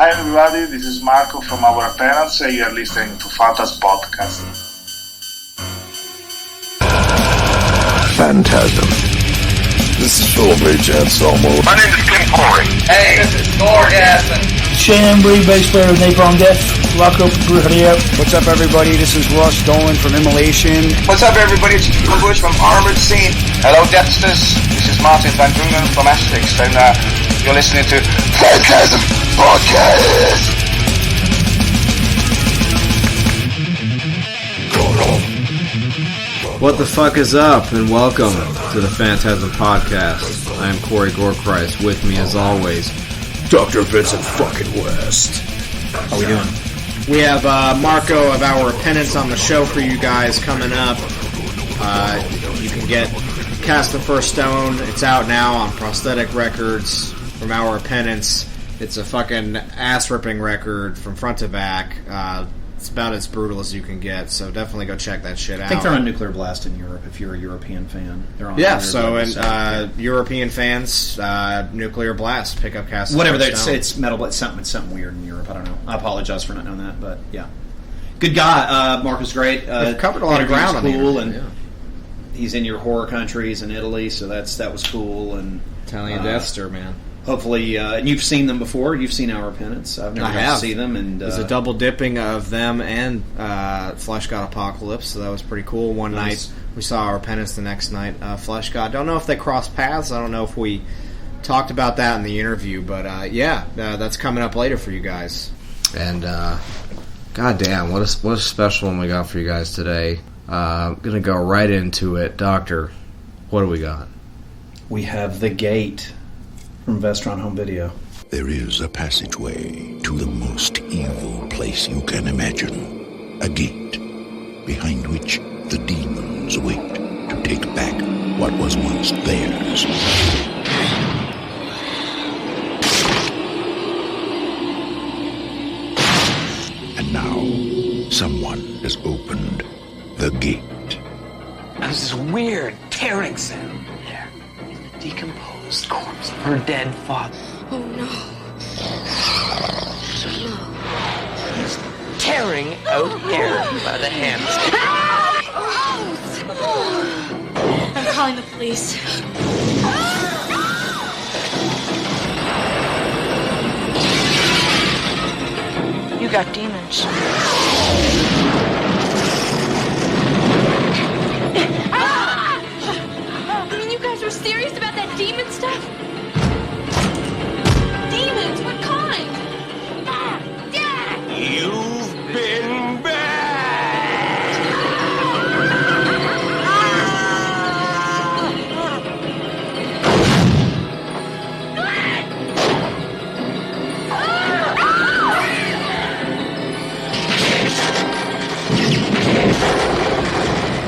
Hi everybody, this is Marco from our Penance and you are listening to FANTASM Podcast. Phantasm. This is Philip H. Anselmo. My name is Kim Corey. Hey, this is Gorgasm. Chambry, bass player of Napalm Death. Rocco Brujeria. What's up, everybody? This is Russ Dolan from Immolation. What's up, everybody? It's Joe Bush from Armored Scene. Hello, Deathsters. This is Martin Van Drunen from Asterix, and you're listening to FANTASM Podcast. What the fuck is up, and welcome to the Phantasm Podcast. I am Corey Gorechrist. With me, as always, Dr. Vincent fucking West. How we doing? We have Marco of Our Penance on the show for you guys coming up. You can get Cast the First Stone. It's out now on Prosthetic Records from Our Penance. It's a fucking ass-ripping record from front to back. It's about as brutal as you can get, so definitely go check that shit out. I think they're on Nuclear Blast in Europe, if you're a European fan. They're on European fans, Nuclear Blast, pick up Cast. Whatever, it's metal, but it's something weird in Europe, I don't know. I apologize for not knowing that, but yeah. Good guy, Marco's great. They've covered a lot of ground on cool, the interview, and he's in your horror countries in Italy, so that was cool. And Italian Deathster, man. Hopefully, and you've seen them before. You've seen Our Penance. I've never got to see them. And there's a double dipping of them and Flesh God Apocalypse, so that was pretty cool. One night we saw Our Penance, the next night Flesh God. Don't know if they crossed paths. I don't know if we talked about that in the interview, but that's coming up later for you guys. And goddamn, what a special one we got for you guys today. Gonna go right into it, Doctor. What do we got? We have The Gate from Vestron Home Video. There is a passageway to the most evil place you can imagine. A gate behind which the demons wait to take back what was once theirs. And now, someone has opened the gate. There's this weird tearing sound there. The decomposed corpse of her dead father. Oh no. He's tearing out hair by the hands. I'm calling the police. You got demons. You're serious about that demon stuff? Demons? What kind? You've been bad!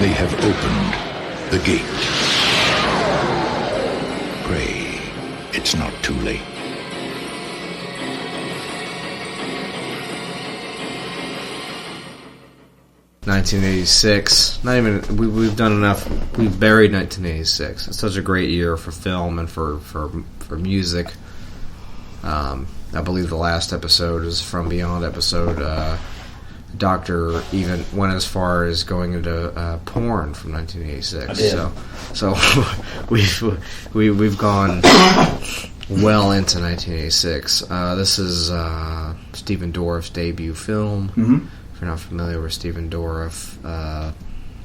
They have opened the gate. Pray, it's not too late. $1986. Not even we've done enough. We've buried 1986. It's such a great year for film and for music. I believe the last episode is From Beyond episode. Doctor even went as far as going into porn from 1986. I did. So we've gone well into 1986. This is Stephen Dorff's debut film. Mm-hmm. If you're not familiar with Stephen Dorff,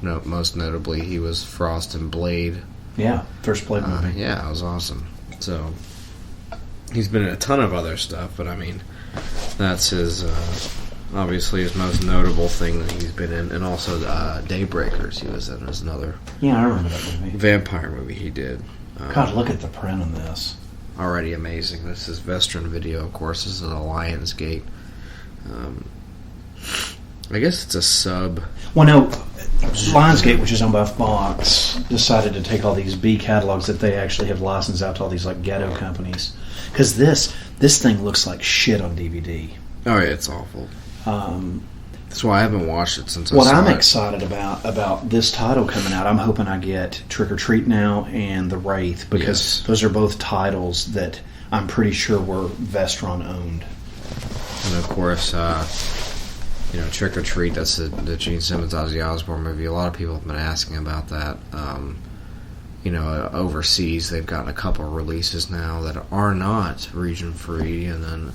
most notably he was Frost and Blade. Yeah, first Blade movie. Yeah, it was awesome. So he's been in a ton of other stuff, but I mean that's his. Obviously, his most notable thing that he's been in, and also Daybreakers. He was in as another. Yeah, I remember that movie. Vampire movie he did. God, look at the print on this. Already amazing. This is Vestron Video, of course. This is a Lionsgate. I guess it's a sub. Well, no, Lionsgate, which is owned by Fox, decided to take all these B catalogs that they actually have licensed out to all these like ghetto companies. Because this thing looks like shit on DVD. Oh yeah, it's awful. That's why I haven't watched it since I saw it. What I'm excited about this title coming out, I'm hoping I get Trick or Treat now and The Wraith, because those are both titles that I'm pretty sure were Vestron owned. of course, Trick or Treat. That's the Gene Simmons Ozzy Osbourne movie. A lot of people have been asking about that. Overseas, they've gotten a couple of releases now that are not region free, and then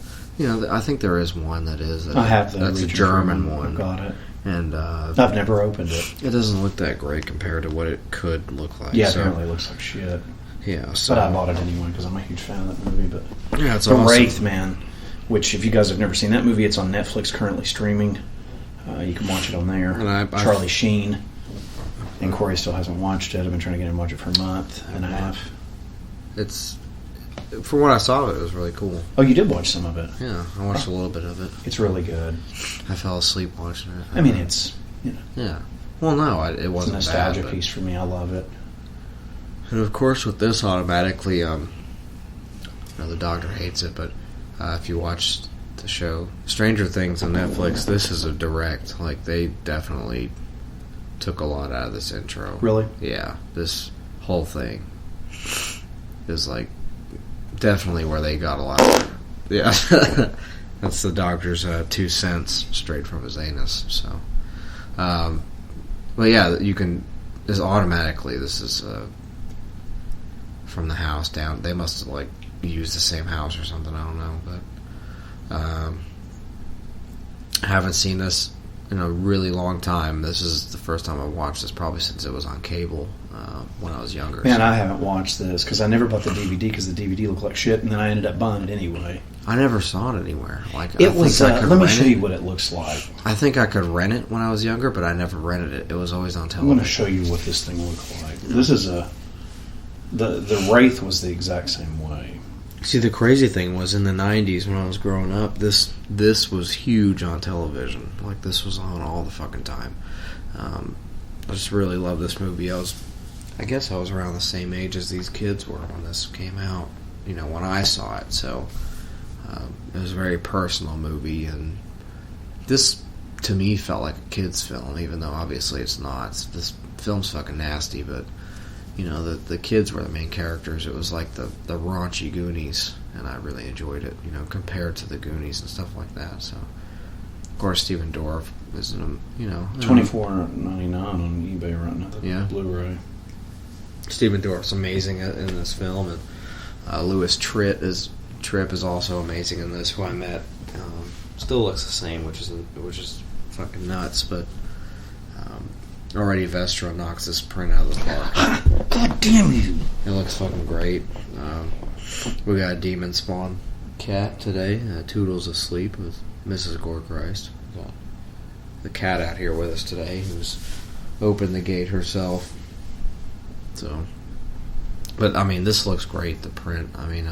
I think there is one that is. I have the that's a German one. I've got it, and I've never opened it. It doesn't look that great compared to what it could look like. Yeah, apparently it looks like shit. Yeah, so, but I bought it anyway because I'm a huge fan of that movie. But yeah, it's The awesome. Wraith, man. Which, if you guys have never seen that movie, it's on Netflix currently streaming. You can watch it on there. And Charlie Sheen. And Corey still hasn't watched it. I've been trying to get him to watch it for a month and a half. It's, from what I saw of it, it was really cool. Oh, you did watch some of it? Yeah, I watched a little bit of it. It's really good. I fell asleep watching it. I mean, it's, Yeah. Well, no, it wasn't it's a bad. nostalgia piece for me. I love it. And of course, with this, automatically, the doctor hates it, but if you watch the show Stranger Things on Netflix, this is a direct. Like, they definitely took a lot out of this intro. Really? Yeah. This whole thing is, like, definitely where they got a lot of it. Yeah. That's the doctor's 2 cents straight from his anus, so. But yeah, you can, this automatically, this is from the house down. They must have, like, used the same house or something, I don't know, but I haven't seen this in a really long time. This is the first time I've watched this probably since it was on cable when I was younger. Man, I haven't watched this because I never bought the DVD because the DVD looked like shit, and then I ended up buying it anyway. I never saw it anywhere. Like, it was. Let me show you what it looks like. I think I could rent it when I was younger, but I never rented it. It was always on television. I'm going to show you what this thing looks like. This is the Wraith was the exact same way. See, the crazy thing was in the 90s when I was growing up, this was huge on television. Like, this was on all the fucking time. I just really love this movie. I guess I was around the same age as these kids were when this came out, when I saw it. So it was a very personal movie, and this, to me, felt like a kid's film, even though obviously it's not. This film's fucking nasty, but the kids were the main characters. It was like the raunchy Goonies, and I really enjoyed it, compared to the Goonies and stuff like that. So, of course, Stephen Dorff is $24.99 on eBay right now. Yeah, Blu-ray. Stephen Dorff's amazing in this film, and Louis Tripp is also amazing in this. Who I met, still looks the same, which is fucking nuts, but. Already Vestron knocks this print out of the park. God damn you. It looks fucking great. We got a Demon Spawn cat today. Toodle's asleep with Mrs. Gorechrist. We got the cat out here with us today who's opened the gate herself. So, but I mean, this looks great, the print. I mean,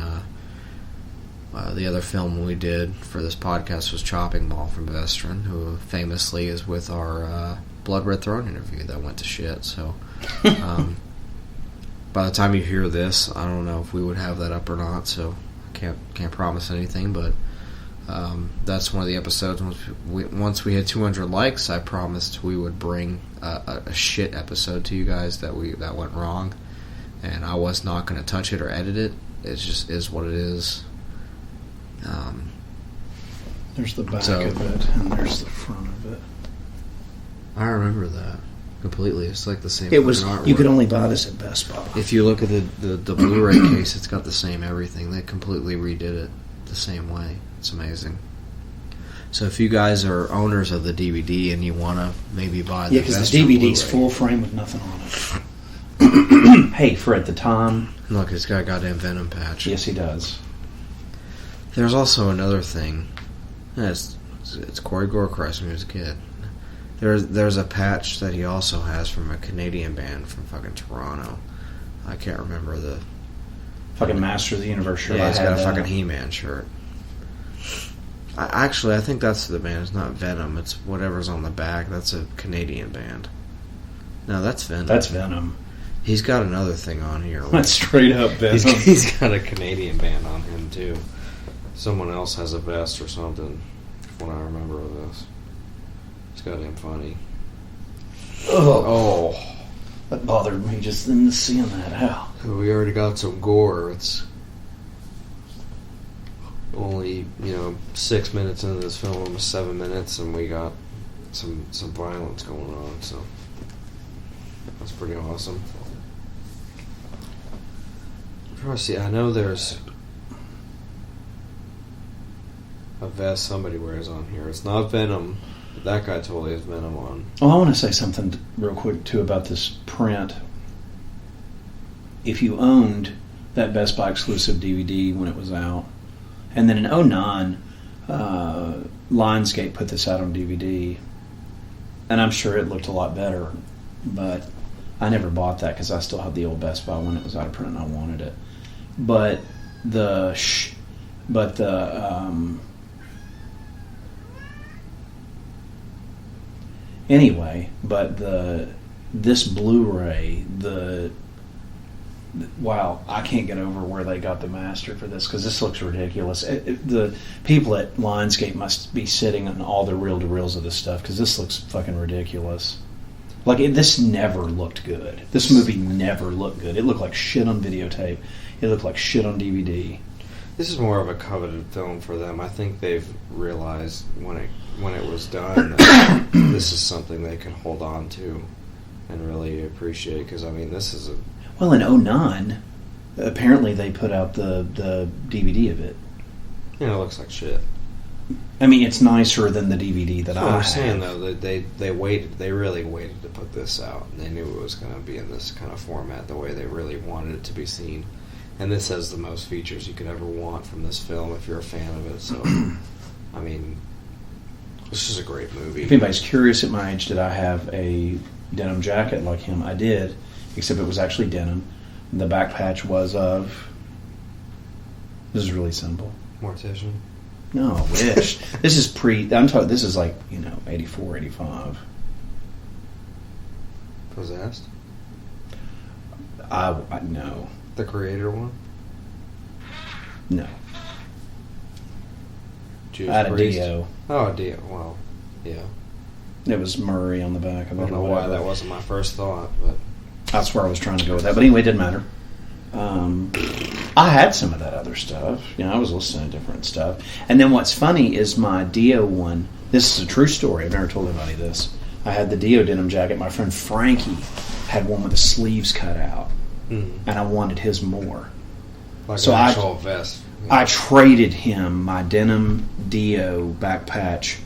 the other film we did for this podcast was Chopping Mall from Vestron, who famously is with our Blood Red Throne interview that went to shit. So by the time you hear this, I don't know if we would have that up or not, so I can't promise anything, but that's one of the episodes. Once we hit 200 likes, I promised we would bring a shit episode to you guys that went wrong, and I was not going to touch it or edit it. It just is what it is. There's the back of it, and there's the front of it. I remember that completely. It's like the same. It was. Artwork. You could only buy this at Best Buy. If you look at the Blu-ray case, it's got the same everything. They completely redid it the same way. It's amazing. So if you guys are owners of the DVD and you want to maybe buy the because the DVD's full frame with nothing on it. Hey, for at the time. Look, it's got a goddamn Venom patch. Yes, he does. There's also another thing. It's Corey Gorechrist when he was a kid. There's a patch that he also has from a Canadian band from fucking Toronto. I can't remember the... Fucking Master of the Universe shirt. Yeah, he's got a fucking He-Man shirt. I think that's the band. It's not Venom. It's whatever's on the back. That's a Canadian band. No, that's Venom. That's Venom. He's got another thing on here. That's straight up Venom. He's got a Canadian band on him, too. Someone else has a vest or something, from what I remember of this. It's goddamn funny. Oh. That bothered me just in seeing that. How? We already got some gore. It's only 6 minutes into this film, almost 7 minutes, and we got some violence going on. So that's pretty awesome. I'm trying to see. I know there's a vest somebody wears on here. It's not Venom. That guy totally has Venom on. Oh, I want to say something real quick, too, about this print. If you owned that Best Buy exclusive DVD when it was out, and then in 2009, Lionsgate put this out on DVD, and I'm sure it looked a lot better, but I never bought that because I still had the old Best Buy when it was out of print and I wanted it. But this Blu-ray, wow, I can't get over where they got the master for this because this looks ridiculous. The people at Lionsgate must be sitting on all the reel-to-reels of this stuff because this looks fucking ridiculous. This never looked good. This movie never looked good. It looked like shit on videotape. It looked like shit on DVD. This is more of a coveted film for them. I think they've realized when it was done that this is something they can hold on to and really appreciate. Because this is a... Well, in 2009, apparently they put out the DVD of it. Yeah, it looks like shit. It's nicer than the DVD that I have. I'm saying, though, that they waited. They really waited to put this out. And they knew it was going to be in this kind of format, the way they really wanted it to be seen. And this has the most features you could ever want from this film if you're a fan of it. So, this is a great movie. If anybody's curious, at my age, did I have a denim jacket like him? I did, except it was actually denim. The back patch was of... This is really simple. Mortician? No, I wish. This is this is 84, 85. Possessed? No. The Creator one? No. Judas I had a Priest? Dio. Oh, a Dio. Well, yeah. It was Murray on the back of it. I don't know why that wasn't my first thought, but... That's where I was trying to go with that. But anyway, it didn't matter. I had some of that other stuff. I was listening to different stuff. And then what's funny is my Dio one. This is a true story. I've never told anybody this. I had the Dio denim jacket. My friend Frankie had one with the sleeves cut out. And I wanted his more. Like an actual vest. Yeah. I traded him my denim Dio back patch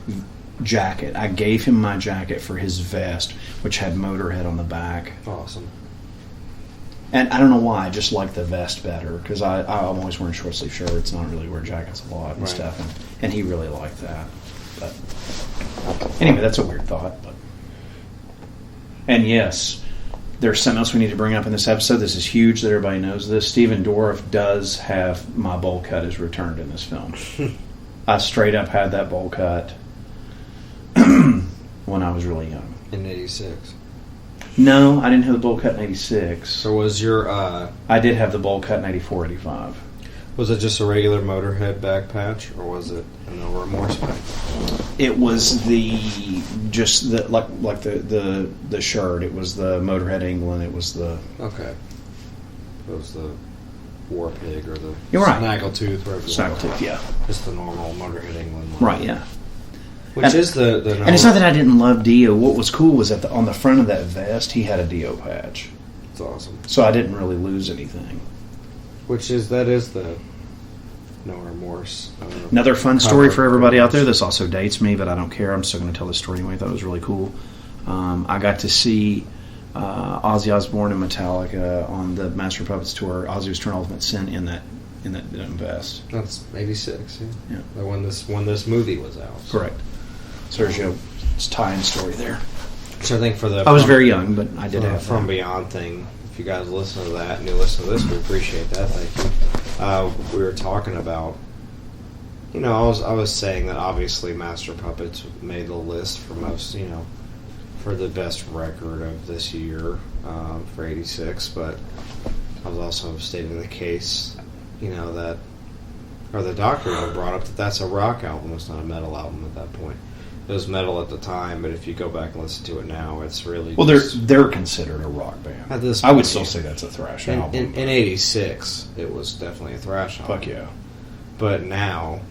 jacket. I gave him my jacket for his vest, which had Motorhead on the back. Awesome. And I don't know why, I just like the vest better, because I'm always wearing short sleeve shirts, and I don't really wear jackets a lot and stuff, and he really liked that. But anyway, that's a weird thought. And yes, there's something else we need to bring up in this episode. This is huge that everybody knows this. Stephen Dorff does have my bowl cut is returned in this film. I straight up had that bowl cut when I was really young. In 86. No, I didn't have the bowl cut in 86. So was your... I did have the bowl cut in 84, 85. Was it just a regular Motorhead back patch, or was it a No Remorse pack? It was the shirt. It was the Motorhead England. It was the... Okay. It was the War Pig or the You're right. Snaggletooth. Snaggletooth, yeah. Just the normal Motorhead England one. Right, yeah. Which is the and it's not that I didn't love Dio. What was cool was that on the front of that vest, he had a Dio patch. It's awesome. So I didn't really lose anything. That is the No Remorse. Another fun story for everybody out there. This also dates me, but I don't care. I'm still going to tell the story anyway. I thought it was really cool. I got to see Ozzy Osbourne and Metallica on the Master of Puppets tour. Ozzy was touring Ultimate Sin in that vest. That's 86. Yeah. When this movie was out. So. Correct. So there's your tie-in story there. So I think for the... I was very young, but I did have From Beyond thing. If you guys listen to that and you listen to this, we appreciate that. Thank you. We were talking about... I was saying that obviously Master Puppets made the list for most, for the best record of this year for 86, but I was also stating the case, that... Or the doctor had brought up that that's a rock album. It's not a metal album at that point. It was metal at the time, but if you go back and listen to it now, it's really... Well, they're considered a rock band. At this point, I would still say that's a thrash album. In 86, it was definitely a thrash album. Fuck yeah. But now,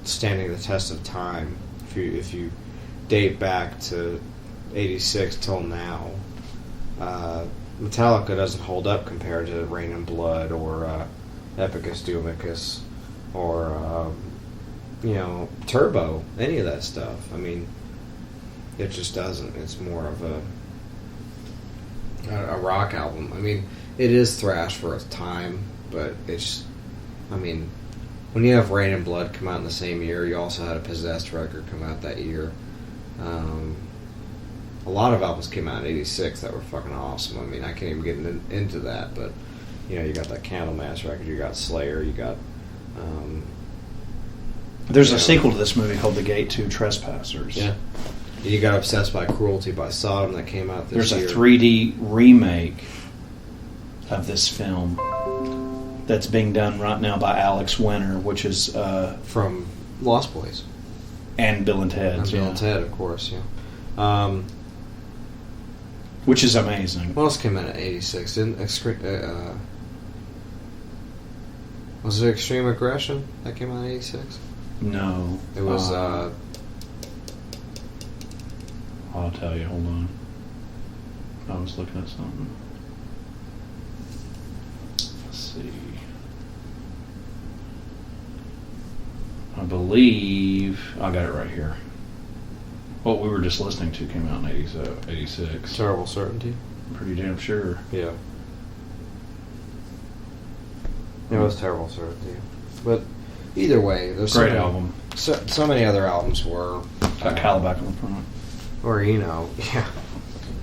standing the test of time, if you date back to 86 till now, Metallica doesn't hold up compared to Rain and Blood or Epicus Doomicus or Turbo, any of that stuff. I mean, it just doesn't. It's more of a rock album. I mean, it is thrash for its time, but it's, I mean, when you have Rain and Blood come out in the same year, you also had a Possessed record come out that year. A lot of albums came out in 86 that were fucking awesome. I mean, I can't even get into that, but, you got that Candlemass record, you got Slayer, you got... There's a sequel to this movie called The Gate to Trespassers. Yeah. You got Obsessed by Cruelty by Sodom that came out this year. There's a 3D remake of this film that's being done right now by Alex Winter, which is... from Lost Boys. And Bill and Ted. And Bill and Ted, of course, yeah. Which is amazing. What else came out in 86? Was it Extreme Aggression that came out in 86? No. It was... I'll tell you, hold on. I was looking at something. Let's see. I believe... I got it right here. What we were just listening to came out in 86. Terrible Certainty? I'm pretty damn sure. Yeah. It was Terrible Certainty. But either way, there's great album. So many other albums were... Got Calabac on the front. Or, yeah.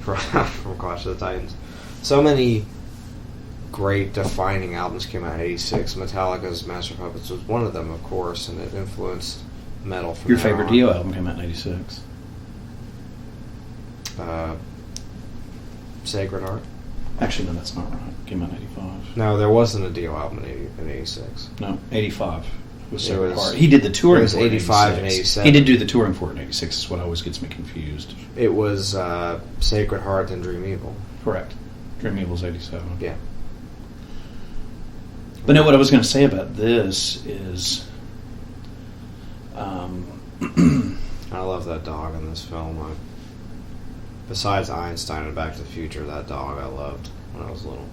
From Clash of the Titans. So many great defining albums came out in 86. Metallica's Master of Puppets was one of them, of course, and it influenced metal from Your favorite Dio album came out in 86? Sacred Heart. Actually, no, that's not right. It came out in 85. No, there wasn't a Dio album in 86. No, 85 was Sacred Sacred Heart. Heart. He did the touring. It was 85 and 87. He did do the touring for it in 86. Is what always gets me confused. It was Sacred Heart and Dream Evil. Correct. Dream Evil's 87. Yeah. But no, what I was going to say about this is... I love that dog in this film. Besides Einstein and Back to the Future, that dog I loved when I was little.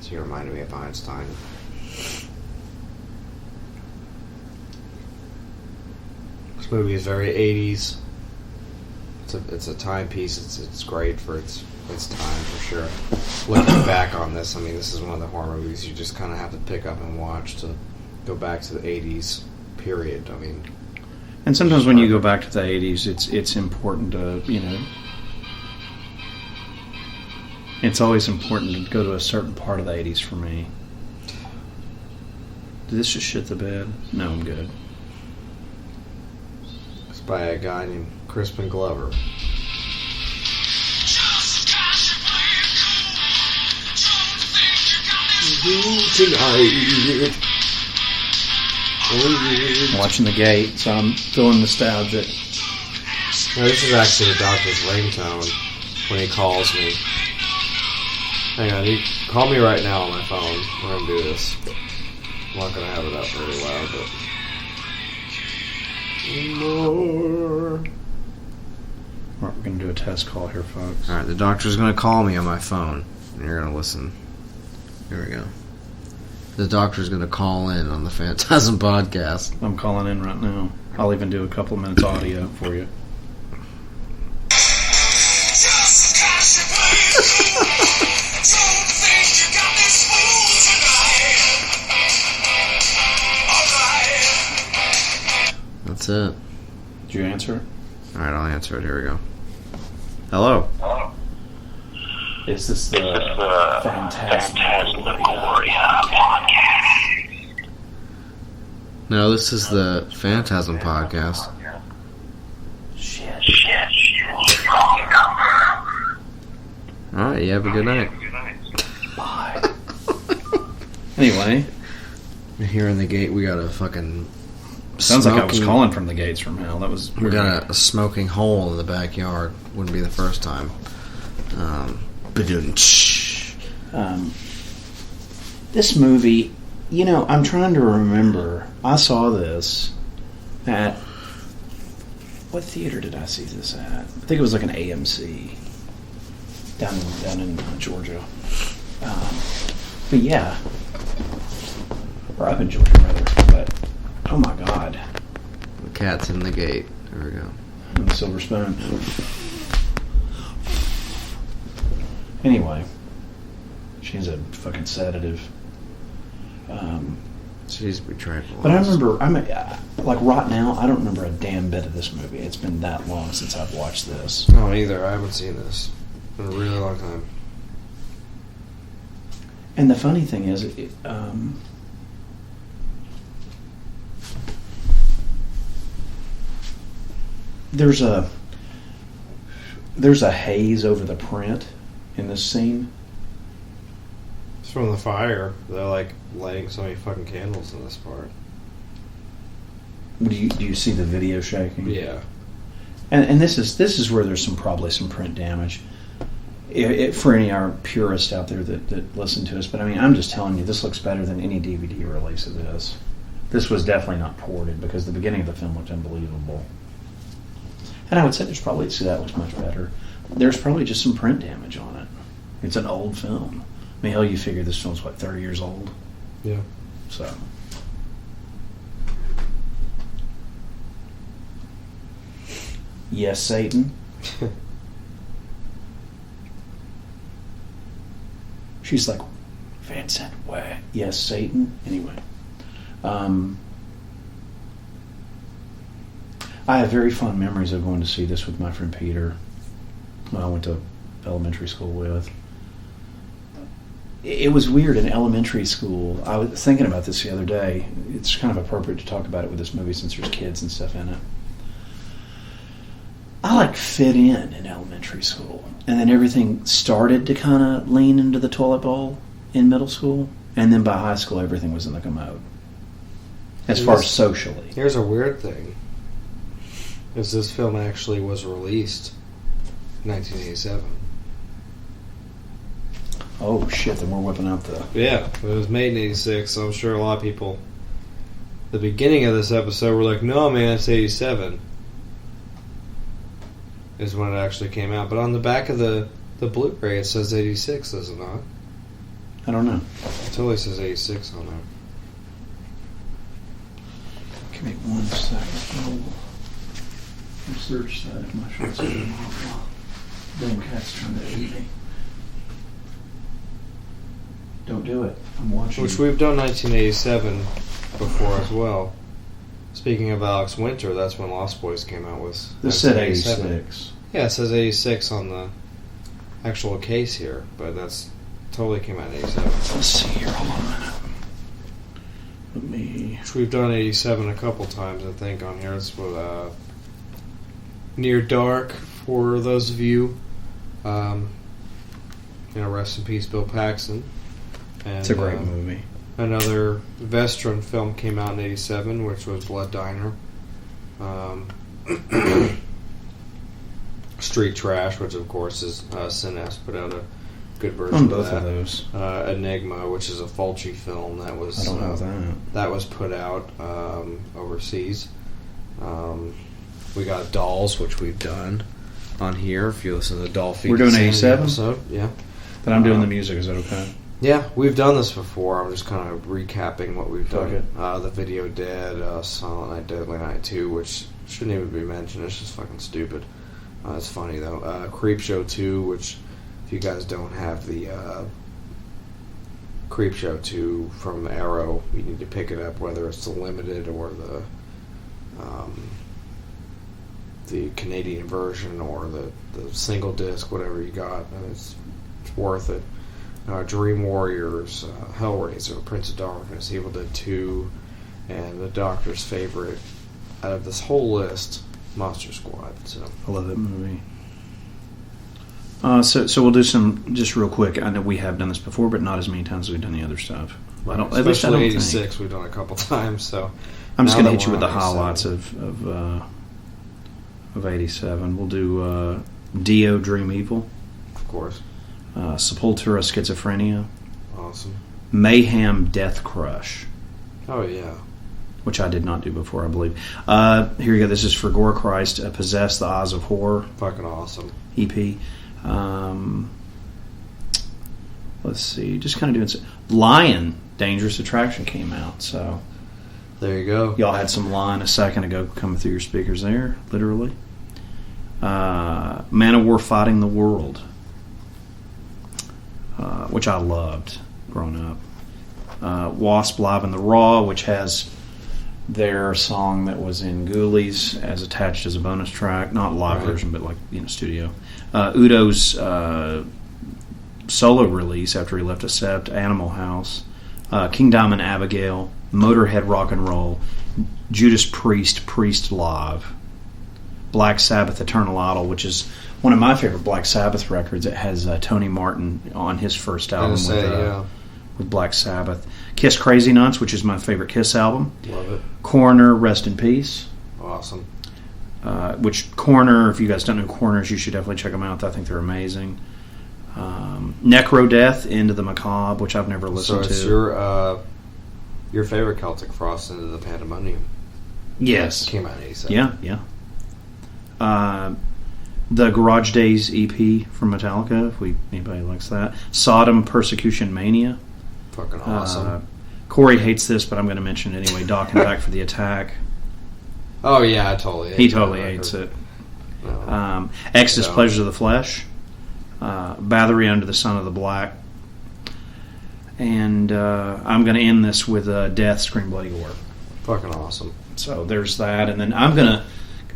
So he reminded me of Einstein. This movie is very 80s. It's a timepiece. It's great for its time for sure. Looking back on this, I mean, this is one of the horror movies you just kind of have to pick up and watch to go back to the 80s period. I mean, and sometimes when you go back to the 80s, it's important to, it's always important to go to a certain part of the 80s for me. Did this just shit the bed? No, I'm good. It's by a guy named Crispin Glover. Tonight. I'm watching The Gate, so I'm feeling nostalgic. No, this is actually the doctor's ringtone when he calls me. Hang on, you call me right now on my phone. We're gonna do this. I'm not gonna have it up really loud, but We're gonna do a test call here, folks. Alright, the doctor's gonna call me on my phone. And you're gonna listen. Here we go. The doctor's going to call in on the Phantasm Podcast. I'm calling in right now. I'll even do a couple of minutes audio for you. That's it. Did you answer it? Alright, I'll answer it. Here we go. Hello. Is this the Phantasm Podcast? No, this is the Phantasm Podcast. Shit. Alright, you have a good night. Bye. Anyway. Here in the gate, we got a fucking... Sounds like I was calling from the gates from hell. That was... We got a smoking hole in the backyard. Wouldn't be the first time. This movie, I'm trying to remember. I saw this at... What theater did I see this at? I think it was like an AMC down in Georgia. But yeah. Or up in Georgia, rather. But, oh my God. The cat's in the gate. There we go. And the silver spoon. Anyway. She's a fucking sedative. She's be tranquilized. But I remember, like right now, I don't remember a damn bit of this movie. It's been that long since I've watched this. No, either. I haven't seen this in a really long time. And the funny thing is, there's a haze over the print in this scene. It's from the fire. They're like lighting so many fucking candles in this part. Do you see the video shaking? Yeah. And this is where there's probably some print damage. For any of our purists out there that listen to us, but I mean, I'm just telling you, this looks better than any DVD release of this. This was definitely not ported because the beginning of the film looked unbelievable. And I would say that looks much better. There's probably just some print damage on it. It's an old film. I mean, hell, you figure this film's 30 years old? Yeah. So. Yes, Satan. She's like, Vincent, what? Yes, Satan. Anyway. I have very fond memories of going to see this with my friend Peter, who I went to elementary school with. It was weird in elementary school. I was thinking about this the other day. It's kind of appropriate to talk about it with this movie since there's kids and stuff in it. I fit in elementary school. And then everything started to kind of lean into the toilet bowl in middle school. And then by high school, everything was in the commode. As far as socially. Here's a weird thing. Is this film actually was released in 1987. Oh shit, then we're whipping out the... Yeah, it was made in 86, so I'm sure a lot of people... The beginning of this episode were like, no man, it's 87. Is when it actually came out. But on the back of the Blu-ray it says 86, does it not? I don't know. It totally says 86 on there. Give me 1 second. I'll search that if my shorts are off. Damn cat's trying to eat me. Don't do it. I'm watching. Which we've done 1987 before as well. Speaking of Alex Winter, that's when Lost Boys came out with. This said 86. Yeah, it says 86 on the actual case here, but that's totally came out in 87. Let's see here. Hold on a minute. Let me... Which we've done 87 a couple times, I think, on here. It's with Near Dark, for those of you. Rest in peace, Bill Paxton. And, it's a great movie. Another Vestron film came out in 87, which was Blood Diner. Street Trash, which of course is Cines put out a good version on of both of those. Enigma, which is a Fulci film that was I don't know that. That was put out overseas. We got Dolls, which we've done on here. If you listen to the Doll Feed, we're doing 87 episode, yeah. Then I'm doing the music. Is that okay? Yeah, we've done this before. I'm just kind of recapping what we've done. Okay. The Video Dead, Silent Night, Deadly Night 2, which shouldn't even be mentioned. It's just fucking stupid. It's funny, though. Creepshow 2, which, if you guys don't have the Creepshow 2 from Arrow, you need to pick it up, whether it's the limited or the Canadian version or the single disc, whatever you got. It's worth it. Dream Warriors, Hellraiser, Prince of Darkness, Evil Dead 2, and the Doctor's favorite out of this whole list, Monster Squad. So I love that movie. So we'll do some just real quick. I know we have done this before, but not as many times as we've done the other stuff. Right. At least I don't 86 we've done a couple times. So I'm just going to hit you with the highlights of 87. We'll do Dio, Dream Evil, of course. Sepultura, Schizophrenia. Awesome. Mayhem Death Crush. Oh, yeah. Which I did not do before, I believe. Here you go. This is for Gore Christ, Possess the Eyes of Horror. Fucking awesome. EP. Let's see. Just kind of doing some... Lion, Dangerous Attraction came out, so... There you go. Y'all had some Lion a second ago coming through your speakers there, literally. Manowar Fighting the World, which I loved growing up. Wasp Live in the Raw, which has their song that was in Ghoulies as attached as a bonus track, not live version, but like studio. Udo's solo release after he left Accept, Animal House, King Diamond Abigail, Motorhead Rock and Roll, Judas Priest Live, Black Sabbath Eternal Idol, which is one of my favorite Black Sabbath records. It has Tony Martin on his first album with Black Sabbath. Kiss Crazy Nuts, which is my favorite Kiss album. Love it. Coroner, Rest in Peace. Awesome. Which Coroner, if you guys don't know Coroners, you should definitely check them out. I think they're amazing. Necro Death, Into the Macabre, which I've never listened to. So it's your favorite Celtic Frost, Into the Pandemonium. Yes. It came out in 87. Yeah. The Garage Days EP from Metallica, if anybody likes that. Sodom, Persecution Mania. Fucking awesome. Corey hates this, but I'm going to mention it anyway. Docking Back for the Attack. Oh, yeah, I totally hate it. He totally hates it. Exodus, Pleasures of the Flesh. Bathory, Under the Sun of the Black. And I'm going to end this with Death, Scream Bloody Gore. Fucking awesome. So there's that. And then I'm going to,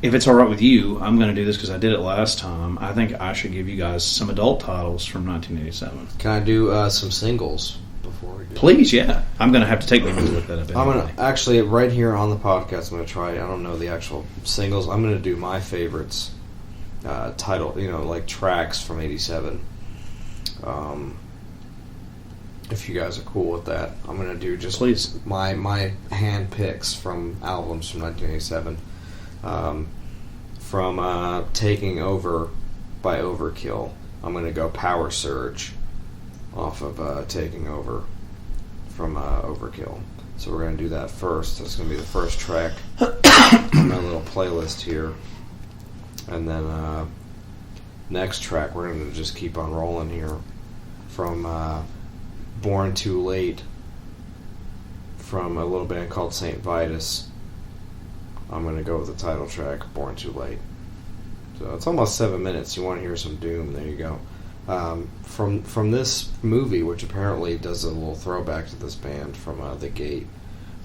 if it's all right with you, I'm going to do this because I did it last time. I think I should give you guys some adult titles from 1987. Can I do some singles before we do Please, yeah. I'm going to have to take me to look that up anyway. I'm going to, actually, right here on the podcast, I'm going to try, I don't know the actual singles, I'm going to do my favorites title, like tracks from 87. If you guys are cool with that, I'm going to do just Please. my hand picks from albums from 1987. From Taking Over by Overkill, I'm going to go Power Surge off of Taking Over from Overkill. So we're going to do that first. That's going to be the first track on my little playlist here. And then next track, we're going to just keep on rolling here from Born Too Late from a little band called St. Vitus. I'm going to go with the title track, Born Too Late. So it's almost 7 minutes. You want to hear some Doom, there you go. From this movie, which apparently does a little throwback to this band from The Gate.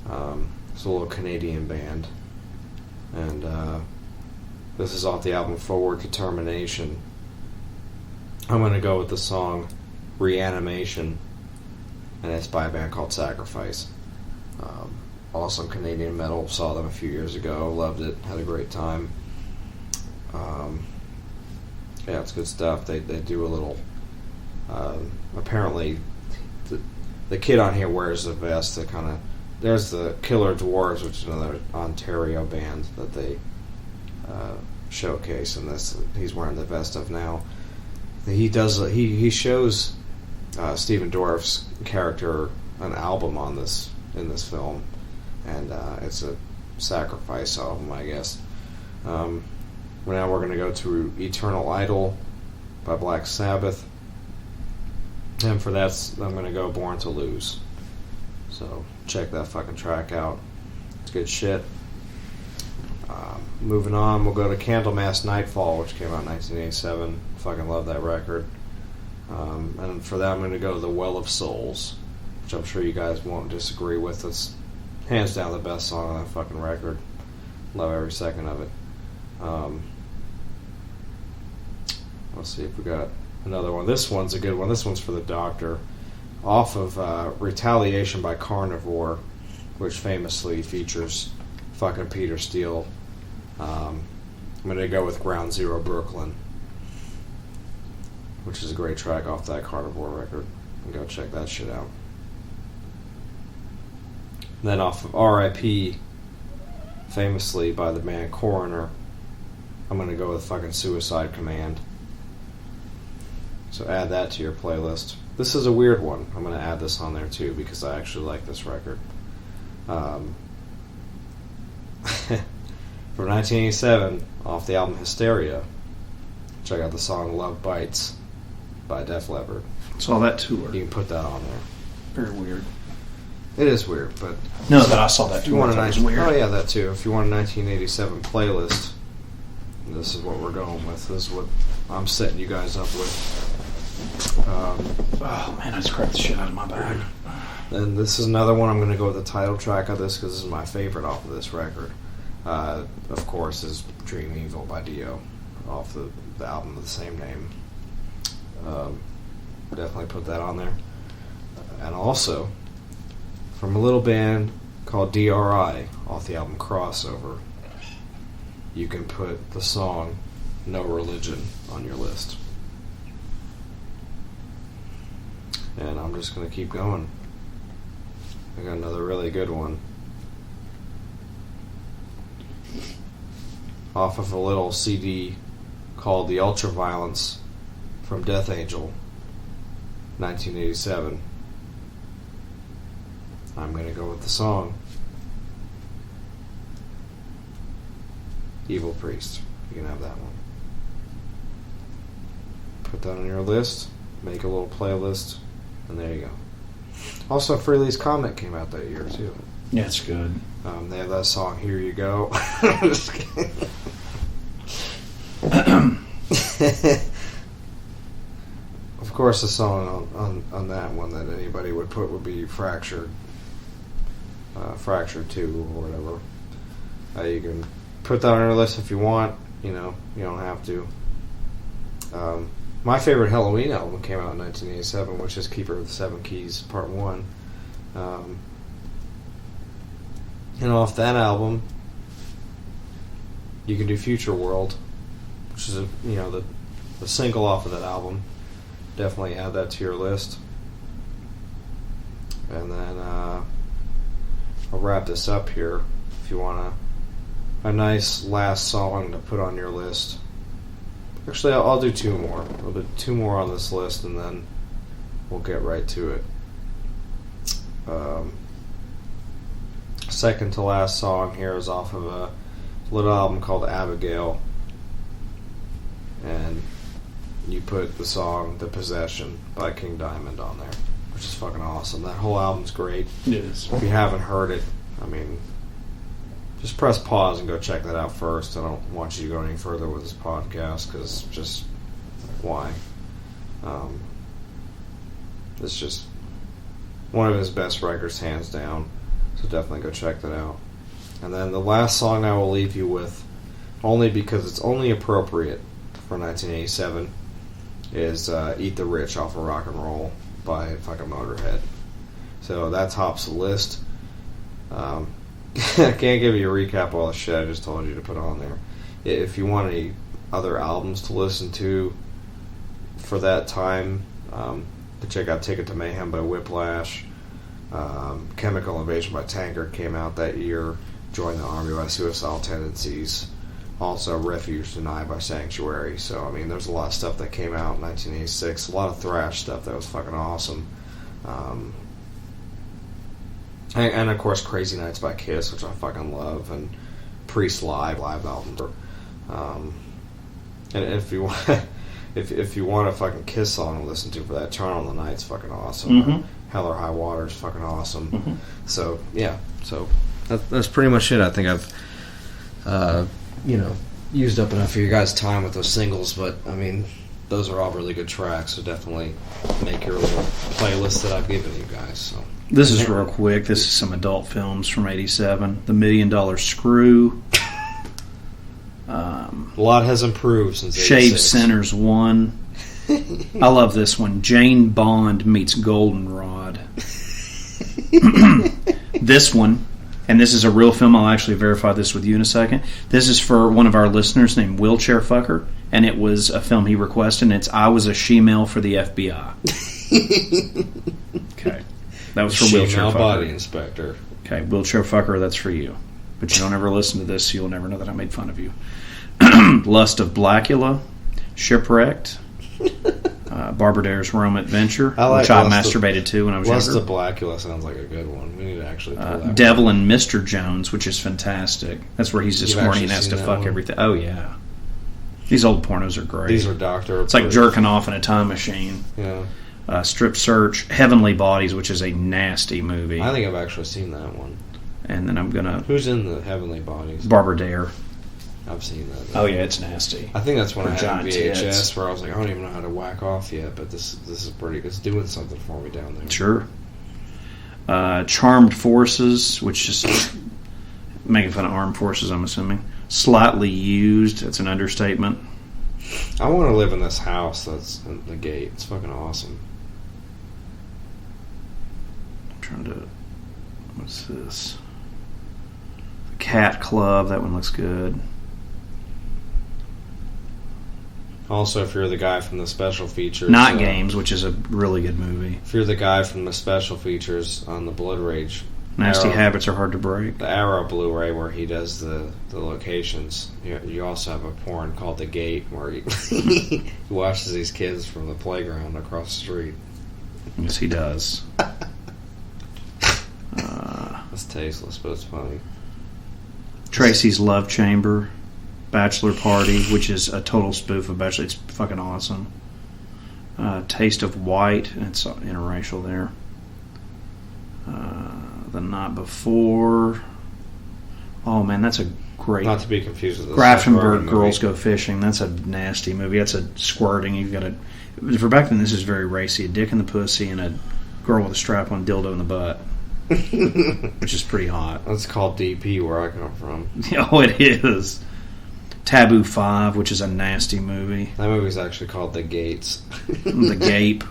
It's a little Canadian band. And this is off the album Forward Determination. I'm going to go with the song Reanimation. And it's by a band called Sacrifice. Awesome Canadian metal. Saw them a few years ago. Loved it. Had a great time. Yeah, it's good stuff. They do a little... apparently, the kid on here wears a vest that kind of... There's the Killer Dwarves, which is another Ontario band that they showcase, and this he's wearing the vest of now. He shows Stephen Dorff's character an album in this film, and it's a Sacrifice album, I guess. Now we're going to go to Eternal Idol by Black Sabbath, and for that I'm going to go Born to Lose. So check that fucking track out. It's good shit. Moving on, we'll go to Candlemass Nightfall, which came out in 1987. Fucking love that record. And for that I'm going to go to The Well of Souls, which I'm sure you guys won't disagree with. It's hands down the best song on that fucking record. Love every second of it. Let's see if we got another one. This one's a good one. This one's for the Doctor. Off of Retaliation by Carnivore, which famously features fucking Peter Steele. I'm going to go with Ground Zero Brooklyn, which is a great track off that Carnivore record. Go check that shit out. And then off of R.I.P., famously by the band Coroner, I'm going to go with fucking Suicide Command. So add that to your playlist. this is a weird one. I'm going to add this on there too because I actually like this record. From 1987, off the album Hysteria, check out the song Love Bites by Def Leppard. Saw that tour. You can put that on there. Very weird. It is weird, but... No, that I saw that if you want tour. It was weird. Oh, yeah, that too. If you want a 1987 playlist, this is what we're going with. This is what I'm setting you guys up with. Oh, man, I just cracked the shit out of my bag. And this is another one. I'm going to go with the title track of this because this is my favorite off of this record. Of course, is Dream Evil by Dio off the album of the same name. Definitely put that on there. And also, from a little band called DRI off the album Crossover, you can put the song No Religion on your list. And I'm just going to keep going. I got another really good one. Off of a little CD called The Ultraviolence from Death Angel, 1987. I'm going to go with the song Evil Priest. You can have that one. Put that on your list, make a little playlist, and there you go. Also, Freely's Comet came out that year, too. Yeah, it's good. They have that song, Here You Go. Just kidding. Of course, the song on that one that anybody would put would be Fractured. Fractured 2 or whatever. You can put that on your list if you want. You know, you don't have to. My favorite Halloween album came out in 1987, which is Keeper of the Seven Keys, Part 1. And off that album, you can do Future World, which is the single off of that album. Definitely add that to your list. And then I'll wrap this up here. If you want a nice last song to put on your list. Actually, I'll do two more. I'll do two more on this list, and then we'll get right to it. Second to last song here is off of a little album called Abigail, and you put the song The Possession by King Diamond on there, which is fucking awesome. That whole album's great. It is. If you haven't heard it, I mean, just press pause and go check that out first. I don't want you to go any further with this podcast, because just why? It's just one of his best records, hands down. So definitely go check that out. And then the last song I will leave you with, only because it's only appropriate for 1987, is Eat the Rich off of Rock and Roll by fucking Motorhead. So that tops the list. I can't give you a recap of all the shit I just told you to put on there. If you want any other albums to listen to for that time, check out Ticket to Mayhem by Whiplash. Chemical Invasion by Tankard came out that year. Join the Army by Suicidal Tendencies. Also Refuge Denied by Sanctuary. So, I mean, there's a lot of stuff that came out in 1986. A lot of thrash stuff that was fucking awesome. And of course, Crazy Nights by Kiss, which I fucking love, and Priest live album. And if you want, if you want a fucking Kiss song to listen to for that, Turn on the Night's fucking awesome. Mm-hmm. Hell or High Water is fucking awesome. Mm-hmm. So yeah, so that's pretty much it. I think I've used up enough of your guys' time with those singles, but I mean, those are all really good tracks. So definitely make your little playlist that I've given you guys. So. This is real quick. This is some adult films from '87. The $1 Million Screw. A lot has improved since '86. Shaved Sinners 1. I love this one. Jane Bond meets Goldenrod. This one, and this is a real film. I'll actually verify this with you in a second. This is for one of our listeners named Wheelchair Fucker, and it was a film he requested, and it's I Was a She-Male for the FBI. Okay. That was for Wheelchair Fucker. Body Inspector. Okay, Wheelchair Fucker, that's for you. But you don't ever listen to this, so you'll never know that I made fun of you. Lust of Blackula, Shipwrecked, Barbara Dare's Rome Adventure, which like I Lust masturbated to when I was Lust younger. of Blackula sounds like a good one. We need to actually pull that Devil one. and Mr. Jones, which is fantastic. That's where he's just You've horny and actually has seen to that fuck one? everything. Oh, yeah. These old pornos are great. These are doctor. It's like jerking off in a time machine. Yeah. Strip Search, Heavenly Bodies, which is a nasty movie. I think I've actually seen that one. And then I'm going to... Who's in the Heavenly Bodies? Barbara Dare. I've seen that. Oh, yeah, it's nasty. I think that's when I had Giant VHS tits. where I was like, I don't even know how to whack off yet, but this is pretty. It's doing something for me down there. Sure. Charmed Forces, which is making fun of armed forces, I'm assuming. Slightly Used, that's an understatement. I want to live in this house that's in the gate. It's fucking awesome. I'm trying to... What's this? Cat Club, that one looks good. Also, if you're the guy from the special features... Night Games, which is a really good movie. If you're the guy from the special features on the Blood Rage... Nasty Habits Are Hard to Break. The Arrow Blu-ray where he does the locations. You also have a porn called The Gate where he watches these kids from the playground across the street. Yes, he does. That's tasteless, but it's funny. Tracy's Love Chamber. Bachelor Party, which is a total spoof of Bachelor. It's fucking awesome. Taste of White. It's interracial there. The Night Before. Oh man, that's a great. Not to be confused with the Grafenberg Girls Go Fishing. That's a nasty movie. That's a squirting. You've got a. For back then, this is very racy. A dick in the pussy and a girl with a strap-on dildo in the butt, which is pretty hot. That's called DP where I come from. Oh, it is. Taboo 5, which is a nasty movie. That movie's actually called The Gates. The Gape.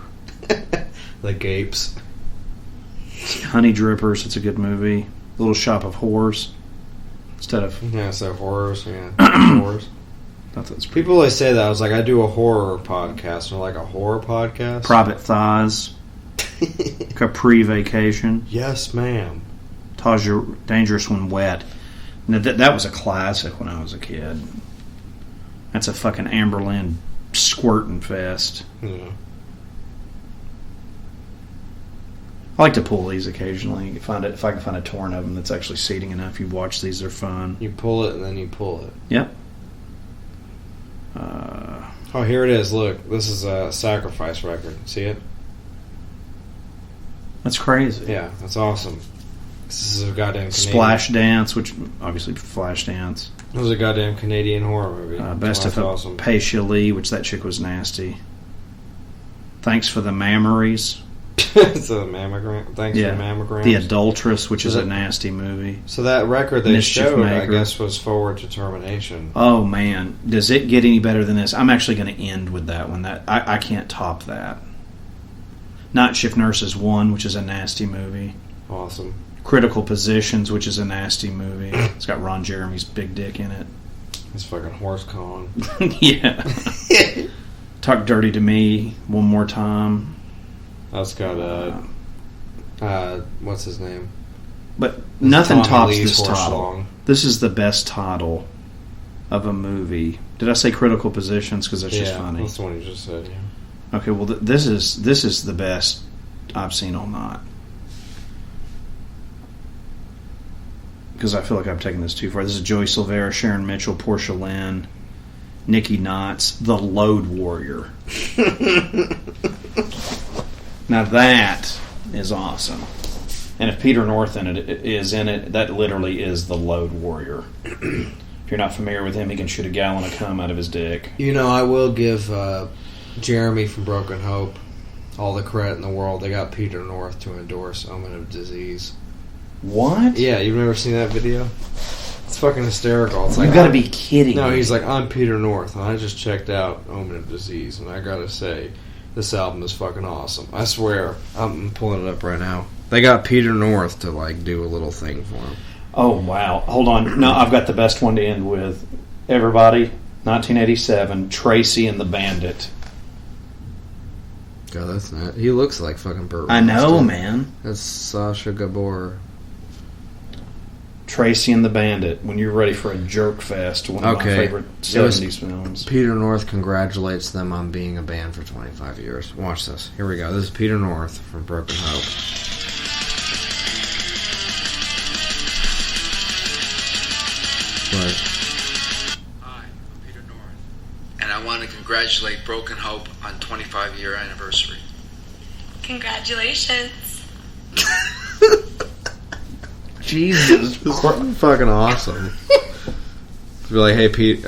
The Gapes. Honey Drippers, it's a good movie. Little Shop of Horrors. Instead of... Yeah, so horrors, yeah. Horrors. People always say that. I was like, I do a horror podcast. Or like a horror podcast? Private Thighs. Capri Vacation. Yes, ma'am. Dangerous When Wet. Now, that was a classic when I was a kid. That's a fucking Amberlin squirting fest. Yeah. I like to pull these occasionally. If I can find a torrent of them that's actually seating enough, you watch these. They're fun. You pull it and then you pull it. Yep. Oh, here it is. Look, this is a Sacrifice record. See it? That's crazy. Yeah, that's awesome. This is a goddamn Canadian. Splash Dance, which obviously Flash Dance. It was a goddamn Canadian horror movie. Best of awesome. Paisha Lee, which that chick was nasty. Thanks for the Mammaries. It's a mammogram. Thanks for the mammograms. The Adulteress, which is a nasty movie. So that record they Mischief showed, Maker. I guess, was Forward to Termination. Oh man, does it get any better than this? I'm actually going to end with that one. That I can't top that. Night Shift Nurses 1, which is a nasty movie. Awesome. Critical Positions, which is a nasty movie. It's got Ron Jeremy's big dick in it. His fucking horse calling. Yeah. Talk Dirty to Me One More Time. That's got what's his name? But nothing Tommy tops Lee's this horse title. song. This is the best title of a movie. Did I say Critical Positions? Because that's just funny. That's the one you just said. Yeah. Okay, well this is the best I've seen all night. Because I feel like I'm taking this too far. This is Joey Silvera, Sharon Mitchell, Portia Lynn, Nikki Knotts, The Load Warrior. Now that is awesome. And if Peter North is in it, that literally is the Load Warrior. If you're not familiar with him, he can shoot a gallon of cum out of his dick. You know, I will give Jeremy from Broken Hope all the credit in the world. They got Peter North to endorse Omen of Disease. What? Yeah, you've never seen that video? It's fucking hysterical. It's like, You've got to be kidding No, me. he's like, I'm Peter North, and I just checked out Omen of Disease, and I gotta say, this album is fucking awesome. I swear. I'm pulling it up right now. They got Peter North to, like, do a little thing for him. Oh, wow. Hold on. No, I've got the best one to end with. Everybody, 1987, Tracy and the Bandit. God, that's not... He looks like fucking Burt I know, Reynolds, man. That's Sacha Gabor. Tracy and the Bandit, when you're ready for a jerk fest, one of my favorite 70s films. Peter North congratulates them on being a band for 25 years. Watch this. Here we go. This is Peter North from Broken Hope. Right. Hi, I'm Peter North, and I want to congratulate Broken Hope on 25-year anniversary. Congratulations. Jesus, fucking awesome. Be like, hey Pete,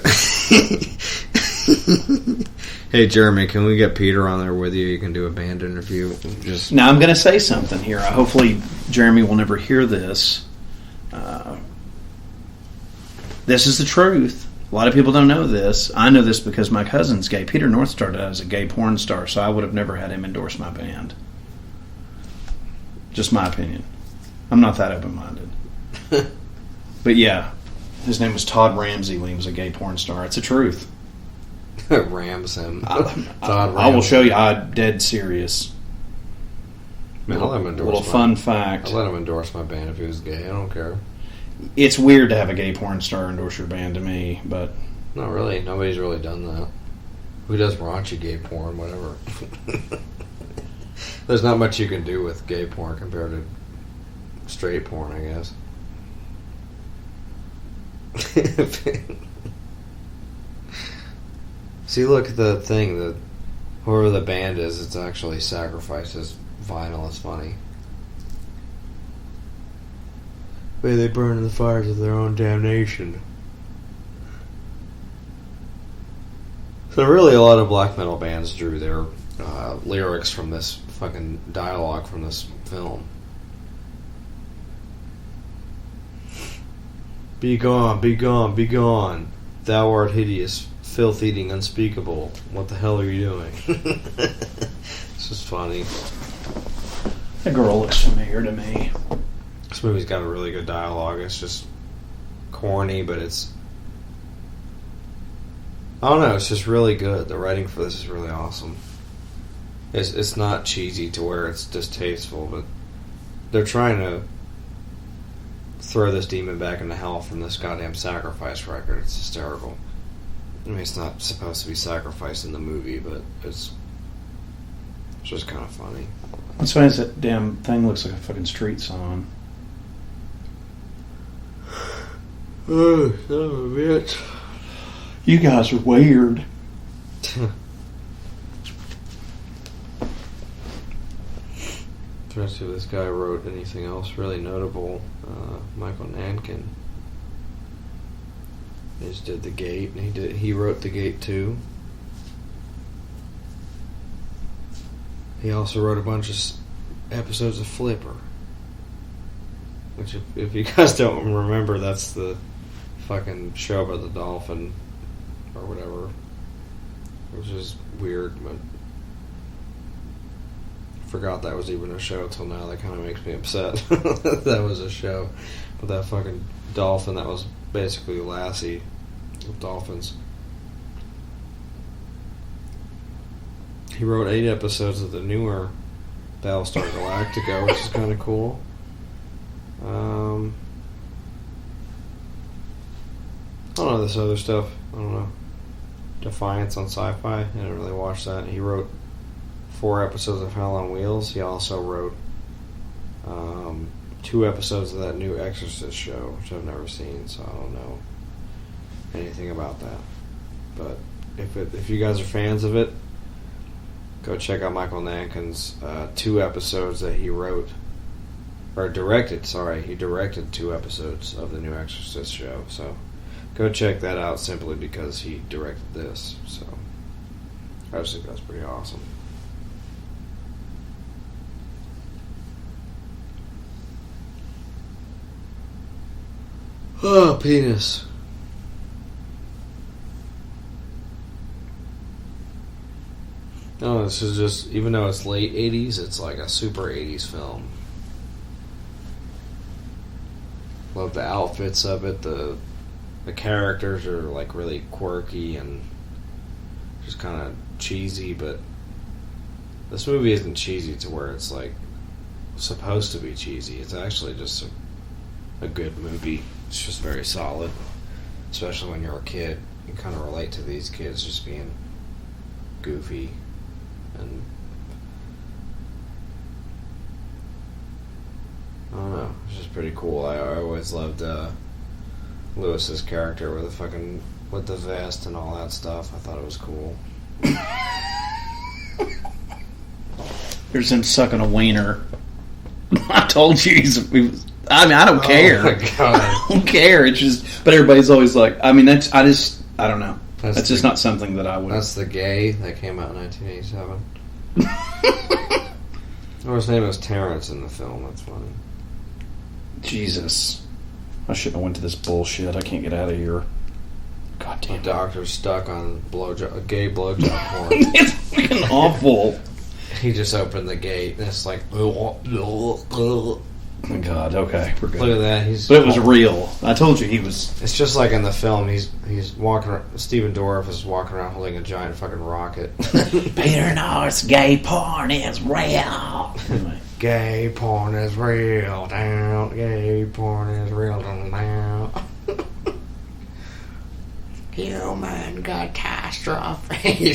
hey Jeremy, can we get Peter on there with you? You can do a band interview. Just now, I'm going to say something here. Hopefully, Jeremy will never hear this. This is the truth. A lot of people don't know this. I know this because my cousin's gay. Peter North started out as a gay porn star, so I would have never had him endorse my band. Just my opinion. I'm not that open-minded. But yeah, his name was Todd Ramsey when he was a gay porn star. It's the truth. Rams him. I will show you. I'm dead serious. Man, I'll let him endorse little fun fact. I'll let him endorse my band if he was gay. I don't care. It's weird to have a gay porn star endorse your band to me, but... Not really. Nobody's really done that. Who does raunchy gay porn? Whatever. There's not much you can do with gay porn compared to straight porn, I guess. See, look at the thing. That whoever the band is, it's actually sacrifices vinyl. It's funny. May they burn in the fires of their own damnation. So really, a lot of black metal bands drew their lyrics from this fucking dialogue from this film. Be gone, be gone, be gone. Thou art hideous, filth-eating, unspeakable. What the hell are you doing? It's just funny. That girl looks familiar to me. This movie's got a really good dialogue. It's just corny, but it's... I don't know, it's just really good. The writing for this is really awesome. It's not cheesy to where it's distasteful, but they're trying to throw this demon back into hell from this goddamn sacrifice record. It's hysterical. I mean, it's not supposed to be sacrificed in the movie, but it's just kind of funny. What's funny is that damn thing looks like a fucking street song. Oh, son of a bitch. You guys are weird. Trying to see if this guy wrote anything else really notable. Michael Nankin. He just did The Gate, and he wrote The Gate too. He also wrote a bunch of episodes of Flipper. Which, if you guys don't remember, that's the fucking show about the dolphin or whatever. Which is weird, but I forgot that was even a show till now. That kind of makes me upset. That was a show with that fucking dolphin that was basically Lassie with dolphins. He wrote 8 episodes of the newer Battlestar Galactica, which is kind of cool. I don't know this other stuff. I don't know. Defiance on Sci-Fi. I didn't really watch that. He wrote 4 episodes of Hell on Wheels. He also wrote 2 episodes of that new Exorcist show, which I've never seen, so I don't know anything about that. But if you guys are fans of it, go check out Michael Nankin's 2 episodes that he wrote. Or directed, sorry. He directed 2 episodes of the new Exorcist show, so go check that out simply because he directed this. So I just think that's pretty awesome. Oh, penis. Oh, this is just, even though it's late 80s, it's like a super 80s film. Love the outfits of it. The characters are like really quirky and just kind of cheesy, but this movie isn't cheesy to where it's like supposed to be cheesy. It's actually just a good movie. It's just very solid, especially when you're a kid. You kind of relate to these kids just being goofy and I don't know. It's just pretty cool. I always loved Lewis's character with the vest and all that stuff. I thought it was cool. There's him sucking a wiener. I told you I don't care. Oh my God. I don't care. It's just, but everybody's always like, I mean, I don't know. That's just not something that I would. That's the gay that came out in 1987. Or his name was Terrence in the film. That's funny. Jesus. I shouldn't have went to this bullshit. I can't get out of here. God damn. The doctor's stuck on gay blowjob porn. It's fucking awful. He just opened the gate and it's like, oh my God, okay, we're good. Look at that. But it was real. I told you he was. It's just like in the film. He's walking around, Stephen Dorff is walking around holding a giant fucking rocket. Peter North's gay porn is real. Anyway. Gay porn is real down. Gay porn is real down. Human catastrophe.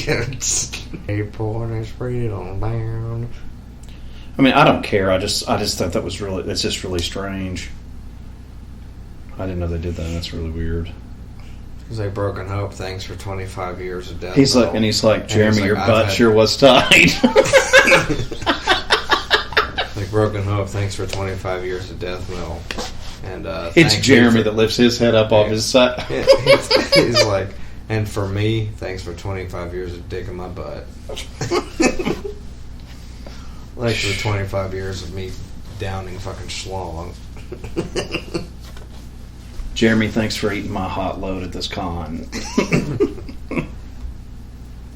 Gay porn is real down. I mean, I don't care. I just thought that was really. It's just really strange. I didn't know they did that. That's really weird. He's like, Broken Hope, thanks for 25 years of death. He's metal. like, Jeremy, your butt sure was tight. Like, Broken Hope, thanks for 25 years of death metal. And it's Jeremy that lifts his head up off his side. He's like, and for me, thanks for 25 years of dick in my butt. Like for 25 years of me downing fucking schlong. Jeremy, thanks for eating my hot load at this con.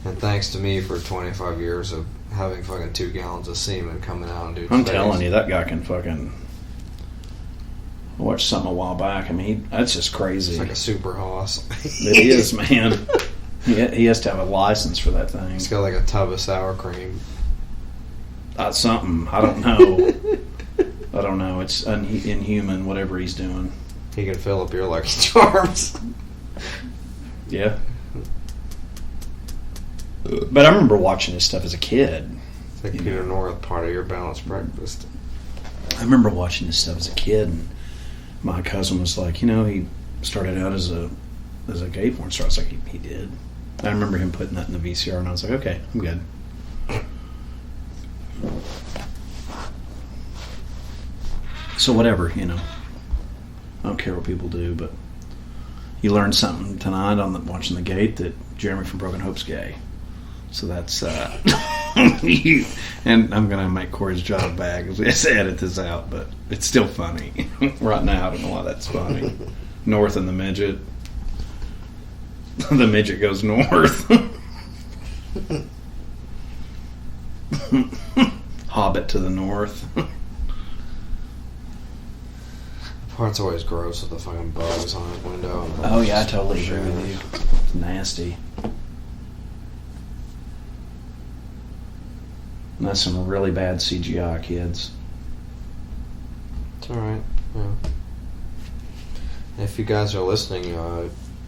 And thanks to me for 25 years of having fucking 2 gallons of semen coming out and I'm telling you, that guy can fucking. I watched something a while back. I mean, that's just crazy. It's like a super hoss. It is, man. He has to have a license for that thing. He's got like a tub of sour cream. Something. I don't know. I don't know. It's inhuman, whatever he's doing. He can fill up your Lucky Charms. Yeah. But I remember watching this stuff as a kid. It's like Peter North, part of your balanced breakfast. I remember watching this stuff as a kid, and my cousin was like, he started out as a gay porn star. I was like, he did. I remember him putting that in the VCR, and I was like, okay, I'm good. So whatever, I don't care what people do, but you learned something tonight on watching The Gate that Jeremy from Broken Hope's gay. So that's and I'm gonna make Corey's job bag as we edit this out, but it's still funny right now. I don't know why that's funny. North and the midget. The midget goes north. Hobbit to the north. The part's always gross with the fucking bugs on his window. Oh yeah, I totally agree with you. It's nasty. And that's some really bad CGI, kids. It's alright. Yeah. If you guys are listening,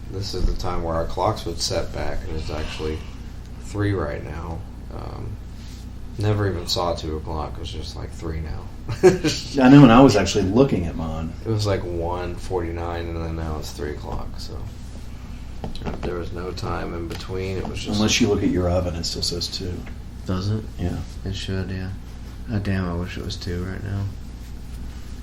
this is the time where our clocks would set back, and it's actually 3 right now. Never even saw 2 o'clock. It was just like 3 now. I know, and I was actually looking at mine. It was like 1:49, and then now it's 3 o'clock. So there was no time in between. It was just unless you look at your oven, it still says 2. Does it? Yeah, it should. Yeah. God damn! I wish it was 2 right now.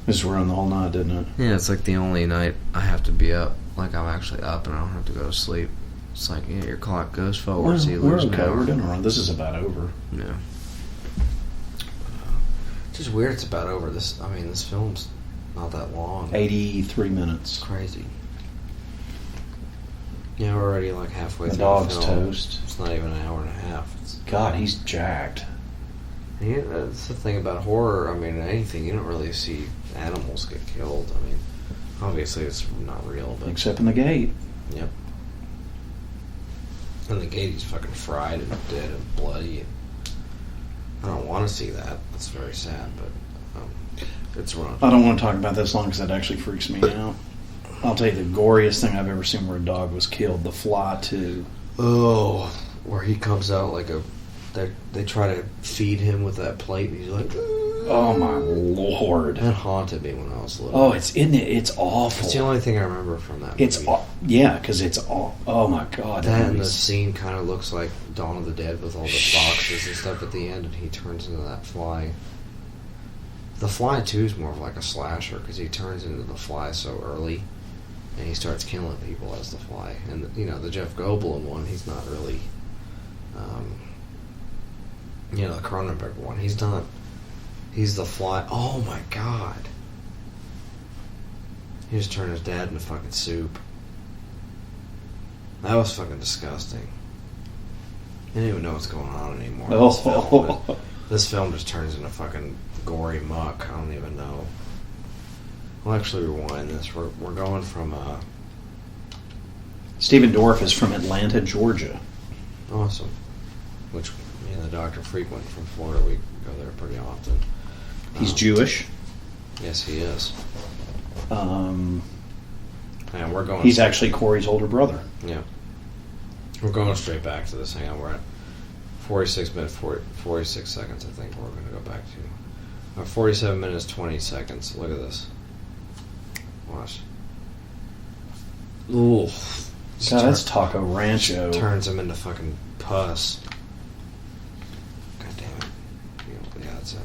This is run the whole night, didn't it? Yeah, it's like the only night I have to be up. Like I'm actually up, and I don't have to go to sleep. It's like your clock goes forward, so you lose an hour. We're doing all right. This is about over. Yeah. It's just weird it's about over. This film's not that long. 83 minutes. It's crazy. Yeah, we're already like halfway the through dog's the film. toast. It's not even an hour and a half. God, he's jacked. Yeah, that's the thing about horror. I mean, anything, you don't really see animals get killed. I mean, obviously it's not real, but... Except in The Gate. Yep. In The Gate, he's fucking fried and dead and bloody. And I don't want to see that. That's very sad, but it's wrong. I don't want to talk about this long because that actually freaks me out. I'll tell you the goriest thing I've ever seen where a dog was killed. The Fly 2. Oh, where he comes out like a... They try to feed him with that plate, and he's like... Oh my Lord! That haunted me when I was little. Oh, it's awful. It's the only thing I remember from that. Because it's all. Oh my God! That and the scene kind of looks like Dawn of the Dead with all the boxes and stuff at the end, and he turns into that fly. The Fly 2 is more of like a slasher because he turns into the Fly so early, and he starts killing people as the Fly. And the Jeff Goldblum one, he's not really. The Cronenberg one, he's not. He's the Fly. Oh my God. He just turned his dad into fucking soup. That was fucking disgusting. I don't even know what's going on anymore. This film just turns into fucking gory muck. I don't even know. We'll actually rewind this. We're going from... Stephen Dorff is from Atlanta, Georgia. Awesome. Which me and the doctor frequent from Florida. We go there pretty often. He's Jewish. Yes, he is. And we're going. He's actually Corey's older brother. Yeah. We're going straight back to this. Hang on, we're at 46 minutes, 46 seconds. I think we're going to go back to 47 minutes, 20 seconds. Look at this. Watch. Ooh. God, that's Taco Rancho. Turns him into fucking pus. God damn it. Yeah, that's it.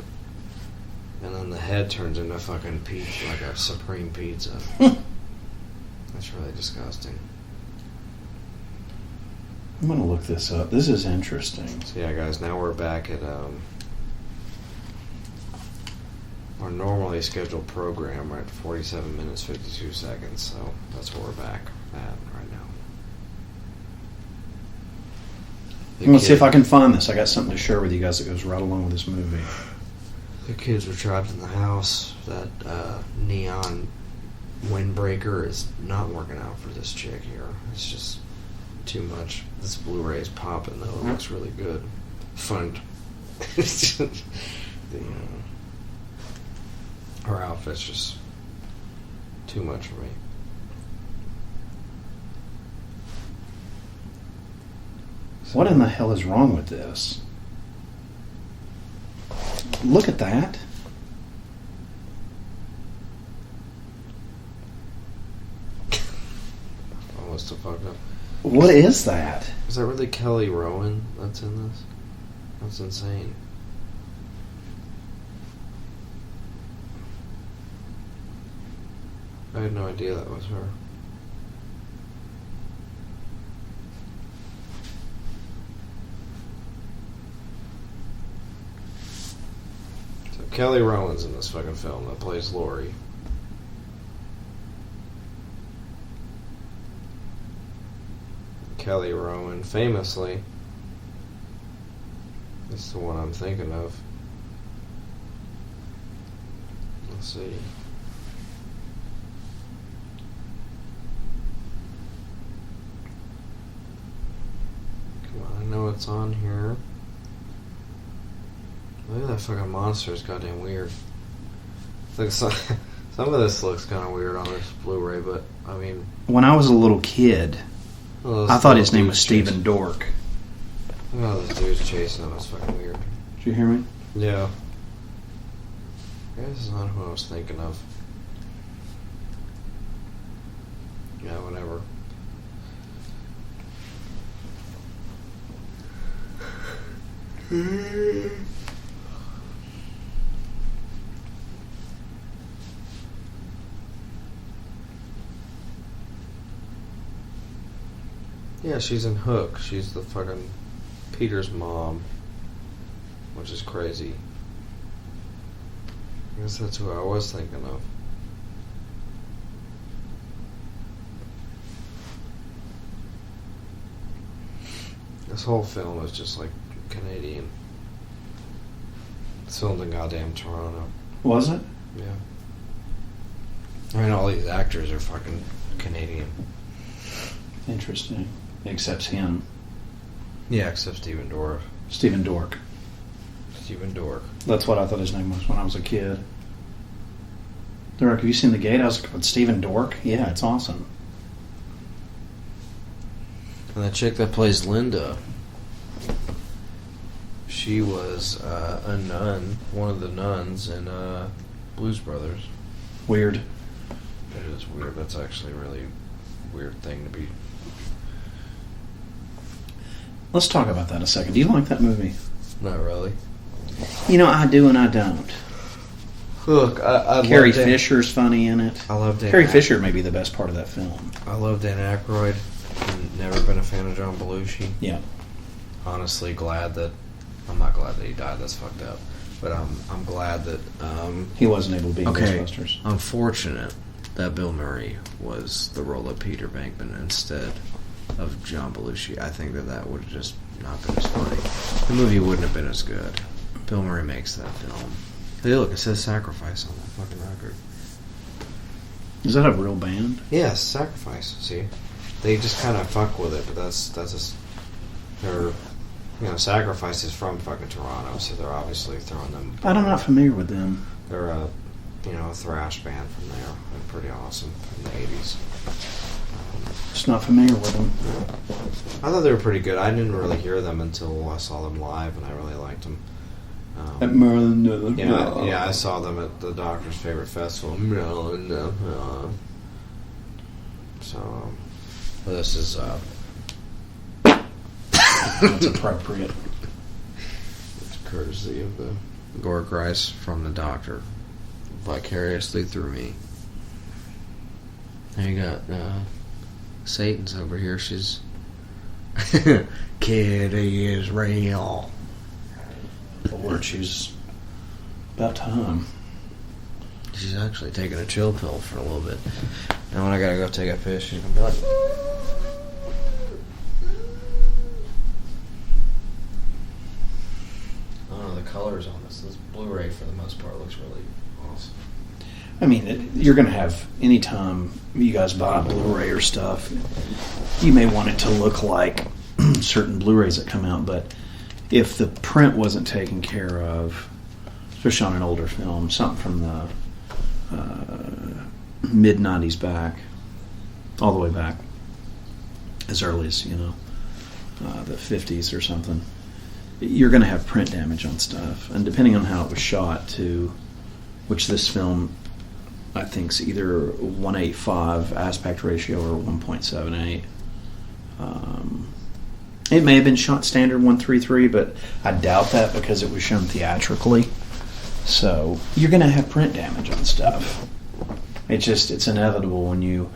And then the head turns into fucking pizza, like a supreme pizza. That's really disgusting. I'm going to look this up. This is interesting. So yeah, guys, now we're back at our normally scheduled program. We're at 47 minutes, 52 seconds. So that's where we're back at right now. I'm going to see if I can find this. I got something to share with you guys that goes right along with this movie. The kids were trapped in the house. That neon windbreaker is not working out for this chick here. It's just too much. This Blu-ray is popping, though. It looks really good. Fun. Her outfit's just too much for me. What in the hell is wrong with this? Look at that. Almost a fucked up. What is that? Is that really Kelly Rowan that's in this? That's insane. I had no idea that was her. Kelly Rowan's in this fucking film that plays Lori. Kelly Rowan, famously, this is the one I'm thinking of. Let's see. Come on, I know it's on here. Look at that fucking monster. It's goddamn weird. Like some of this looks kind of weird on this Blu-ray, but I mean, when I was a little kid, I thought his name was Stephen Dork. Oh, this dude's chasing him. That's fucking weird. Did you hear me? Yeah. This is not who I was thinking of. Yeah, whatever. Yeah, she's in Hook. She's the fucking Peter's mom, which is crazy. I guess that's who I was thinking of. This whole film is just like Canadian. It's filmed in goddamn Toronto. Was it? Yeah. I mean, all these actors are fucking Canadian. Interesting. Except him. Yeah, except Stephen Dorff. Stephen Dork. Stephen Dork. That's what I thought his name was when I was a kid. They're like, have you seen The Gatehouse with Stephen Dorff? Yeah, it's awesome. And the chick that plays Linda, she was a nun, one of the nuns in Blues Brothers. Weird. It is weird. That's actually a really weird thing to be. Let's talk about that a second. Do you like that movie? Not really. You know, I do and I don't. Look, I Carrie Fisher's funny in it. I love Dan. Carrie Fisher may be the best part of that film. I love Dan Aykroyd. Never been a fan of John Belushi. Yeah. Honestly, glad that I'm not glad that he died. That's fucked up. But I'm glad that he wasn't able to be in Ghostbusters. Unfortunate that Bill Murray was the role of Peter Venkman instead of John Belushi. I think that would have just not been as funny. The movie wouldn't have been as good. Bill Murray makes that film. Hey, look, it says Sacrifice on that fucking record. Is that a real band? Yes, Sacrifice. See, they just kind of fuck with it, but that's just they're Sacrifice is from fucking Toronto, so they're obviously throwing them. I'm not familiar with them. They're a thrash band from there. They're pretty awesome from the '80s. Just not familiar with them. I thought they were pretty good. I didn't really hear them until I saw them live, and I really liked them. At Merlin. Yeah, I saw them at the Doctor's favorite festival, Merlin. So, this is that's appropriate. It's courtesy of the Gore Grice from the Doctor, vicariously through me. And you got Satan's over here. She's Kitty is real. Lord, she's about time. She's actually taking a chill pill for a little bit. And when I gotta go take a piss, she's gonna be like, oh, the colors on this Blu-ray for the most part looks really awesome. I mean, you're going to have, anytime you guys buy Blu-ray or stuff, you may want it to look like certain Blu-rays that come out, but if the print wasn't taken care of, especially on an older film, something from the mid-90s back, all the way back, as early as, the 50s or something, you're going to have print damage on stuff. And depending on how it was shot, too, which this film, I think, is either 1:8.5 aspect ratio or 1.78. It may have been shot standard 1:3.3, but I doubt that because it was shown theatrically. So you're going to have print damage on stuff. It's inevitable when you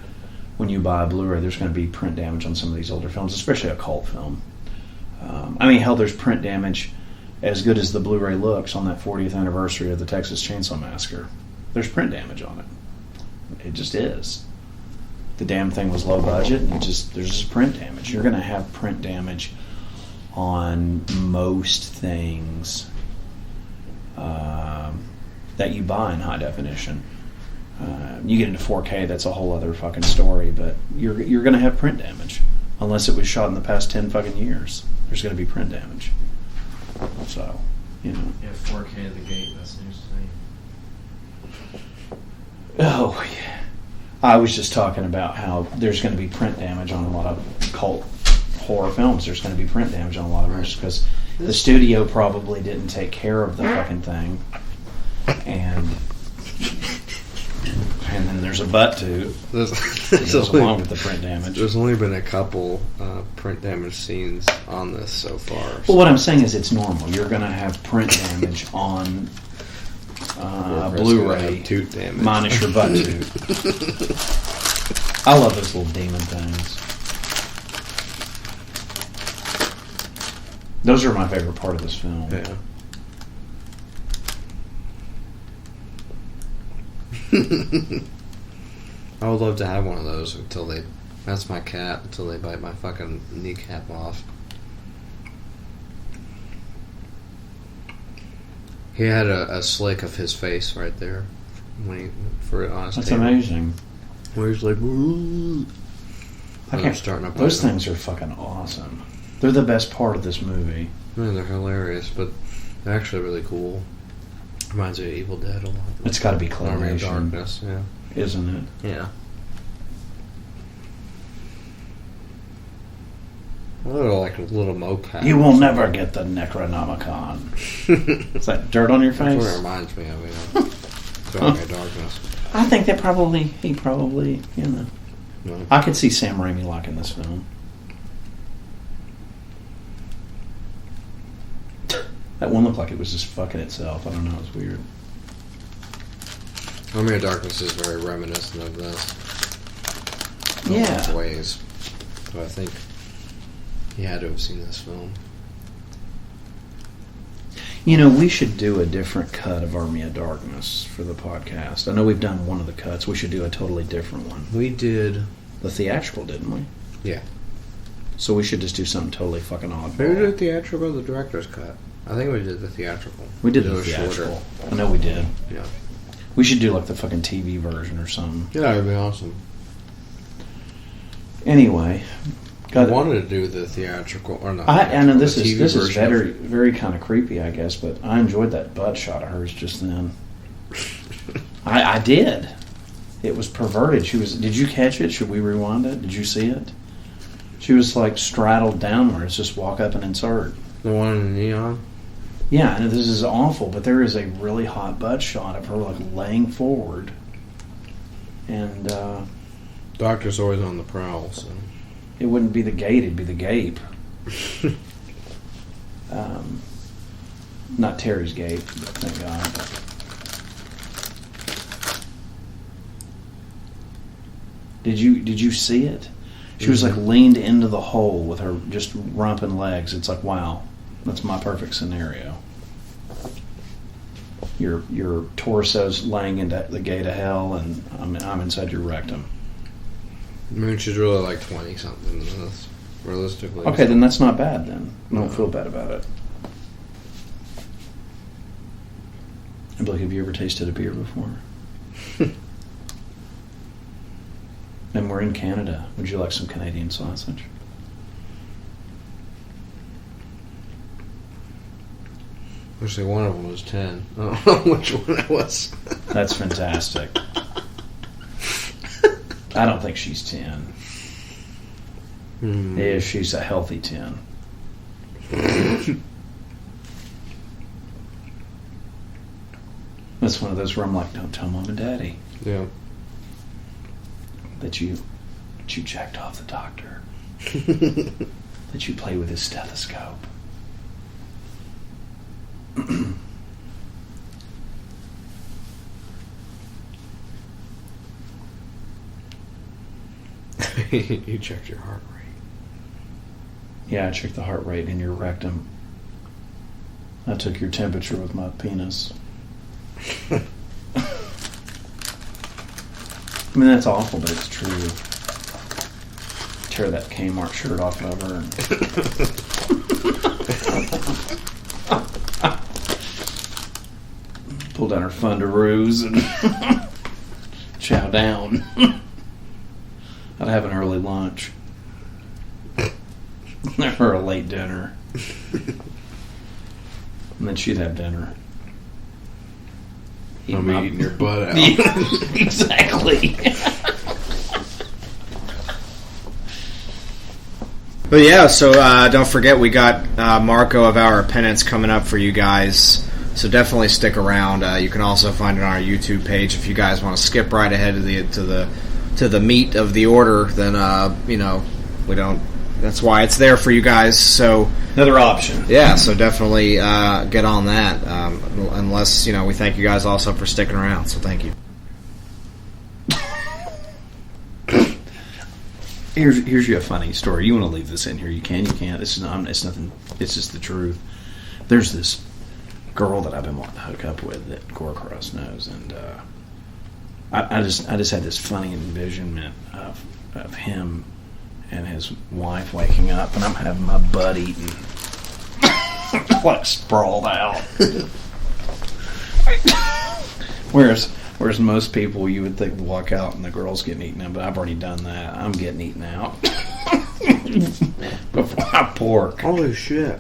buy a Blu-ray. There's going to be print damage on some of these older films, especially a cult film. Hell, there's print damage as good as the Blu-ray looks on that 40th anniversary of the Texas Chainsaw Massacre. There's print damage on it. It just is. The damn thing was low budget, and there's just print damage. You're going to have print damage on most things that you buy in high definition. You get into 4K, that's a whole other fucking story, but you're going to have print damage. Unless it was shot in the past 10 fucking years. There's going to be print damage. So, Yeah, 4K at the gate, that's news to me. Oh, yeah. I was just talking about how there's going to be print damage on a lot of cult horror films. There's going to be print damage on a lot of those because the studio probably didn't take care of the fucking thing. And then there's a butt to goes along with the print damage. There's only been a couple print damage scenes on this so far. Well, what I'm saying is it's normal. You're going to have print damage on Blu-ray, tooth damage, minus your butt tooth. I love those little demon things. Those are my favorite part of this film. Yeah. I would love to have one of those that's my cat, until they bite my fucking kneecap off. He had a slick of his face right there for honest. That's amazing. Where he's like, ooh. Those things are fucking awesome. They're the best part of this movie. Man, they're hilarious, but they're actually really cool. Reminds me of Evil Dead a lot. It's got to be Army of claymation, Darkness, yeah. isn't it? Yeah. Like a little mocap. You will never get the Necronomicon. Is that dirt on your face? That's what it reminds me of, Army of Darkness. I think he probably, you know. No. I could see Sam Raimi liking this film. That one looked like it was just fucking itself. I don't know, it was weird. Army of Darkness is very reminiscent of this. In Yeah. a lot of ways. So I think he had to have seen this film. You know, we should do a different cut of Army of Darkness for the podcast. I know we've done one of the cuts. We should do a totally different one. We did the theatrical, didn't we? Yeah. So we should just do something totally fucking odd. Maybe we did the theatrical or the director's cut. I think we did the theatrical. We did It the was theatrical. shorter. I know we did. Yeah. We should do like the fucking TV version or something. Yeah, that would be awesome. Anyway, I wanted to do the theatrical or not. I know this the is TV this is version very very kind of creepy, I guess, but I enjoyed that butt shot of hers just then. I did. It was perverted. She was. Did you catch it? Should we rewind it? Did you see it? She was like straddled downwards. Just walk up and insert. The one in neon. Yeah, I know this is awful, but there is a really hot butt shot of her like laying forward, and Doctor's always on the prowl, so it wouldn't be the gate; it'd be the gape. Not Terry's gate, but thank God. Did you see it? She was like leaned into the hole with her just rump and legs. It's like, wow, that's my perfect scenario. Your torso's laying into the gate of hell, and I'm inside your rectum. I mean, she's really like 20-something, realistically. Okay, then that's not bad then. I don't feel bad about it. I'm like, have you ever tasted a beer before? And we're in Canada. Would you like some Canadian sausage? Actually, one of them was 10. I don't know which one it was. That's fantastic. I don't think she's 10. Yeah, she's a healthy 10. That's one of those where I'm like, don't tell Mom and Daddy. Yeah. That you jacked off the doctor. That you play with his stethoscope. You checked your heart rate. Yeah, I checked the heart rate in your rectum. I took your temperature with my penis. I mean, that's awful, but it's true. Tear that Kmart shirt off of her. And pull down her fundaroos and chow down. I'd have an early lunch. Or a late dinner. And then she'd have dinner. I'm eating your butt out. Exactly. But yeah, so don't forget we got Marco of Our Penance coming up for you guys. So definitely stick around. You can also find it on our YouTube page if you guys want to skip right ahead to the meat of the order. Then we don't. That's why it's there for you guys. So another option. Yeah, so definitely get on that. Unless we thank you guys also for sticking around. So thank you. Here's you a funny story. You want to leave this in here? You can. You can't. It's nothing. It's just the truth. There's this girl that I've been wanting to hook up with that Gorkros knows, and I just had this funny envisionment of him and his wife waking up, and I'm having my butt eaten, like sprawled out. Whereas most people you would think would walk out and the girl's getting eaten up, but I've already done that. I'm getting eaten out before I pork. Holy shit!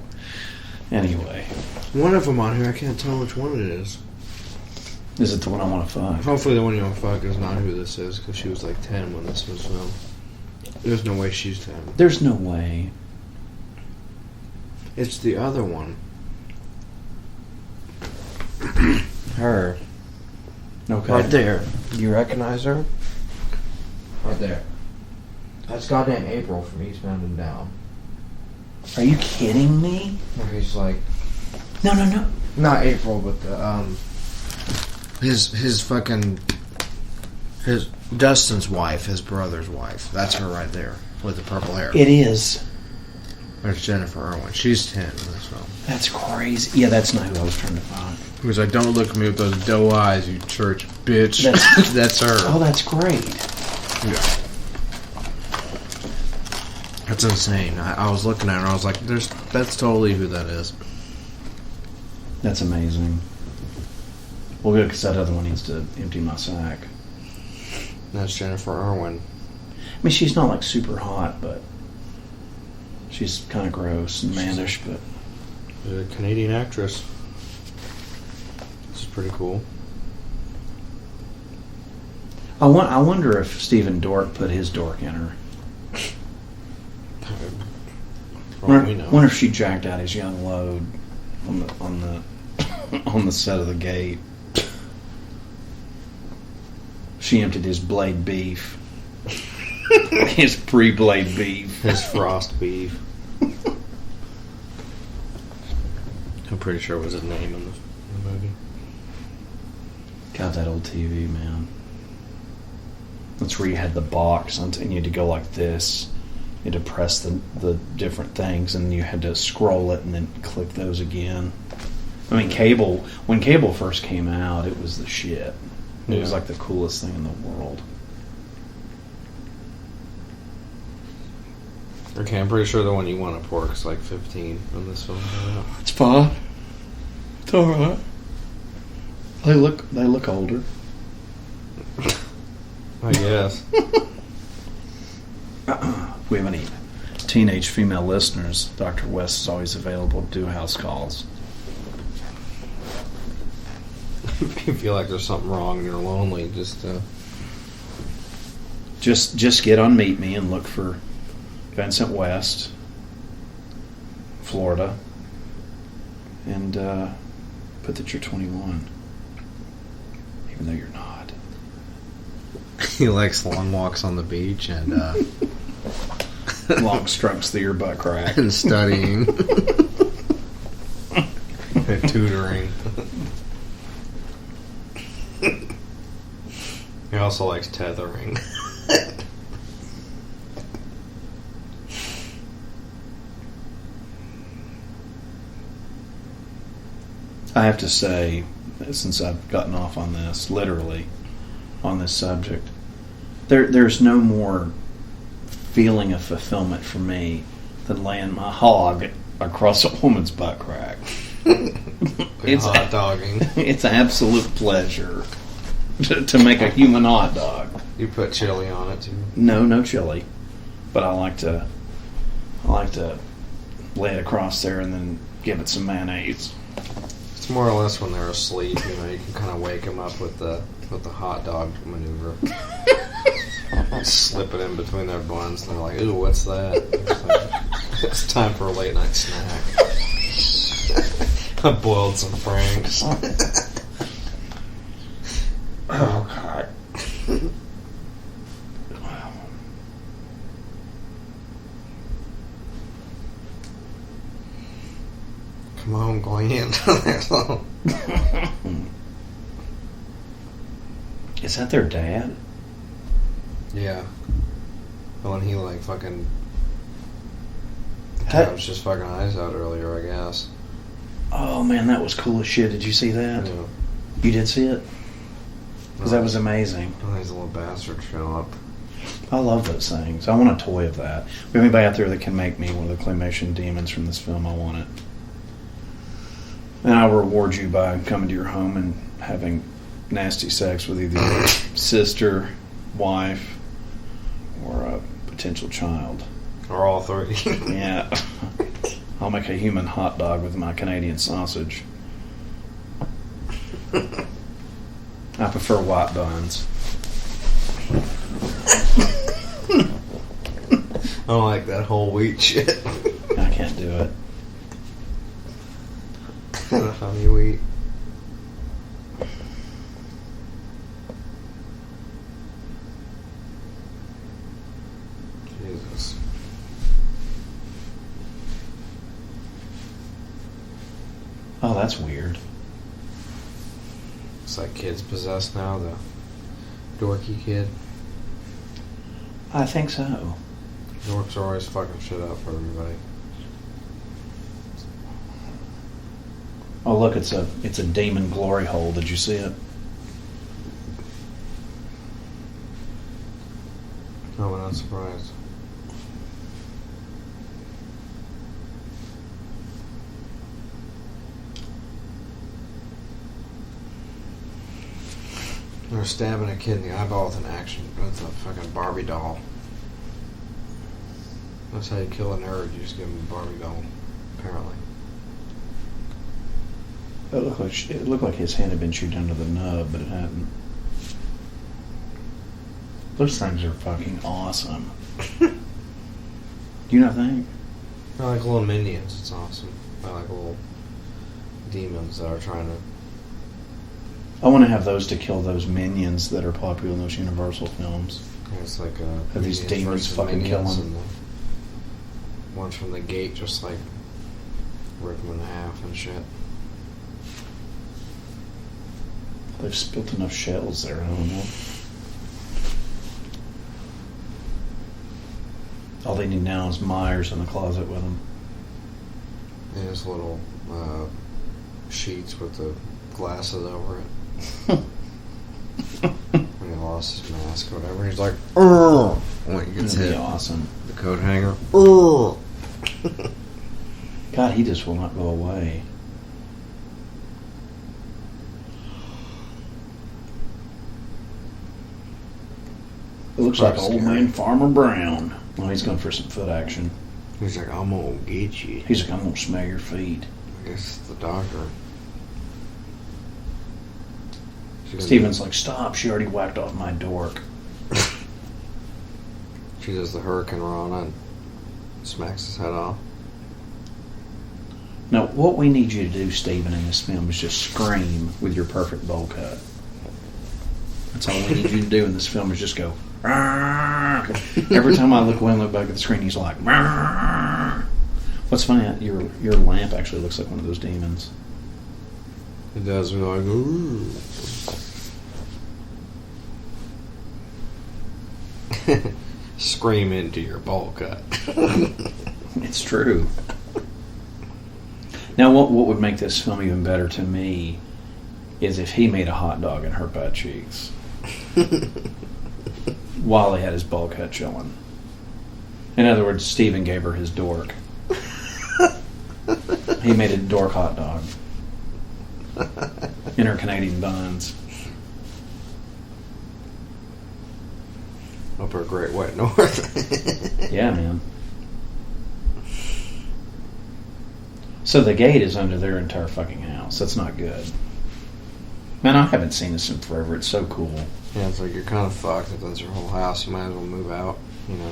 Anyway, one of them on here, I can't tell which one it is. Is it the one I want to fuck? Hopefully the one you want to fuck is not who this is, because she was like 10 when this was filmed. There's no way she's 10. There's no way. It's the other one. Her. Okay. Right there. You recognize her? Right there. That's goddamn April from Eastbound and Down. Are you kidding me? Where he's like... No. Not April, but the, his fucking... His Dustin's wife, his brother's wife. That's her right there, with the purple hair. It is. There's Jennifer Irwin. She's 10 in this film. That's crazy. Yeah, that's not who I was trying to find. He was like, "Don't look at me with those doe eyes, you church bitch." That's her. Oh, that's great. Yeah. That's insane. I was looking at her and I was like, that's totally who that is. That's amazing. Well, good, because that other one needs to empty my sack. That's Jennifer Irwin. I mean, she's not like super hot, but she's kind of gross and mannish, but... She's a Canadian actress. This is pretty cool. I wonder if Stephen Dork put his dork in her. Wonder if she jacked out his young load on the set of the gate. She emptied his blade beef. His pre-blade beef. His frost beef. I'm pretty sure it was his name in the movie. God, that old TV, man. That's where you had the box and you had to go like this. You had to press the different things and you had to scroll it and then click those again. I mean, when cable first came out, it was the shit. It was like the coolest thing in the world. Okay, I'm pretty sure the one you want to pork is like 15 in this film. It's fine. It's alright. They look older. I guess. We have any teenage female listeners, Dr. West is always available to do house calls. If you feel like there's something wrong and you're lonely, just get on Meet Me and look for Vincent West, Florida, and put that you're 21, even though you're not. He likes long walks on the beach and long strokes through your butt crack and studying and tutoring. He also likes tethering. I have to say, since I've gotten off on this, literally, on this subject, there's no more feeling of fulfillment for me than laying my hog across a woman's butt crack. It's hot dogging. It's an absolute pleasure to make a human hot dog. You put chili on it too? No chili, but I like to lay it across there and then give it some mayonnaise. It's more or less when they're asleep. You know, you can kind of wake them up with the hot dog maneuver. Slip it in between their buns, and they're like, "Ooh, what's that?" It's time for a late night snack. I boiled some Franks. Oh God. Come on, Glenn. Is that their dad? Yeah. Well, and he like fucking was just fucking eyes out earlier, I guess. Oh man, that was cool as shit. Did you see that? Yeah. You did see it? Because that was amazing. Oh, these little bastards show up. I love those things. I want a toy of that. If you have anybody out there that can make me one of the claymation demons from this film, I want it. And I'll reward you by coming to your home and having nasty sex with either your sister, wife, or a potential child. Or all three. Yeah. I'll make a human hot dog with my Canadian sausage. I prefer white buns. I don't like that whole wheat shit. I can't do it. The honey wheat. Jesus. Oh, that's weird. It's like kids possessed now, the dorky kid. I think so. Dorks are always fucking shit up for everybody. Oh, look, it's a demon glory hole. Did you see it? Oh, I'm not surprised. They're stabbing a kid in the eyeball with an action. With a fucking Barbie doll. That's how you kill a nerd. You just give him a Barbie doll, apparently. It looked like his hand had been chewed under the nub, but it hadn't. Those things are fucking awesome. Do you not think? I like little minions. It's awesome. I like little demons that are trying to... I want to have those to kill those minions that are popular in those Universal films. Yeah, it's like have these demons fucking kill them. And the ones from the gate just like rip them in half and shit. They've spilt enough shells there, I don't know. All they need now is Myers in the closet with them. And his little sheets with the glasses over it. When he lost his mask or whatever, he's like, "Urgh!" When he gets hit. That'd be awesome. The coat hanger. "Urgh!" God, he just will not go away. It looks like old man Farmer Brown. Well, he's going for some foot action. He's like, "I'm gonna get you." He's like, "I'm gonna smell your feet." I guess the doctor. Steven's like, "Stop, she already whacked off my dork." She does the Hurricane Rana and smacks his head off. Now, what we need you to do, Steven, in this film is just scream with your perfect bowl cut. That's all we need you to do in this film is just go, "Arr!" Every time I look away and look back at the screen, he's like, "Arr!" What's funny, your lamp actually looks like one of those demons. It does. We're like, "Ooh." Scream into your bowl cut. It's true. Now, what would make this film even better to me is if he made a hot dog in her butt cheeks while he had his bowl cut chilling. In other words, Steven gave her his dork. He made a dork hot dog in her Canadian buns. Up her Great White North. Yeah, man. So the gate is under their entire fucking house. That's not good. Man, I haven't seen this in forever. It's so cool. Yeah, it's like you're kind of fucked if that's your whole house. You might as well move out, you know.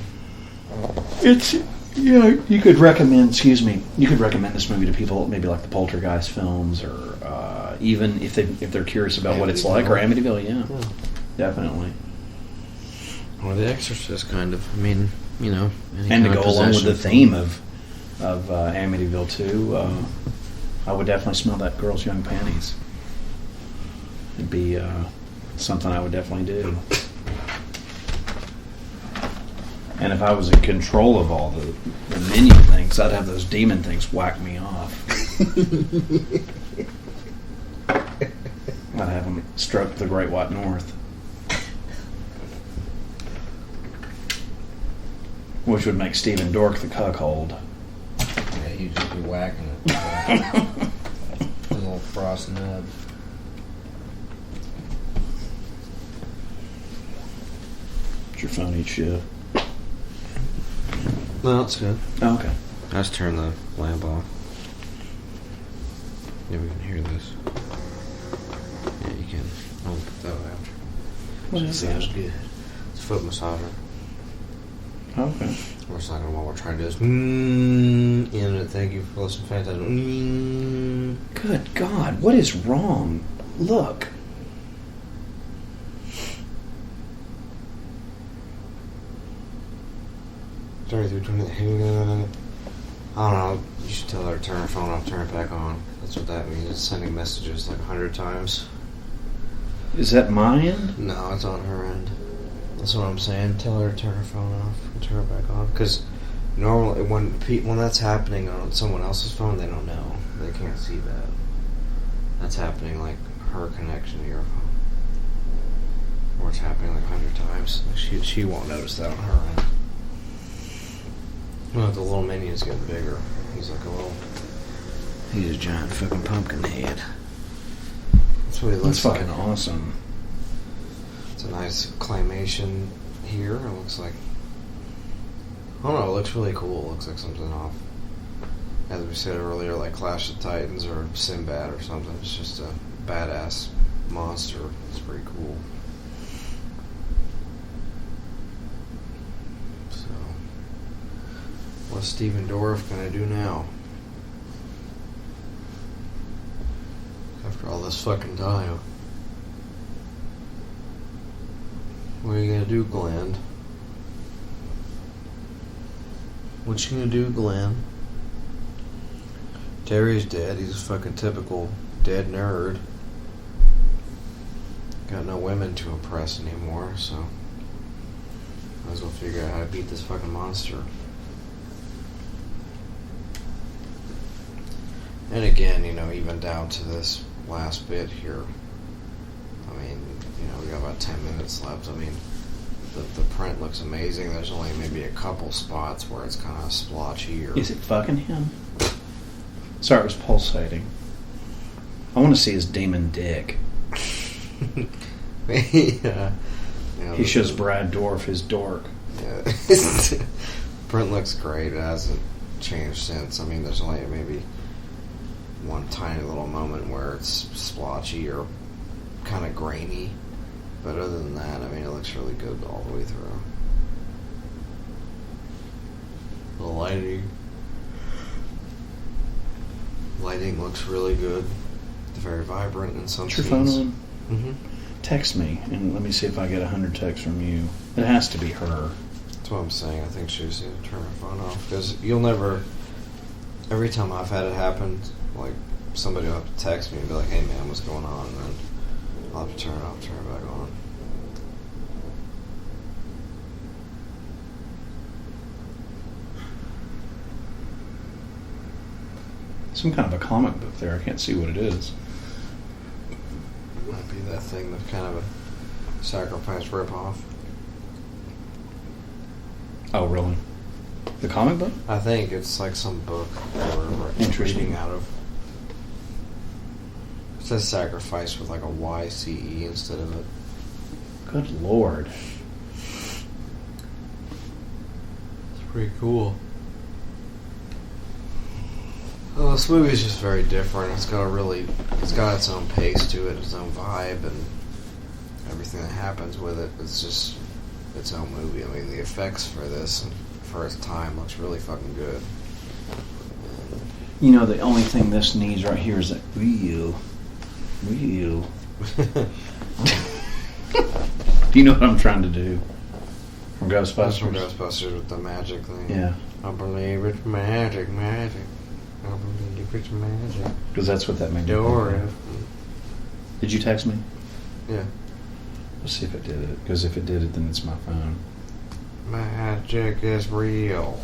It's, you know, you could recommend this movie to people, maybe like the Poltergeist films, or even if they're curious about what it's like, or Amityville, yeah. Definitely. Or The Exorcist, kind of. I mean, you know. And to go along with the theme of Amityville 2, I would definitely smell that girl's young panties. It'd be something I would definitely do. And if I was in control of all the menu things, I'd have those demon things whack me off. I'd have them stroke the Great White North. Which would make Stephen Dork the cuckold. Yeah, he'd just be whacking it. His little frost nub. Your phone eat shit. No, it's good. Oh, okay. I just turned the lamp off. Yeah, we can hear this. Yeah, you weekend. I'll put that after. What is Sounds that? good. It's a foot massager. Okay. We're just not going to what we're trying to do is in it. Thank you for listening, Phantasm. Good God, what is wrong? Look. 3320. I don't know. You should tell her to turn her phone off, turn it back on. That's what that means. It's sending messages like 100 times. Is that my end? No, it's on her end. That's what I'm saying. Tell her to turn her phone off and turn it back on. Because normally, when that's happening on someone else's phone, they don't know. They can't see that. That's happening like her connection to your phone. Or it's happening like 100 times. She won't notice that on her end. Well, the little minion's getting bigger. He's a giant fucking pumpkin head. That's what he looks like. That's fucking awesome. It's a nice claymation here. It looks like, I don't know, it looks really cool. It looks like something off, as we said earlier, like Clash of Titans or Sinbad or something. It's just a badass monster. It's pretty cool. So, what's Steven Dorff gonna do now? After all this fucking time. What are you gonna do, Glenn? What you gonna do, Glenn? Terry's dead. He's a fucking typical dead nerd. Got no women to impress anymore, so might as well figure out how to beat this fucking monster. And again, even down to this last bit here, I mean, we got about 10 minutes left. I mean, the print looks amazing. There's only maybe a couple spots where it's kind of splotchy. Or... Is it fucking him? Sorry, it was pulsating. I want to see his demon dick. Yeah. He shows Brad Dorff his dork. Yeah. Print looks great. It hasn't changed since. I mean, there's only maybe one tiny little moment where it's splotchy or kind of grainy. But other than that, I mean, it looks really good all the way through. The lighting looks really good. It's very vibrant in some scenes. Your phone on? Mm-hmm. Text me, and let me see if I get 100 texts from you. It has to be her. That's what I'm saying. I think she just needs to turn her phone off. Because you'll never... Every time I've had it happen, like, somebody will have to text me and be like, hey, man, what's going on? And then I'll have to turn it off, turn it back on. Some kind of a comic book there. I can't see what it is. Might be that thing, the kind of a sacrifice ripoff. Oh, really? The comic book? I think it's like some book we're reading out of. It says sacrifice with like a YCE instead of it. Good Lord. It's pretty cool. Well, this movie is just very different. It's got its own pace to it, its own vibe, and everything that happens with it. It's just its own movie. I mean, the effects for this and for its time looks really fucking good. The only thing this needs right here is that wheel. Do you know what I'm trying to do? From Ghostbusters? That's from Ghostbusters with the magic thing. Yeah. I believe it's magic. I believe it's magic. Because that's what that made me think. Did you text me? Yeah. Let's see if it did it. Because if it did it, then it's my phone. Magic is real.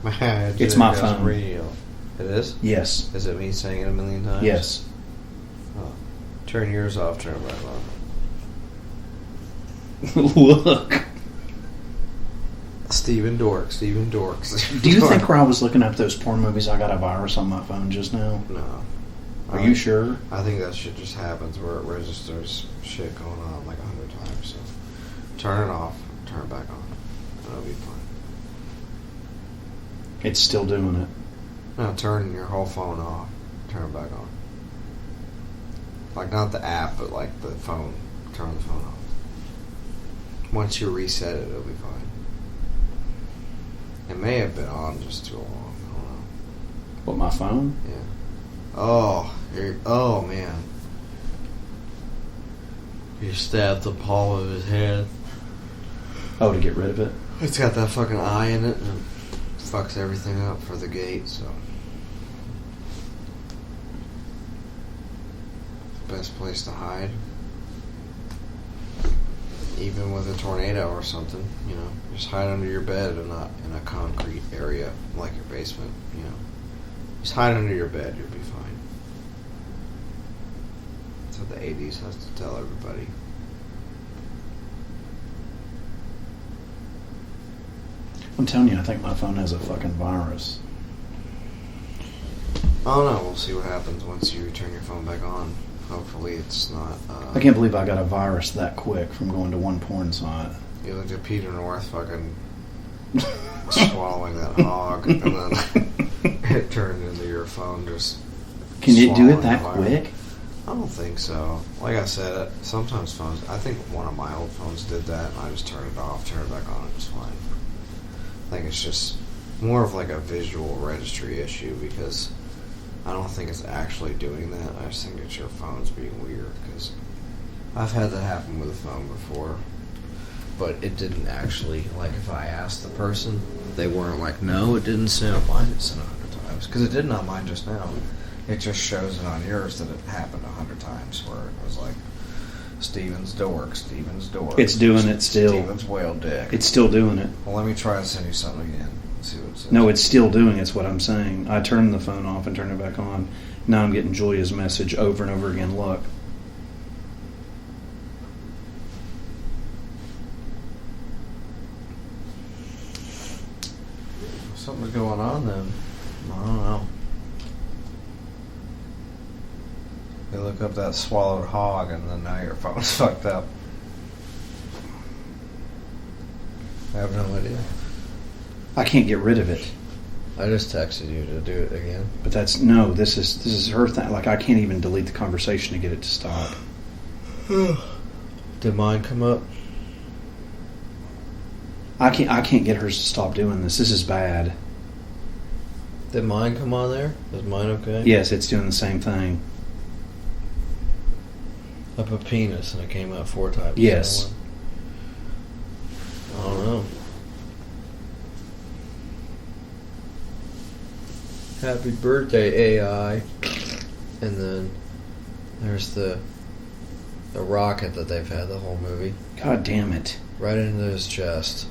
Magic it's my is phone. Real. It is? Yes. Is it me saying it a million times? Yes. Oh. Turn yours off, turn it back on. Look. Steven Dorks. Do you think where I was looking up those porn movies, I got a virus on my phone just now? No. Are you sure? I think that shit just happens where it registers shit going on like 100 times. So turn it off, turn it back on. That'll be fine. It's still doing it. No, turn your whole phone off, turn it back on. Like, not the app, but like the phone. Turn the phone off. Once you reset it, it'll be fine. It may have been on just too long. I don't know. What, my phone? Yeah. Oh, man. He stabbed the palm of his hand. Oh, to get rid of it? It's got that fucking eye in it, and it fucks everything up for the gate, so. Best place to hide. Even with a tornado or something, you know, just hide under your bed and not in a concrete area like your basement, you know. Just hide under your bed, you'll be fine. That's what the 80s has to tell everybody. I'm telling you, I think my phone has a fucking virus. Oh no, we'll see what happens once you turn your phone back on. Hopefully it's not... I can't believe I got a virus that quick from going to one porn site. You looked at Peter North fucking swallowing that hog, and then it turned into your phone just... Can it do it that quick? I don't think so. Like I said, sometimes phones... I think one of my old phones did that, and I just turned it off, turned it back on, it was fine. I think it's just more of like a visual registry issue, because... I don't think it's actually doing that. I just think it's your phone's being weird, because I've had that happen with a phone before, but it didn't actually, like, if I asked the person, they weren't like, no, it didn't say on mine, it said 100 times, because it didn't on mine just now. It just shows it on yours that it happened 100 times, where it was like, Steven's dork, Steven's dork. It's doing it still. Steven's whale dick. It's still doing it. Well, let me try to send you something again. See what it says. No, it's still doing it's what I'm saying. I turned the phone off and turned it back on. Now I'm getting Julia's message over and over again. Look. Something's going on then. I don't know. You look up that swallowed hog and then now your phone's fucked up. I have no idea. I can't get rid of it. I just texted you to do it again. But this is her thing. Like, I can't even delete the conversation to get it to stop. Did mine come up? I can't get hers to stop doing this. This is bad. Did mine come on there? Is mine okay? Yes, it's doing the same thing. I put penis and it came out 4 times. Yes. I don't know. Happy birthday, AI. And then there's the rocket that they've had the whole movie. God damn it. Right into his chest.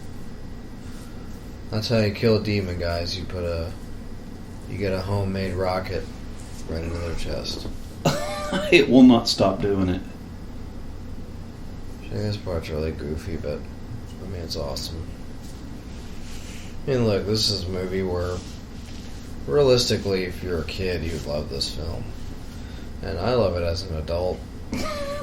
That's how you kill a demon, guys. You get a homemade rocket right into their chest. It will not stop doing it. This part's really goofy, but I mean, it's awesome. I mean, look, this is a movie where realistically, if you're a kid, you'd love this film. And I love it as an adult. You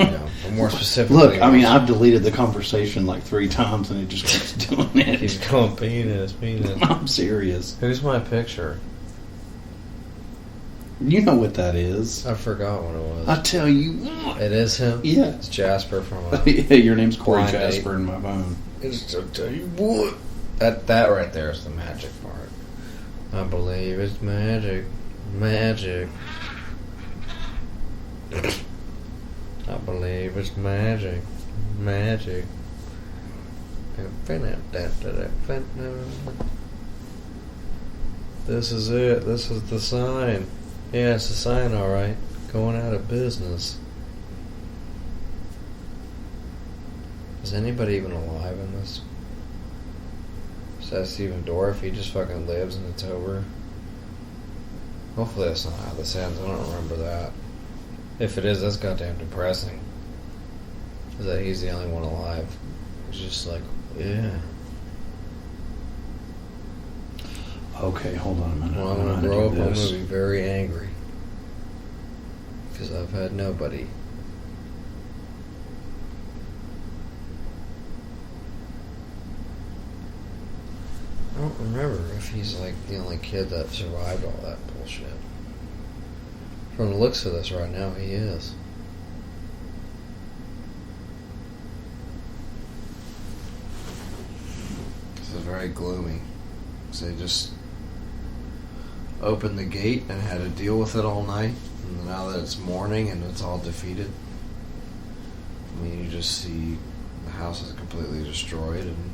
know, but more specifically... Look, I mean, I've deleted the conversation like 3 times and it just keeps doing it. He's going penis. I'm serious. Who's my picture? You know what that is. I forgot what it was. I tell you what. It is him? Yeah. It's Jasper from... Yeah, your name's Corey Blind Jasper Date. in my phone. It's to tell you what. That right there is the magic part. I believe it's magic. Magic. I believe it's magic. Magic. This is it. This is the sign. Yeah, it's a sign, alright. Going out of business. Is anybody even alive in this? Is that Stephen Dorff? He just fucking lives and it's over. Hopefully that's not how this ends. I don't remember that. If it is, that's goddamn depressing. Is that he's the only one alive? It's just like, yeah. Okay, hold on a minute. Well, I'm gonna grow up, I'm gonna be very angry. Because I've had nobody. I don't remember if he's like the only kid that survived all that bullshit. From the looks of this right now, he is. This is very gloomy. So they just opened the gate and had to deal with it all night. And now that it's morning and it's all defeated, I mean, you just see the house is completely destroyed, and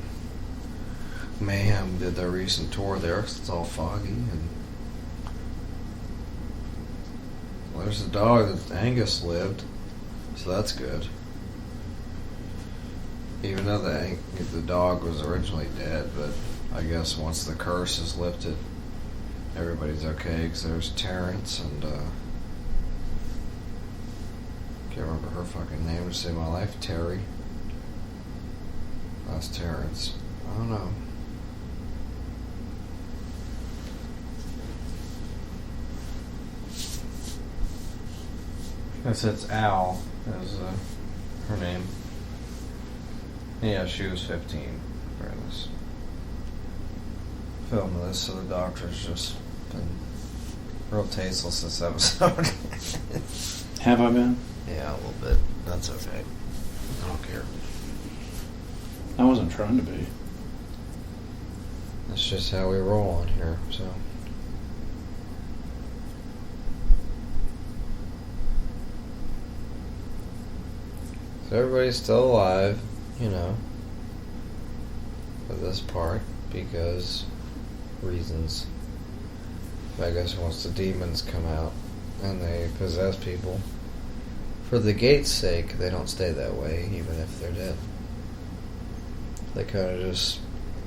Mayhem did their recent tour there, so it's all foggy. And well, there's a dog that Angus lived, so that's good. Even though the dog was originally dead, but I guess once the curse is lifted, everybody's okay, because there's Terrence and can't remember her fucking name to save my life. Terry. That's Terrence. I don't know. I guess it's Al is her name. Yeah, she was 15 during this film of this, so the doctor's just been real tasteless this episode. Have I been? Yeah, a little bit. That's okay. I don't care. I wasn't trying to be. That's just how we roll on here, so. So everybody's still alive, you know, for this part, because reasons. I guess once the demons come out and they possess people, for the gate's sake, they don't stay that way, even if they're dead. They kind of just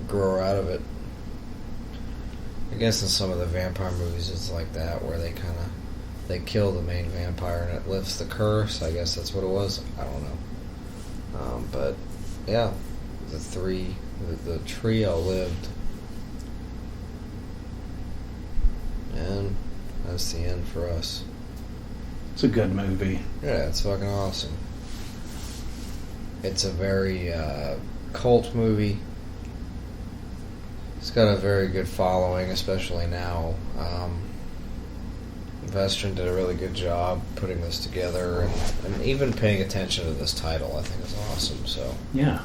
grow out of it. I guess in some of the vampire movies it's like that, where they kill the main vampire and it lifts the curse. I guess that's what it was. I don't know. But yeah, the trio lived, and that's the end for us. It's a good movie. Yeah, it's fucking awesome. It's a very cult movie. It's got a very good following, especially now. Vestron did a really good job putting this together, and even paying attention to this title, I think, is awesome. So yeah,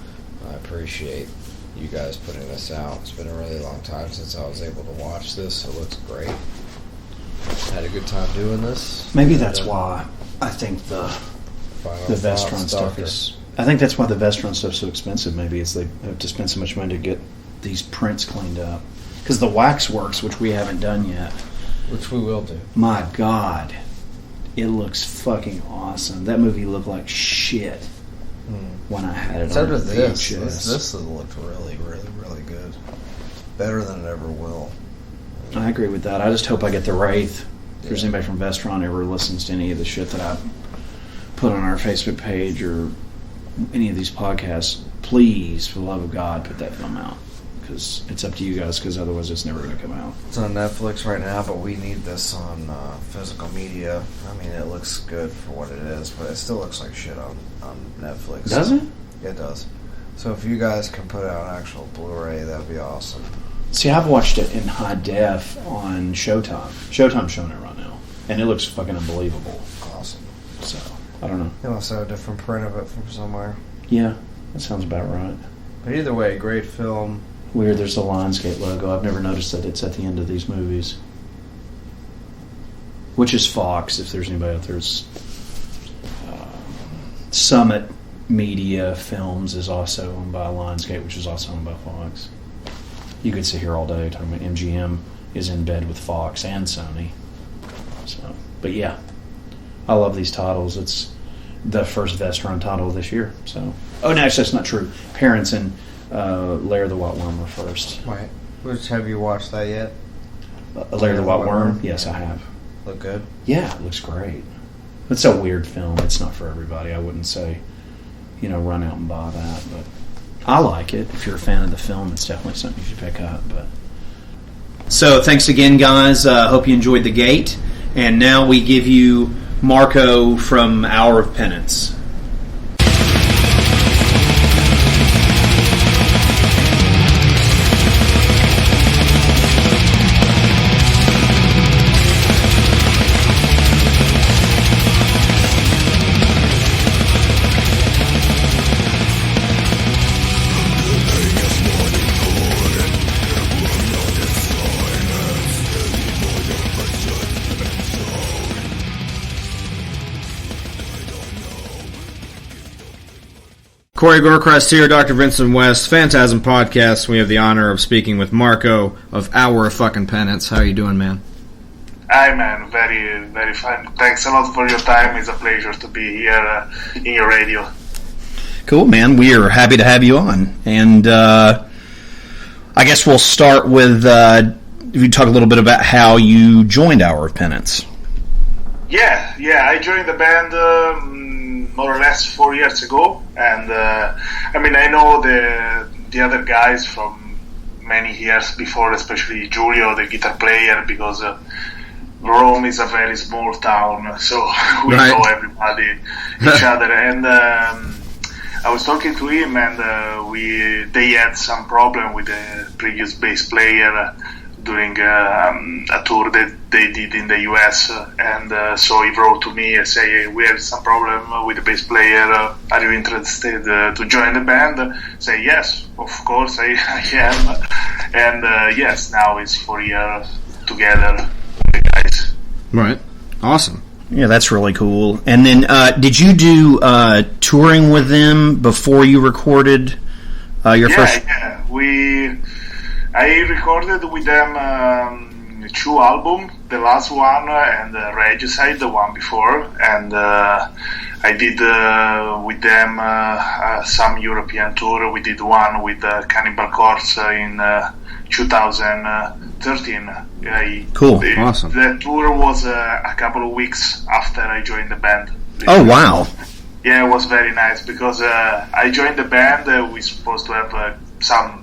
I appreciate you guys putting this out. It's been a really long time since I was able to watch this. It looks great. Had a good time doing this. Maybe that's why I think the Vestron stuff is. I think that's why the Vestron stuff's so expensive. Maybe it's they have to spend so much money to get these prints cleaned up. Because the Waxworks, which we haven't done yet, which we will do. My God, it looks fucking awesome. That movie looked like shit when I had it on VHS. This looked really, really, really good. Better than it ever will. I agree with that. I just hope I get the Wraith. If there's anybody from Vestron ever listens to any of the shit that I put on our Facebook page or any of these podcasts, please, for the love of God, put that film out. Because it's up to you guys, because otherwise it's never going to come out. It's on Netflix right now, but we need this on physical media. I mean, it looks good for what it is, but it still looks like shit on Netflix. Does it? It does. So if you guys can put out an actual Blu-ray, that would be awesome. See, I've watched it in high def on Showtime. Showtime's showing it right now, and it looks fucking unbelievable. Awesome. So, I don't know. They must have a different print of it from somewhere. Yeah, that sounds about right. But either way, great film. Weird, there's the Lionsgate logo. I've never noticed that it's at the end of these movies. Which is Fox, if there's anybody out there. Summit Media Films is also owned by Lionsgate, which is also owned by Fox. You could sit here all day talking about MGM is in bed with Fox and Sony. So, but yeah, I love these titles. It's the first Vestron title this year. So, oh, no, actually, that's not true. Parents and Lair of the White Worm were first. Right. Which, have you watched that yet? Lair of the White Worm? Yes, I have. Look good? Yeah, it looks great. It's a weird film. It's not for everybody. I wouldn't say, run out and buy that, but I like it. If you're a fan of the film, it's definitely something you should pick up. But so, thanks again, guys. Hope you enjoyed The Gate. And now we give you Marco from Hour of Penance. Corey Gorecrest here, Dr. Vincent West, Phantasm Podcast. We have the honor of speaking with Marco of Hour of Fucking Penance. How you doing, man? Hi, man. Very, very fine. Thanks a lot for your time. It's a pleasure to be here in your radio. Cool, man. We are happy to have you on. And I guess we'll start with, if you talk a little bit about how you joined Hour of Penance. Yeah. I joined the band more or less 4 years ago. And, I know the other guys from many years before, especially Giulio, the guitar player, because Rome is a very small town, so we know everybody, each other. And I was talking to him, and they had some problem with the previous bass player during a tour that they did in the US, and so he wrote to me and say, hey, we have some problem with the bass player, are you interested to join the band? Say yes, of course I am. And yes, now it's 4 years together with the guys. Right, awesome. Yeah, that's really cool. And then did you do touring with them before you recorded your first? Yeah, I recorded with them 2 albums, the last one and Regicide, the one before, and I did with them some European tour. We did one with Cannibal Corpse in 2013. Cool, awesome. The tour was a couple of weeks after I joined the band. Oh, wow. Yeah, it was very nice because I joined the band. We were supposed to have some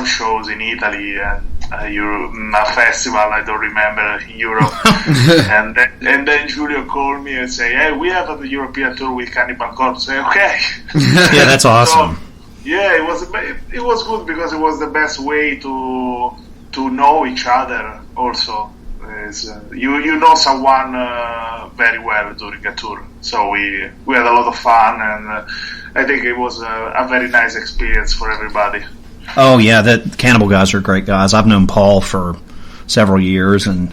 shows in Italy and a festival, I don't remember, in Europe. and then Giulio called me and say, hey, we have a European tour with Cannibal Corpse. I say, okay. Yeah, that's awesome. So, yeah, it was good because it was the best way to know each other also. You know someone very well during a tour. So we had a lot of fun, and I think it was a very nice experience for everybody. Oh yeah, the Cannibal guys are great guys. I've known Paul for several years, and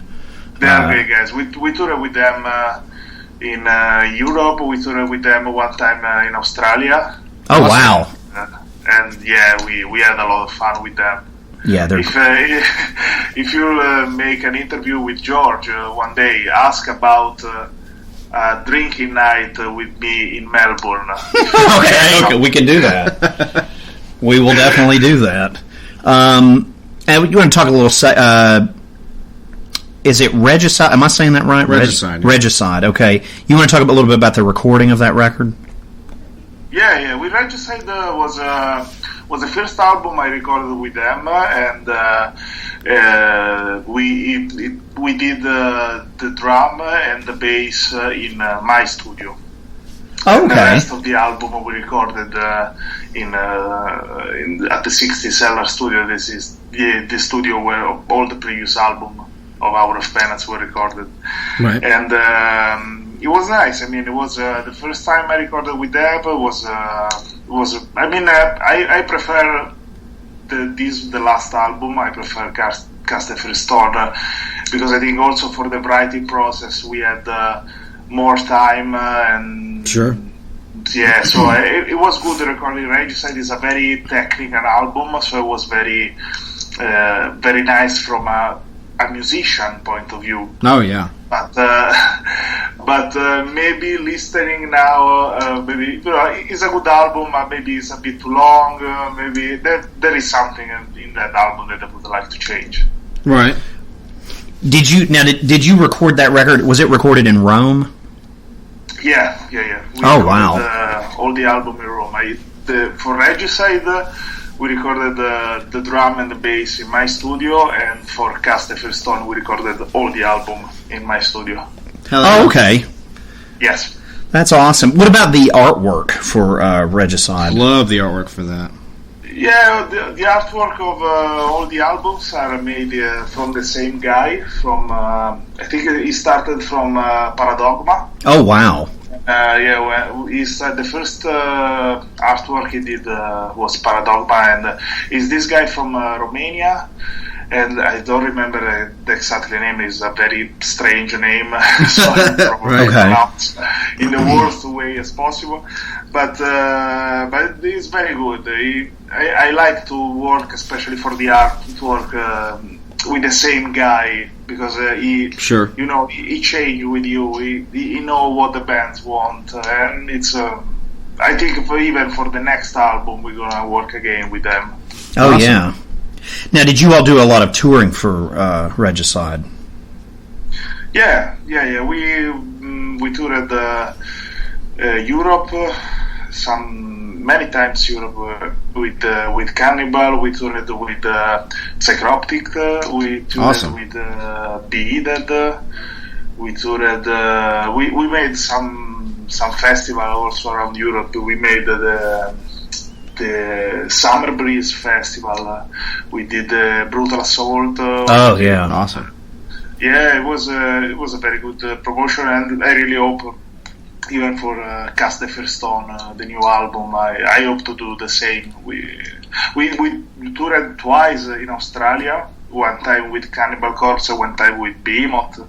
they are great guys. We toured with them in Europe. We toured with them one time in Australia. Oh wow! And yeah, we had a lot of fun with them. Yeah, if you make an interview with George one day, ask about a drinking night with me in Melbourne. Okay, we can do that. We will definitely do that. And you want to talk a little? Is it Regicide? Am I saying that right? Regicide. Regicide. Okay. You want to talk a little bit about the recording of that record? Yeah. With Regicide was the first album I recorded with them, and we did the drum and the bass in my studio. Okay. And the rest of the album we recorded at the 60 Cellar Studio. This is the studio where all the previous album of Hour of Penance were recorded. Right. And it was nice. I mean, it was the first time I recorded with them. I prefer the last album. I prefer Cast the First Stone because I think also for the writing process we had more time and sure. Yeah, so it was good recording. Regicide is a very technical album, so it was very very nice from a musician point of view. Oh yeah. But maybe listening now, maybe it's a good album. Maybe it's a bit too long. Maybe there is something in that album that I would like to change. Right. Did you record that record? Was it recorded in Rome? Yeah. Oh wow! All the album in Rome. For Regicide, we recorded the drum and the bass in my studio, and for Cast the First Stone, we recorded all the album in my studio. Oh, okay. Yes. That's awesome. What about the artwork for Regicide? Love the artwork for that. Yeah, the artwork of all the albums are made from the same guy. From I think he started from Paradogma. Oh wow! Well, the first artwork he did was Paradogma, and is this guy from Romania. and I don't remember the exact name. It's a very strange name, so I probably pronounce in the worst way as possible. But it's very good. I like to work, especially for the art, to work with the same guy, because he change with you. He know what the bands want, and it's. I think even for the next album, we're gonna work again with them. Oh, awesome. Yeah. Now, did you all do a lot of touring for Regicide? Yeah. We toured Europe, many times Europe with Cannibal. We toured with Psychroptic. We toured with Beheaded. We toured. We made some festival also around Europe. We made the Summer Breeze Festival. We did the Brutal Assault. Awesome. Yeah, it was a very good promotion, and I really hope, even for Cast the First Stone, the new album, I hope to do the same. We toured twice in Australia. One time with Cannibal Corpse, one time with Behemoth.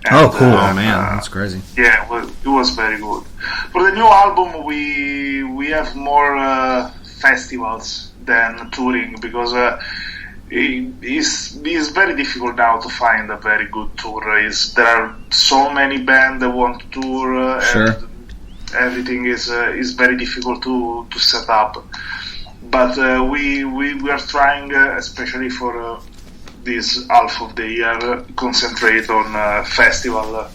And, cool! Man, that's crazy. Yeah, it was very good. For the new album, we have more festivals than touring, because it's very difficult now to find a very good tour. There are so many bands that want to tour, and everything is very difficult to set up. But we are trying, especially for this half of the year, concentrate on festival,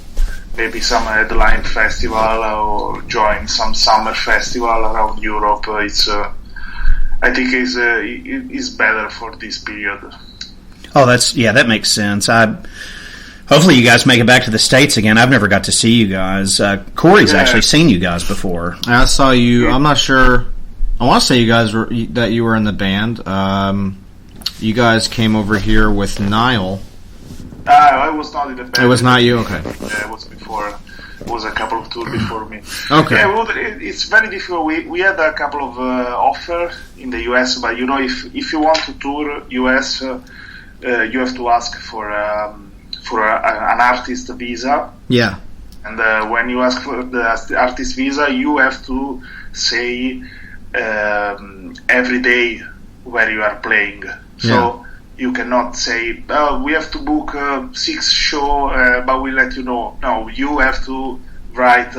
maybe some headline festival, or join some summer festival around Europe. I think is better for this period. Oh, that makes sense. Hopefully you guys make it back to the States again. I've never got to see you guys. Corey's actually seen you guys before. I saw you. I'm not sure. I want to say that you were in the band. You guys came over here with Niall. I was not in the band. It was not you? Okay. Yeah, it was before. It was a couple of tours before me. Okay. Yeah, well, it's very difficult. We had a couple of offers in the US, but if you want to tour US, you have to ask for an artist visa. Yeah. And when you ask for the artist visa, you have to say every day where you are playing. So you cannot say, we have to book 6 shows, but we'll let you know. No, you have to write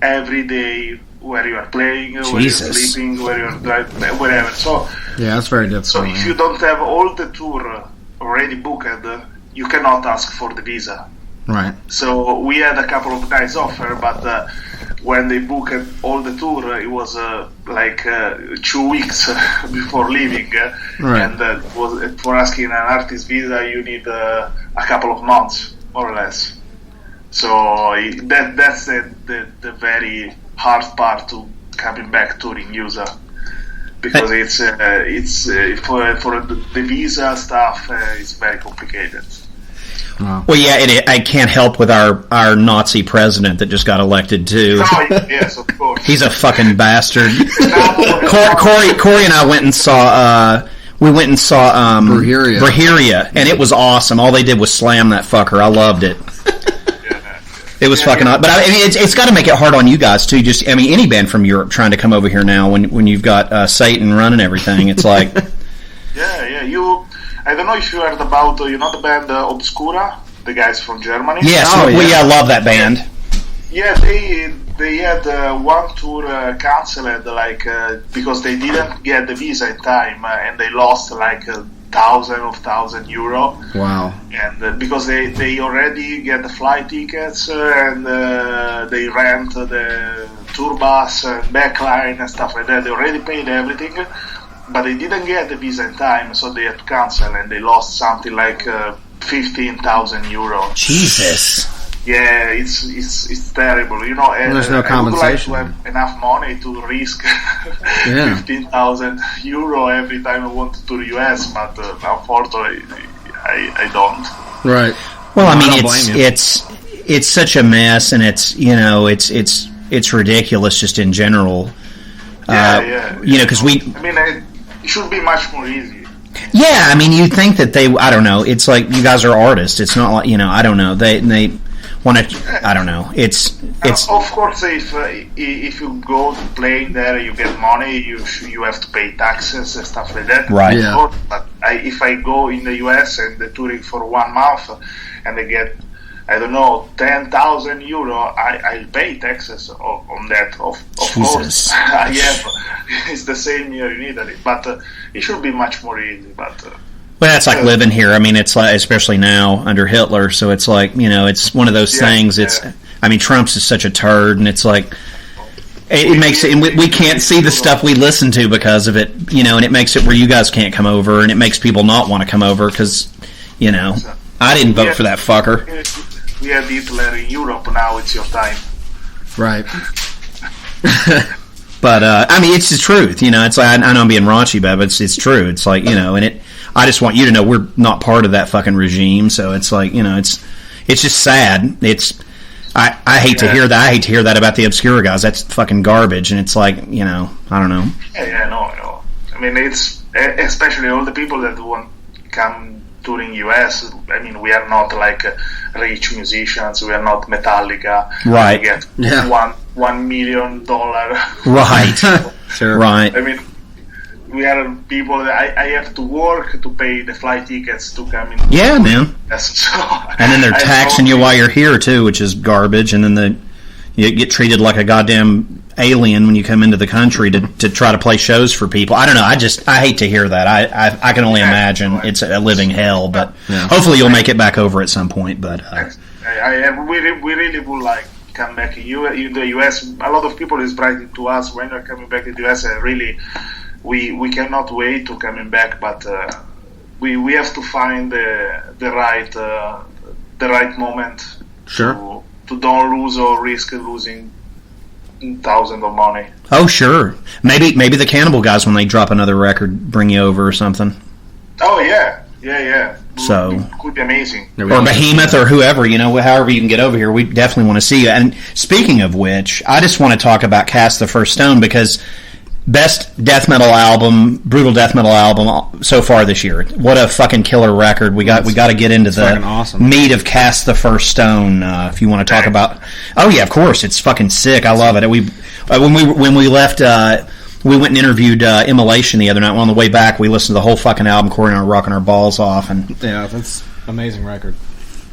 every day where you are playing, where you're sleeping, where you're driving, wherever. So that's very difficult. So if you don't have all the tour already booked, you cannot ask for the visa. Right. So we had a couple of nice offers, but when they booked all the tour, it was 2 weeks before leaving. Right. And for asking an artist visa, you need a couple of months, more or less. So that's the very hard part to coming back touring USA, because it's for the visa stuff, it's very complicated. Wow. Well, yeah, I can't help with our Nazi president that just got elected too. Oh, yes, of course. He's a fucking bastard. Corey and I went and saw Braheria, and it was awesome. All they did was slam that fucker. I loved it. It was fucking hot. But I mean, it's got to make it hard on you guys too. Just, I mean, any band from Europe trying to come over here now when you've got Satan running everything, it's like. Yeah. I don't know if you heard about the band Obscura, the guys from Germany. Yes, I love that band. Yeah, they had one tour cancelled, because they didn't get the visa in time, and they lost €1,000 euro. Wow! And because they already get the flight tickets, and they rent the tour bus and backline and stuff like that. They already paid everything. But they didn't get the visa in time, so they had to cancel, and they lost something like €15,000. Jesus. Yeah, it's terrible, And there's no compensation. I would like to have enough money to risk €15,000 every time I want to tour US, but unfortunately, I don't. Right. Well, I mean, it's such a mess, and it's ridiculous just in general. Yeah. Because it should be much more easy. Yeah, I mean, you'd think that they. I don't know. It's like you guys are artists. It's not like I don't know. They want to. I don't know. It's. Of course, if you go to play there, you get money. You have to pay taxes and stuff like that. Right. Yeah. But if I go in the US and touring for 1 month, and I get, I don't know, €10,000, I'll pay taxes on that. Of course, it's the same here in Italy, but it should be much more easy. But well, that's like living here. I mean, it's like, especially now under Hitler. So it's like it's one of those things. It's I mean, Trump's is such a turd, and it's like it makes it. And we can't see the stuff we listen to because of it. And it makes it where you guys can't come over, and it makes people not want to come over because I didn't vote for that fucker. We had Hitler in Europe. Now it's your time. Right. But I mean, it's the truth. It's like I know I'm being raunchy, but it's true. It's like and it. I just want you to know we're not part of that fucking regime. So it's like it's just sad. I hate to hear that. I hate to hear that about the obscure guys. That's fucking garbage. And it's like I don't know. Yeah, no. I mean, it's especially all the people that want to come touring US. I mean, we are not like rich musicians. We are not Metallica. Right. We get $1 million. Right. Sure. Right. I mean, we are people that I have to work to pay the flight tickets to come in. Yeah, man. So, and then they're taxing you while you're here too, which is garbage. And then you get treated like a goddamn alien when you come into the country to try to play shows for people. I don't know. I hate to hear that. I can only imagine it's a living hell. But hopefully you'll make it back over at some point. But we really would like come back in the US. A lot of people is writing to us when you're coming back to the US. Really, we cannot wait to coming back. But we have to find the right moment. Sure. To don't lose or risk losing thousands of money. Oh, sure. Maybe the Cannibal guys, when they drop another record, bring you over or something. Oh, yeah. So it could be amazing. Or Behemoth or whoever, however you can get over here. We definitely want to see you. And speaking of which, I just want to talk about Cast the First Stone, because best death metal album, brutal death metal album so far this year. What a fucking killer record. We got to get into the awesome meat of Cast the First Stone. If you want to talk about, oh yeah, of course, it's fucking sick. I love it. When we left, we went and interviewed Immolation the other night. On the way back, we listened to the whole fucking album, Corey and I were rocking our balls off. And yeah, that's amazing record.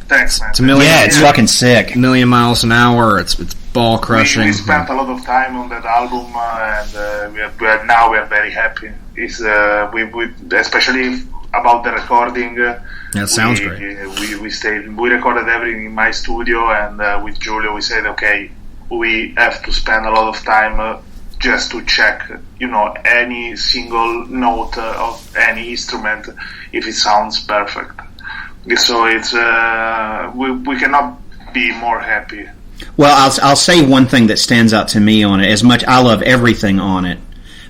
Thanks, man. It's fucking sick. 1,000,000 miles an hour. It's ball crushing. We spent a lot of time on that album, and we are very happy. It's we especially about the recording. That sounds great. We recorded everything in my studio, and with Giulio we said, okay, we have to spend a lot of time just to check, any single note of any instrument if it sounds perfect. So it's we cannot be more happy. Well, I'll say one thing that stands out to me on it. As much I love everything on it,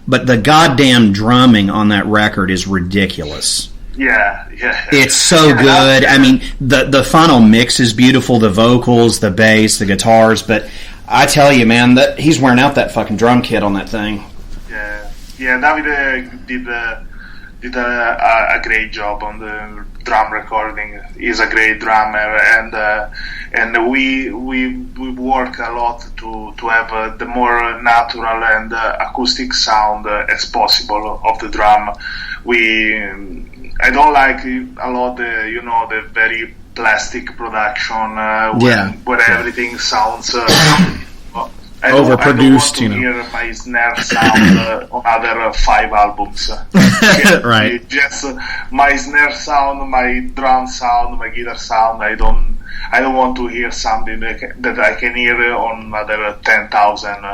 but the goddamn drumming on that record is ridiculous. Yeah. It's so good. I mean, the final mix is beautiful. The vocals, the bass, the guitars. But I tell you, man, that he's wearing out that fucking drum kit on that thing. Yeah. Davide did a great job on the drum recording. He's a great drummer, and we work a lot to have the more natural and acoustic sound as possible of the drum. I don't like a lot the very plastic production where everything sounds overproduced. I don't want to hear my snare sound on other 5 albums. Right. Just my snare sound, my drum sound, my guitar sound. I don't want to hear something that I can hear on other 10,000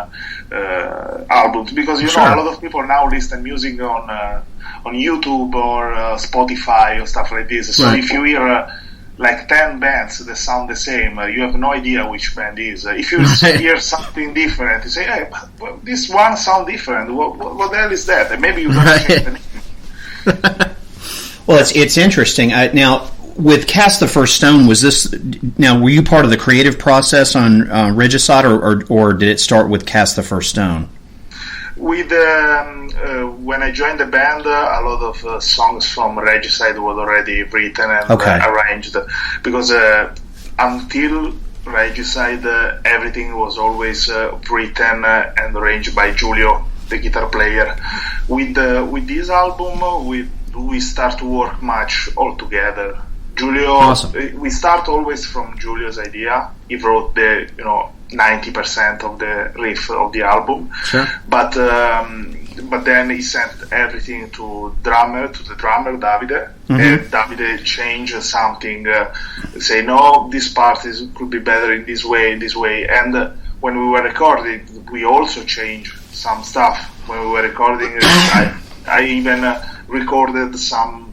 albums, because a lot of people now listen music on YouTube or Spotify or stuff like this. So if you hear like 10 bands that sound the same, you have no idea which band is. If you hear something different, you say, hey, but this one sounds different. What the hell is that? And maybe you don't change the name. Well, it's interesting. Now, with Cast the First Stone, were you part of the creative process on Regicide, or did it start with Cast the First Stone? With when I joined the band, a lot of songs from Regicide was already written and arranged, because until Regicide, everything was always written and arranged by Giulio, the guitar player. With this album, we start to work much all together. Giulio, awesome. We start always from Giulio's idea. He wrote the 90% of the riff of the album, sure. But then he sent everything to the drummer Davide, and Davide changed something, say no, this part could be better in this way, and when we were recording, we also changed some stuff. When we were recording, I even recorded some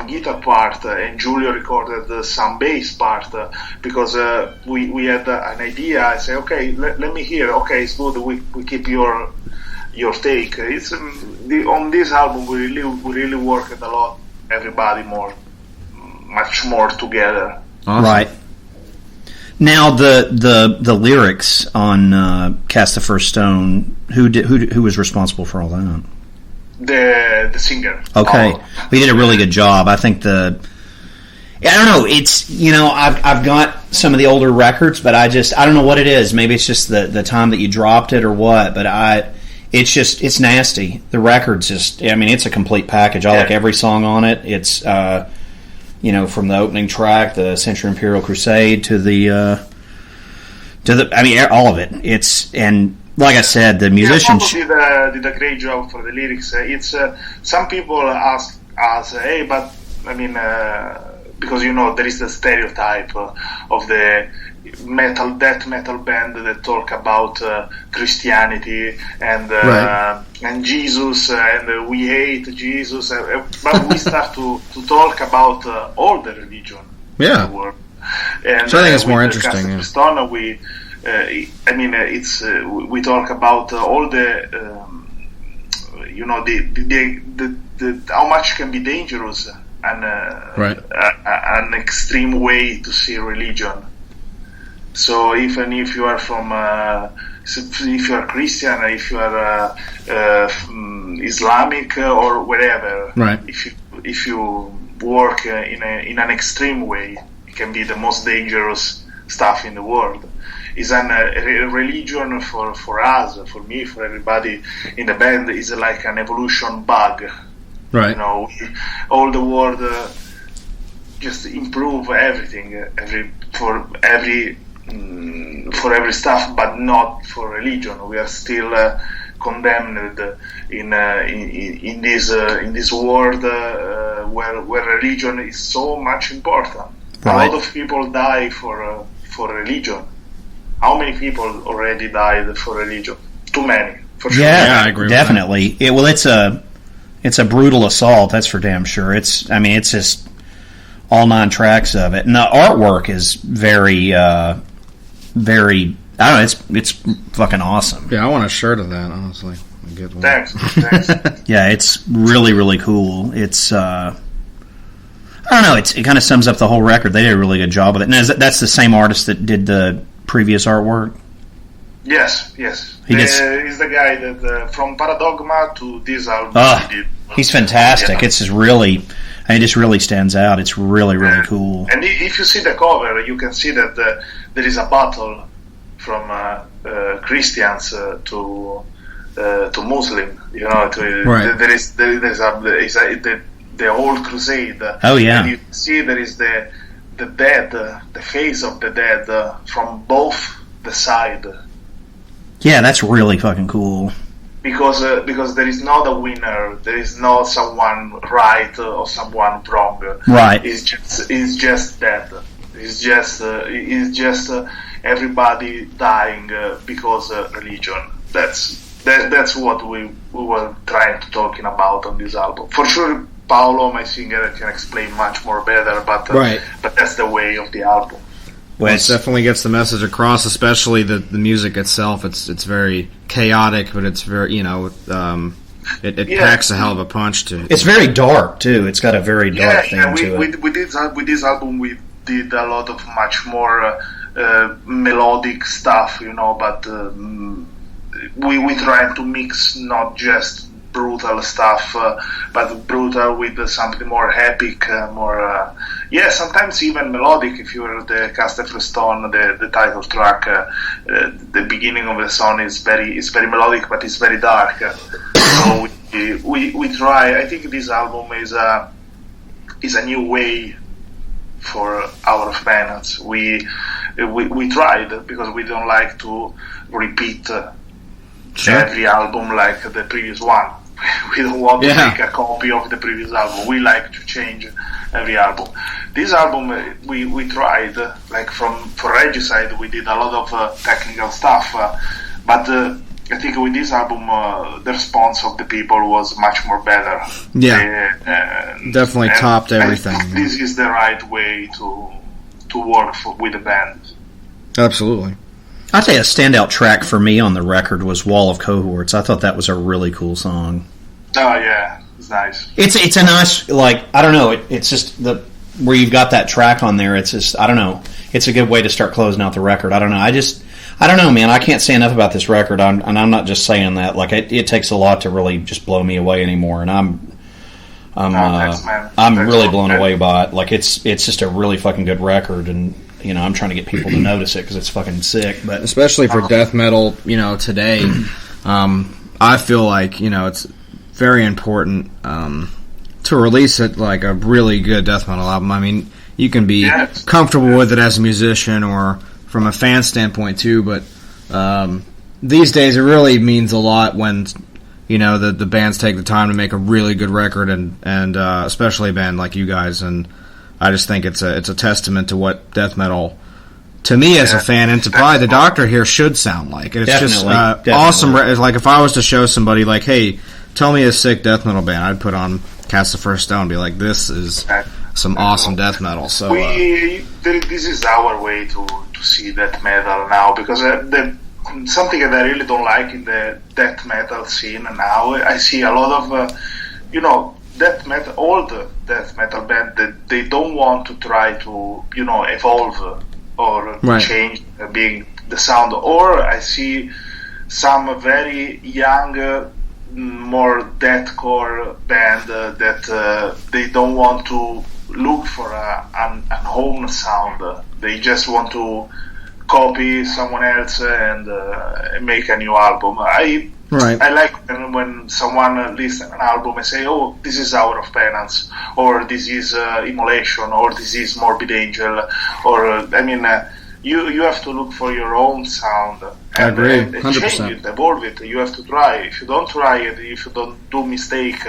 guitar part, and Giulio recorded some bass part, because we had an idea. I say, okay, let me hear. Okay, it's good. We keep your take. It's on this album we really worked a lot. Everybody much more together. Awesome. Right. Now the lyrics on Cast the First Stone. Who was responsible for all that? The singer. Okay, he did a really good job. I think I don't know. It's I've got some of the older records, but I don't know what it is. Maybe it's just the time that you dropped it or what. But it's nasty. The record's just. I mean, it's a complete package. I like every song on it. It's from the opening track, the Central Imperial Crusade, to the I mean, all of it. And. Like I said, the musicians did a great job for the lyrics. It's some people ask us, hey, but I mean, because there is the stereotype of the death metal band that talk about Christianity and Jesus, and we hate Jesus, but we start to talk about all the religion in the world. And so I think it's more interesting. Stone, we talk about all the the how much can be dangerous and an extreme way to see religion. So even if you are from if you are Christian, if you are Islamic or whatever, if you work in an extreme way, it can be the most dangerous stuff in the world. Is a religion for us, for me, for everybody in the band, is like an evolution bug. Right. All the world just improve everything, for every stuff, but not for religion. We are still condemned in this world where religion is so much important. Right. A lot of people die for religion. How many people already died for religion? Too many, for sure. Yeah, I agree. Definitely. It's a brutal assault. That's for damn sure. It's just all 9 tracks of it, and the artwork is very, very. I don't know. It's fucking awesome. Yeah, I want a shirt of that. Honestly, a good one. Thanks. Yeah, it's really, really cool. It's. I don't know. It kind of sums up the whole record. They did a really good job with it. And that's the same artist that did the previous artwork? Yes. He's the guy that from Paradogma to this album he did. He's fantastic. It's just really, it just really stands out. It's really, really cool. And if you see the cover, you can see that there is a battle from Christians to Muslim. There is the whole crusade. Oh yeah. And you see there is the dead, the face of the dead from both the side. Yeah, that's really fucking cool. Because there is not a winner, there is not someone right or someone wrong. Right. It's just dead. It's just everybody dying because religion. That's what we were trying to talking about on this album. For sure. Paolo, my singer, can explain much more better, but that's the way of the album. Well, it definitely gets the message across, especially the music itself. It's very chaotic, but it's very it packs a hell of a punch to it. It's very dark too. It's got a very dark thing to it. With this album, we did a lot of much more melodic stuff, but we try to mix not just brutal stuff, but brutal with something more epic, more sometimes even melodic. If you heard the Cast the Stone, the title track, the beginning of the song is very melodic, but it's very dark. So we try. I think this album is a new way for our fans. We tried, because we don't like to repeat every album like the previous one. We don't want to make a copy of the previous album. We like to change every album. This album we tried, like for Regicide, we did a lot of technical stuff, but I think with this album the response of the people was much more better. Definitely topped everything. This is the right way to work with the band. Absolutely. I'll tell you, a standout track for me on the record was Wall of Cohorts. I thought that was a really cool song. Oh, yeah. It's nice. It's a nice, like, I don't know, it's just where you've got that track on there, it's just, I don't know, it's a good way to start closing out the record. I don't know, I don't know, man, I can't say enough about this record, and I'm not just saying that, like, it takes a lot to really just blow me away anymore, and I'm really blown away by it. Like, it's just a really fucking good record, and you know, I'm trying to get people to notice it because it's fucking sick. But especially for death metal, you know, today, I feel like, you know, it's very important to release it like a really good death metal album. I mean, you can be comfortable with it as a musician or from a fan standpoint too, but these days it really means a lot when, you know, the bands take the time to make a really good record, and especially a band like you guys. And I just think it's a testament to what death metal, to me as a fan, and to probably the Doctor here, should sound like. And it's just awesome. It's like if I was to show somebody, like, hey, tell me a sick death metal band, I'd put on Cast the First Stone and be like, this is some awesome death metal. So this is our way to see death metal now, because something that I really don't like in the death metal scene now, I see a lot of, you know, death metal, old death metal band that they don't want to try to, you know, evolve or change being the sound. Or I see some very young, more deathcore band that they don't want to look for an own sound. They just want to copy someone else and make a new album. I like when someone listens an album and say, oh, this is Hour of Penance, or this is Immolation, or this is Morbid Angel, or I mean, you have to look for your own sound. I agree, 100%. Change it, evolve it. You have to try. If you don't try it, if you don't do mistake,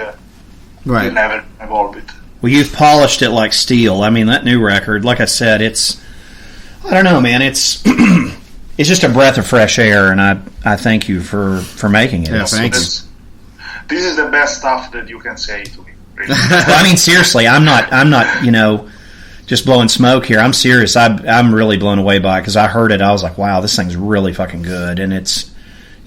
you never evolve it. Well, you've polished it like steel. I mean, that new record, like I said, it's, I don't know, man, it's it's just a breath of fresh air, and I thank you for making it. Yeah, thanks. This is the best stuff that you can say to me. Really. Well, I mean, seriously, I'm not, you know, just blowing smoke here. I'm serious. I'm really blown away by it, because I heard it. I was like, wow, this thing's really fucking good. And it's,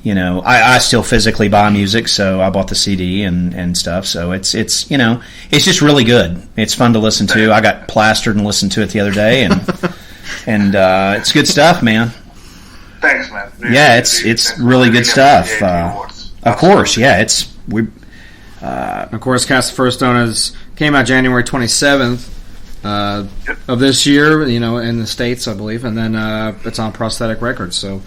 you know, I still physically buy music, so I bought the CD and stuff. So it's you know, it's just really good. It's fun to listen to. I got plastered and listened to it the other day, and it's good stuff, man. Thanks, man. Really, yeah, it's really good stuff. Of course, yeah. Of course, Cast the First Stone came out January 27th of this year. You know, in the States, I believe, and then it's on Prosthetic Records. So,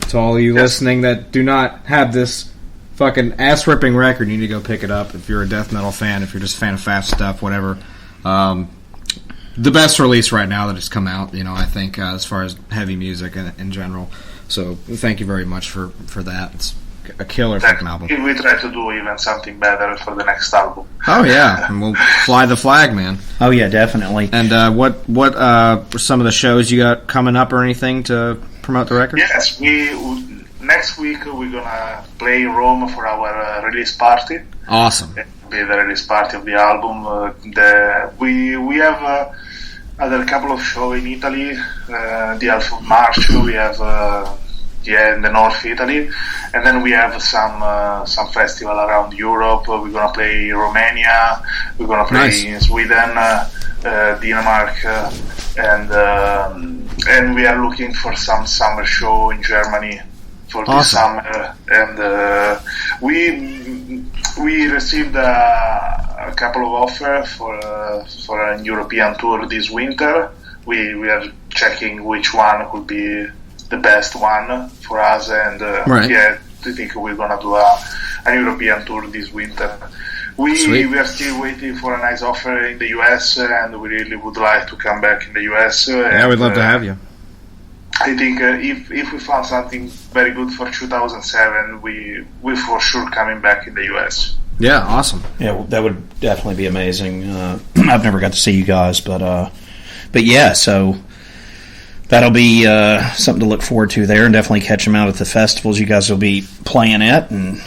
to all you listening that do not have this fucking ass ripping record, you need to go pick it up. If you're a death metal fan, if you're just a fan of fast stuff, whatever. The best release right now that has come out, you know, I think, as far as heavy music in general. So thank you very much for that. It's a killer fucking album. We try to do even something better for the next album. Oh yeah, and we'll fly the flag, man. Oh yeah, definitely. And what some of the shows you got coming up or anything to promote the record? Yes, next week we're gonna play in Rome for our release party. Awesome. It'll be the release party of the album. We have other couple of shows in Italy. The half of March we have in the North Italy, and then we have some festival around Europe. We're gonna play in Romania. We're gonna play in Sweden, Denmark, and we are looking for some summer show in Germany. for this summer, and we received a couple of offers for a European tour this winter. We are checking which one could be the best one for us, and I think we're gonna do a European tour this winter. We are still waiting for a nice offer in the US, and we really would like to come back in the US. Yeah, we'd love to have you. I think if we found something very good for 2007, we for sure coming back in the US. Yeah, awesome. Yeah, that would definitely be amazing. I've never got to see you guys, but yeah, so that'll be something to look forward to there, and definitely catch them out at the festivals you guys will be playing at, and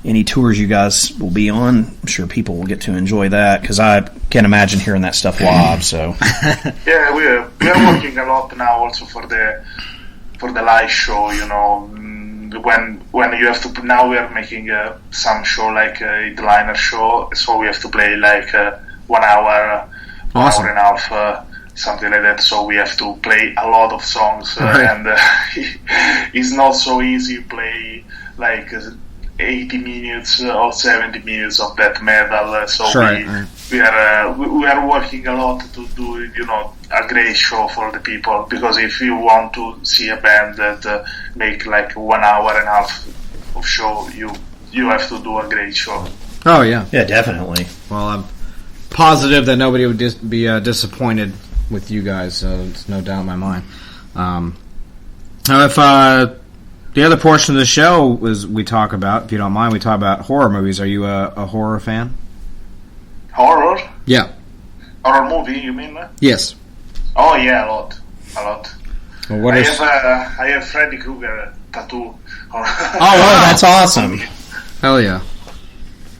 any tours you guys will be on. I'm sure people will get to enjoy that, because I can't imagine hearing that stuff live. So yeah, we are working a lot now also for the live show. You know, when you have to, now we are making some show like a headliner show, so we have to play like 1 hour, awesome. hour and a half. Something like that, so we have to play a lot of songs, and it's not so easy play like 80 minutes or 70 minutes of death metal. So we are working a lot to do a great show for the people, because if you want to see a band that make like 1 hour and a half of show, you have to do a great show. Oh yeah, definitely. Well, I'm positive that nobody would be disappointed with you guys, so it's no doubt in my mind. Now, if the other portion of the show is we talk about, if you don't mind, we talk about horror movies. Are you a horror fan? Horror? Yeah. Horror movie, you mean? Yes. Oh yeah, a lot. Well, I have Freddy Krueger tattoo. Oh, that's awesome! Hell yeah.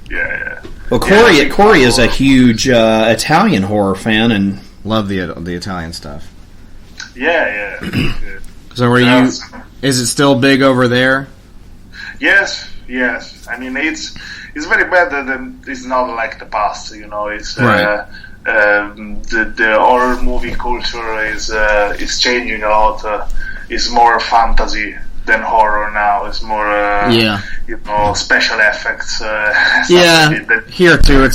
Yeah. Well, Corey is a huge Italian horror fan, and love the Italian stuff. Yeah. So are you? Is it still big over there? Yes. I mean, it's very bad that it's not like the past. It's right. The horror movie culture is changing a lot. It's more fantasy than horror now. It's more special effects. Here too,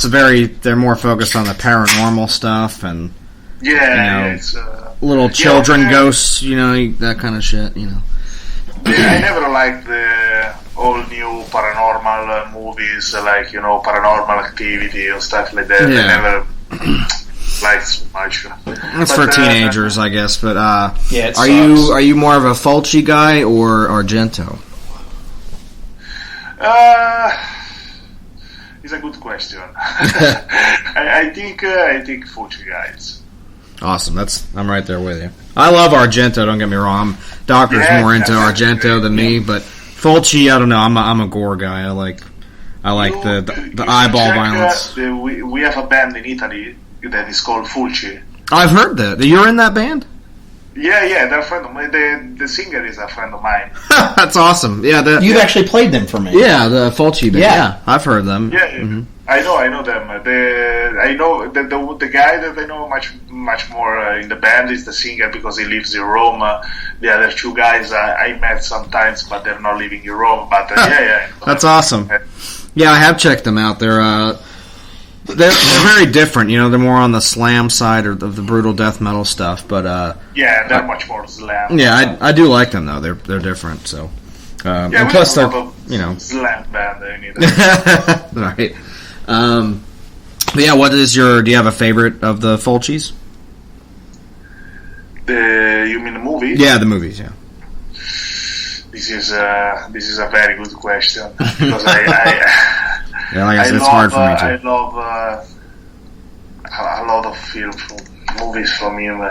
they're more focused on the paranormal stuff and. It's little children ghosts, that kind of shit, Yeah, I never liked the all new paranormal movies, like Paranormal Activity or stuff like that. Yeah. I never liked so much. That's for teenagers, I guess. But are sucks. you more of a Fulci guy or Argento? It's a good question. I think Fulci guys. Awesome. I'm right there with you. I love Argento. Don't get me wrong. Doctor's more into Argento than me, but Fulci, I don't know. I'm a gore guy. I like the eyeball violence. We have a band in Italy that is called Fulci. I've heard that. You're in that band? Yeah, they're a friend of mine. The singer is a friend of mine. That's awesome. Yeah, you've actually played them for me. Yeah, the Fulci band. Yeah, I've heard them. Yeah. Mm-hmm. I know them. I know the guy that I know much more in the band is the singer, because he lives in Rome. The other two guys I met sometimes, but they're not living in Rome. But yeah. That's awesome. Yeah, I have checked them out. They're very different. They're more on the slam side of the brutal death metal stuff. But they're much more slam. Yeah, I do like them though. They're different. So and plus they're slam band. Right. But yeah, do you have a favorite of the Fulcis? You mean the movies? Yeah, the movies. Yeah. This is a very good question, because I like I said, it's hard for me too. I love a lot of movies from him.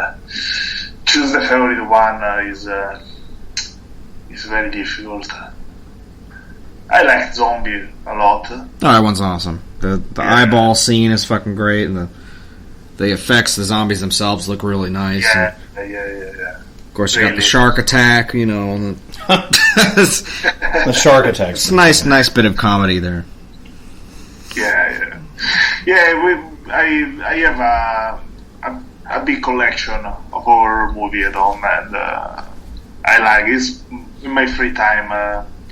Choose the favorite one is very difficult. I like Zombie a lot. Oh, that one's awesome. The eyeball scene is fucking great, and the effects, the zombies themselves look really nice. Yeah. Of course, you got the shark attack, And the shark attack. It's a nice bit of comedy there. Yeah. I have a big collection of horror movie at home, and I like it. in my free time,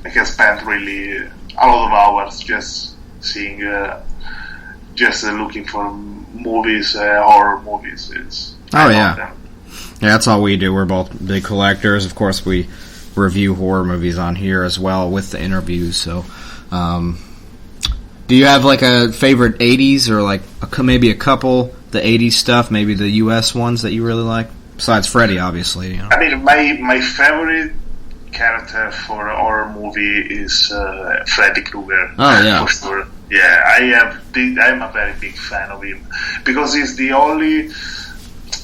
I can spend really a lot of hours just seeing, just looking for movies, horror movies. Yeah, that's all we do. We're both big collectors. Of course, we review horror movies on here as well with the interviews. So, do you have like a favorite 80s or like maybe a couple the 80s stuff, maybe the US ones that you really like? Besides Freddy, obviously. You know. I mean, my favorite character for a horror movie is Freddy Krueger. Oh, yeah. For sure. Yeah, I'm a very big fan of him. Because he's the only...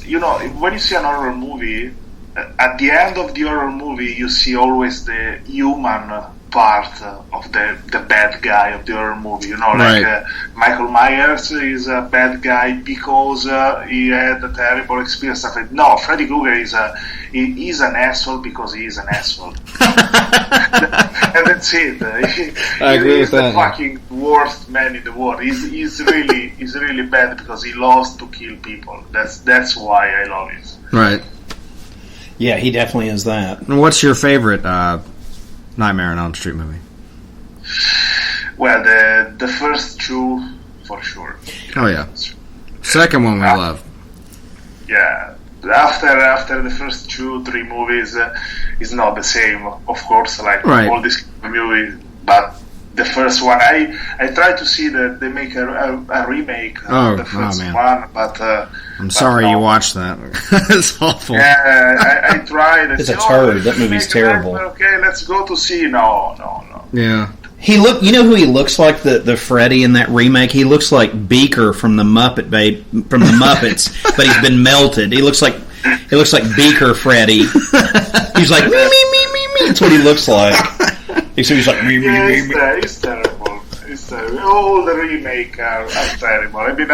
You know, when you see an horror movie, at the end of the horror movie, you see always the human part of the bad guy of the horror movie. You know, right. Like Michael Myers is a bad guy because he had a terrible experience. No, Freddy Krueger is he's an asshole because he is an asshole. And that's it. I agree with that. He's the fucking worst man in the world. He's really bad because he loves to kill people. That's why I love it. Right. Yeah, he definitely is that. And what's your favorite Nightmare on Elm Street movie? Well, the first two, for sure. Oh, yeah. Second one we love. Yeah. After the first 2-3 movies, is not the same, of course, like right. all these movies. But the first one, I tried to see that they make a remake of the first one, but I'm sorry you watched that. It's awful. Yeah, I tried. It's a turd. That movie's terrible. Okay, let's go to see. No. Yeah. You know who he looks like, the Freddy in that remake? He looks like Beaker from the Muppets, but he's been melted. He looks like Beaker Freddy. He's like me. That's what he looks like. He's like me. It's terrible. It's terrible. All the remake are terrible. I mean,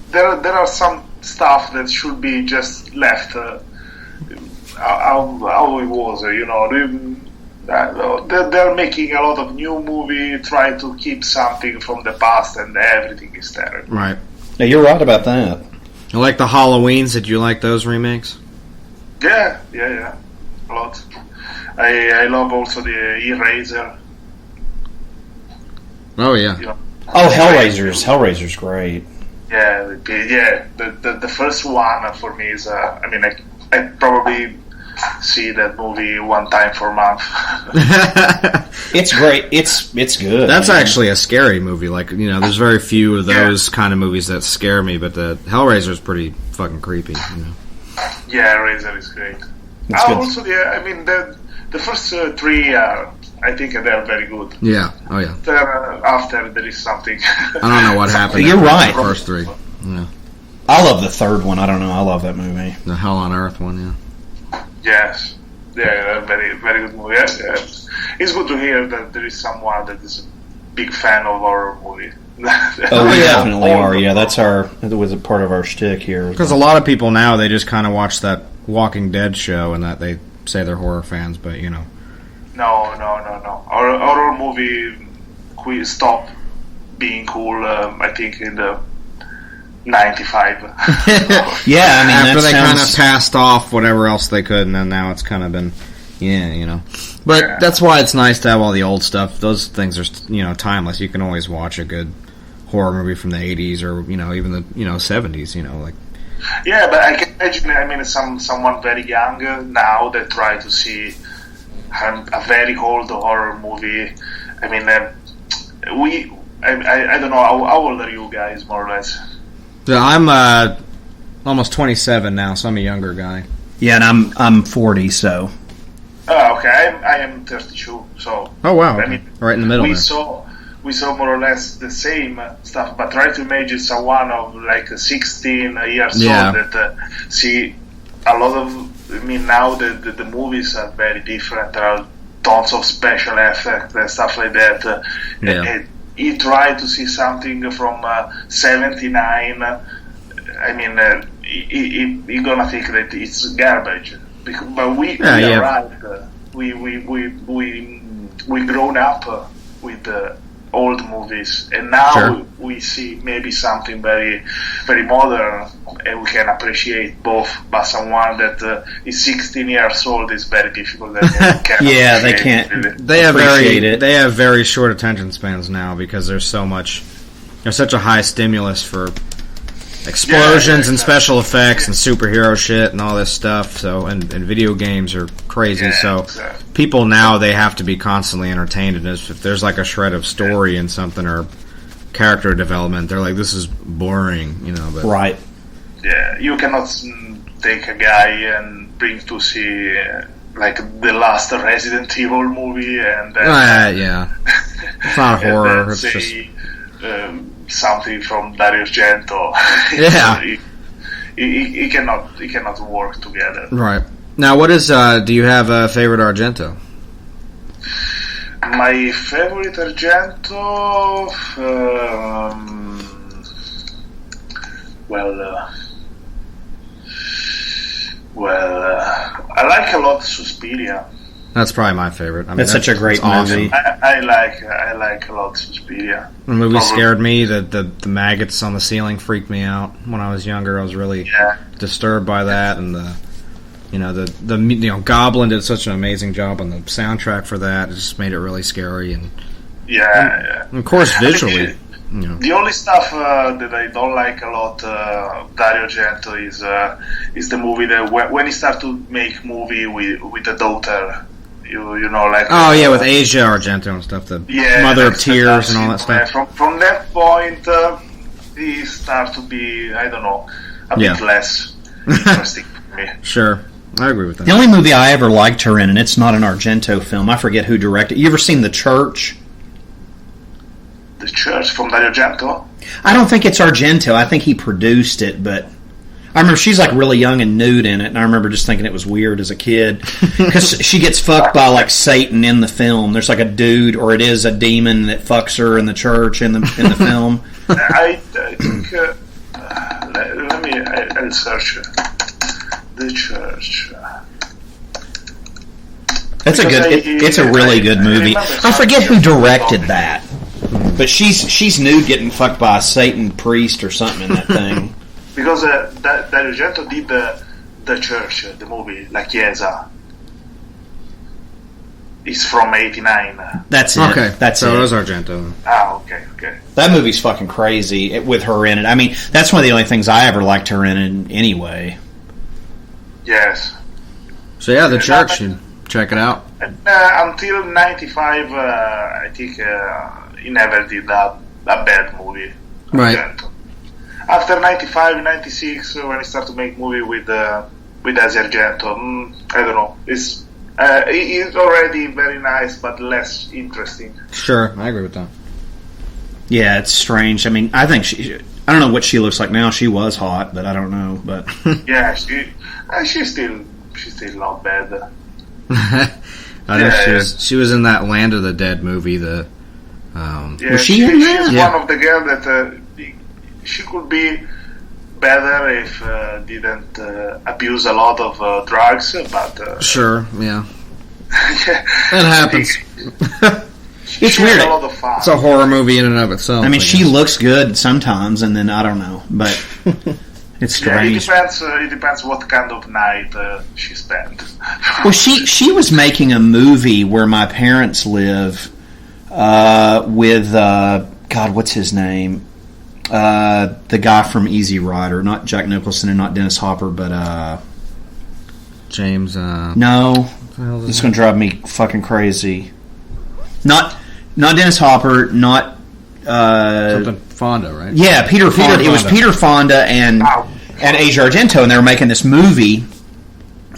there are some stuff that should be just left how it was. You know. They're making a lot of new movie, trying to keep something from the past, and everything is terrible. Right. Yeah, you're right about that. You like the Halloweens? Did you like those remakes? Yeah, a lot. I love also the Eraser. Oh yeah. You know, Hellraiser's great. Yeah. The first one for me is. I probably see that movie one time per month. It's great. It's good. That's actually a scary movie. Like, you know, there's very few of those kind of movies that scare me, but the Hellraiser is pretty fucking creepy. You know. Yeah, Hellraiser is great. Also, the first three I think they're very good. Yeah. Oh yeah. After there is something. I don't know what happened. You're right. The first three. Yeah. I love the third one. I don't know. I love that movie. The Hell on Earth one. Yeah. Yes. Yeah, very, very good movie. Yes. It's good to hear that there is someone that is a big fan of horror movies. We definitely are. Yeah, that was a part of our shtick here. Because a lot of people now, they just kind of watch that Walking Dead show and that they say they're horror fans, but you know. No. Horror movie stopped being cool, I think, in the 95. Yeah, I mean, after they kind of passed off whatever else they could, and then now it's kind of been, you know. But that's why it's nice to have all the old stuff. Those things are, you know, timeless. You can always watch a good horror movie from the 80s or, you know, even the, 70s, you know, like. Yeah, but I can imagine, someone very young now that try to see a very old horror movie. I don't know, how old are you guys, more or less? Yeah, I'm almost 27 now, so I'm a younger guy. Yeah, and I'm 40, so. Oh, okay. I am 32, so. Oh wow! Right in the middle. We saw more or less the same stuff, but try to imagine someone of like 16 years old that see a lot of. Now the movies are very different. There are tons of special effects and stuff like that. And he tried to see something from 79. He gonna think that it's garbage. But we arrived. We grown up with old movies, and now we see maybe something very, very modern, and we can appreciate both. But someone that is 16 years old is very difficult. Yeah, they can't. Really. They have very short attention spans now because there's such a high stimulus for explosions and special effects and superhero shit and all this stuff. So and video games are crazy. So people now, they have to be constantly entertained, and if there's like a shred of story in something or character development, they're like, this is boring, But right. Yeah, you cannot take a guy and bring to see like the last Resident Evil movie and then it's not horror. It's say, just something from Dario Argento. Yeah. It cannot work together. Right. Now, what is? Do you have a favorite Argento? My favorite Argento, I like a lot Suspiria. That's probably my favorite. I mean, that's such a great movie. Awesome. I like a lot Suspiria. The movie scared me. The maggots on the ceiling freaked me out when I was younger. I was really disturbed by that, and the Goblin did such an amazing job on the soundtrack for that. It just made it really scary, and of course visually. The only stuff that I don't like a lot, Dario Argento, is the movie that when he start to make movie with the daughter, with Asia Argento and stuff, the Mother of Tears and all that stuff. From that point, he start to be, I don't know, a bit less interesting for me. Sure. I agree with that. The only movie I ever liked her in, and it's not an Argento film, I forget who directed it. You ever seen The Church? The Church from Dario Argento? I don't think it's Argento. I think he produced it, but I remember she's like really young and nude in it, and I remember just thinking it was weird as a kid because she gets fucked by like Satan in the film. There's like a dude, or it is a demon that fucks her in the church in the film. I think. I'll search The Church. That's it's a really good movie. I forget who directed that. But she's nude getting fucked by a Satan priest or something in that thing. Because Dario Argento did the Church, the movie, La Chiesa. It's from '89. That's it. Okay, that's so it. it was Argento. Okay. That movie's fucking crazy with her in it. I mean, that's one of the only things I ever liked her in anyway. Yes. So yeah, The Church. Check it out. Until '95, I think he never did a bad movie. Right. After '95, '96, when he started to make movie with Argento, I don't know. It's already very nice, but less interesting. Sure, I agree with that. Yeah, it's strange. I mean, I think I don't know what she looks like now. She was hot, but I don't know. But yeah, she's still not bad. I know she was in that Land of the Dead movie. Was she in that? She's one of the girls that she could be better if didn't abuse a lot of drugs. But sure, yeah, that happens. It's weird. A lot of fun. It's a horror movie in and of itself. I mean, she looks good sometimes, and then I don't know, but it's strange. It depends what kind of night she spent. Well, she was making a movie where my parents live with God, what's his name? The guy from Easy Rider, not Jack Nicholson and not Dennis Hopper, but James. No, this is going to drive me fucking crazy. Not Dennis Hopper, not something Fonda, right? Yeah, Peter Fonda. It was Peter Fonda and Asia Argento, and they were making this movie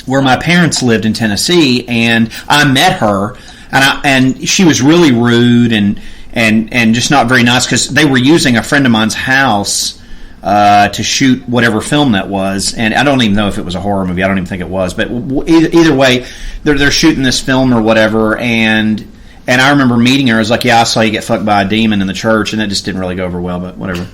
where my parents lived in Tennessee, and I met her, and she was really rude and just not very nice because they were using a friend of mine's house to shoot whatever film that was, and I don't even know if it was a horror movie. I don't even think it was, but either way, they're shooting this film or whatever, and I remember meeting her. I was like, "Yeah, I saw you get fucked by a demon in the church," and that just didn't really go over well. But whatever.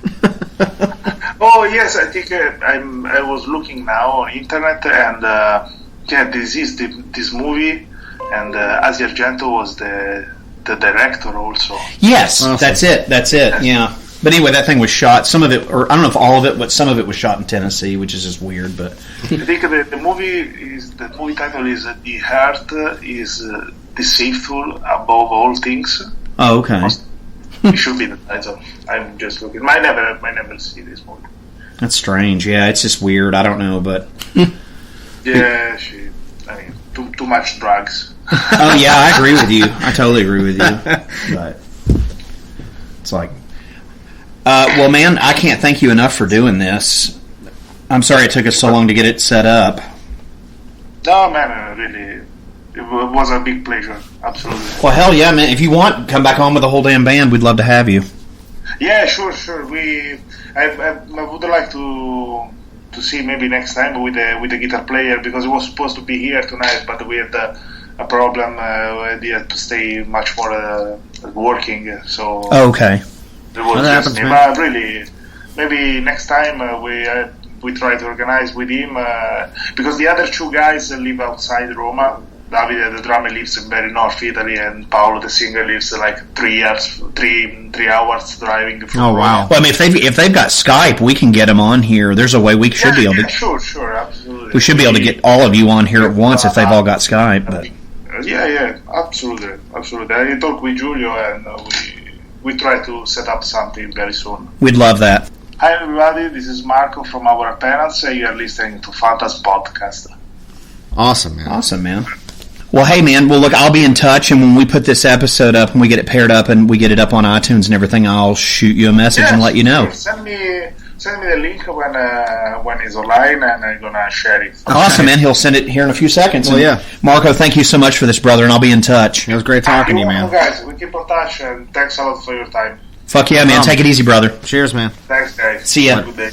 Oh yes, I think I was looking now on internet, and this is this movie, and Asia Argento was the the director also. Yes, awesome. That's it. Yeah. But anyway, that thing was shot. Some of it, or I don't know if all of it, but some of it was shot in Tennessee, which is just weird. But I think the movie title is "The Heart is Deceitful Above All Things." Oh, okay. It should be the title. I'm just looking. I never see this movie. That's strange. Yeah, it's just weird. I don't know, but yeah, too much drugs. Oh yeah, I agree with you. I totally agree with you. But it's like. Well, man, I can't thank you enough for doing this. I'm sorry it took us so long to get it set up. No, man, really, it was a big pleasure. Absolutely. Well, hell yeah, man. If you want, come back on with the whole damn band. We'd love to have you. Yeah, sure. I would like to see maybe next time with the guitar player, because he was supposed to be here tonight, but we had a problem. We had to stay much more working. So. Okay. It was just me, but really, maybe next time we try to organize with him, because the other two guys live outside Roma. Davide, the drummer, lives in very north Italy, and Paolo, the singer, lives like 3 hours driving from Roma. Wow! Well, I mean, if they've got Skype, we can get them on here. There's a way we should be able to. Sure, absolutely. We should be able to get all of you on here at once if they've all got Skype. But yeah, absolutely. I talked with Giulio, and we try to set up something very soon. We'd love that. Hi everybody, this is Marco from our Penance. You are listening to FANTASM Podcast. Awesome, man. Well, hey, man. Well, look, I'll be in touch, and when we put this episode up and we get it paired up and we get it up on iTunes and everything, I'll shoot you a message and let you know. Sure. Send me the link when it's online, and I'm gonna share it. Awesome, man. He'll send it here in a few seconds. Well, yeah. Marco, thank you so much for this, brother, and I'll be in touch. It was great talking to you, man. Guys, we keep in touch, and thanks a lot for your time. Fuck yeah, man. Take it easy, brother. Cheers, man. Thanks, guys. See ya. Have a good day.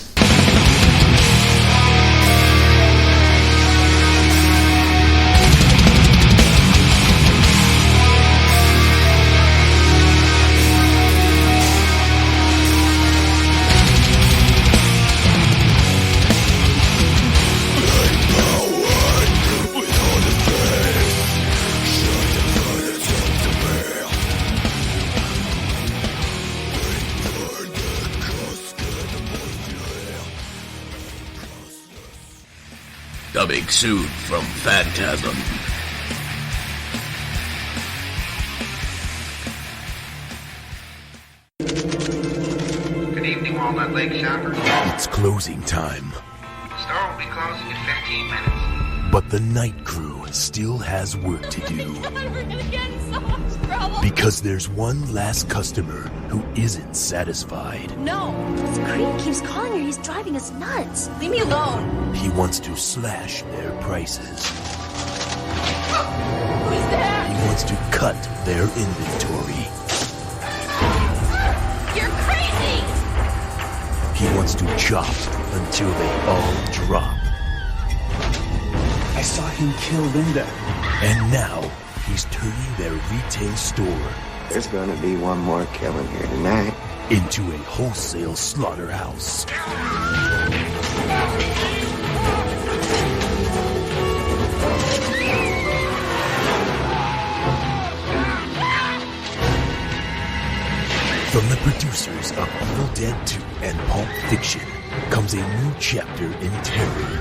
Coming soon from Phantasm. Good evening, Walnut Lake shoppers. It's closing time. The store will be closing in 15 minutes. But the night crew still has work to do. We're gonna get in so much trouble. Because there's one last customer who isn't satisfied. No, this creep keeps calling her. He's driving us nuts. Leave me alone. He wants to slash their prices. Who's there? He wants to cut their inventory. You're crazy! He wants to chop until they all drop. I saw him kill Linda. And now, he's turning their retail store. There's gonna be one more killing here tonight. Into a wholesale slaughterhouse. From the producers of Evil Dead 2 and Pulp Fiction comes a new chapter in terror.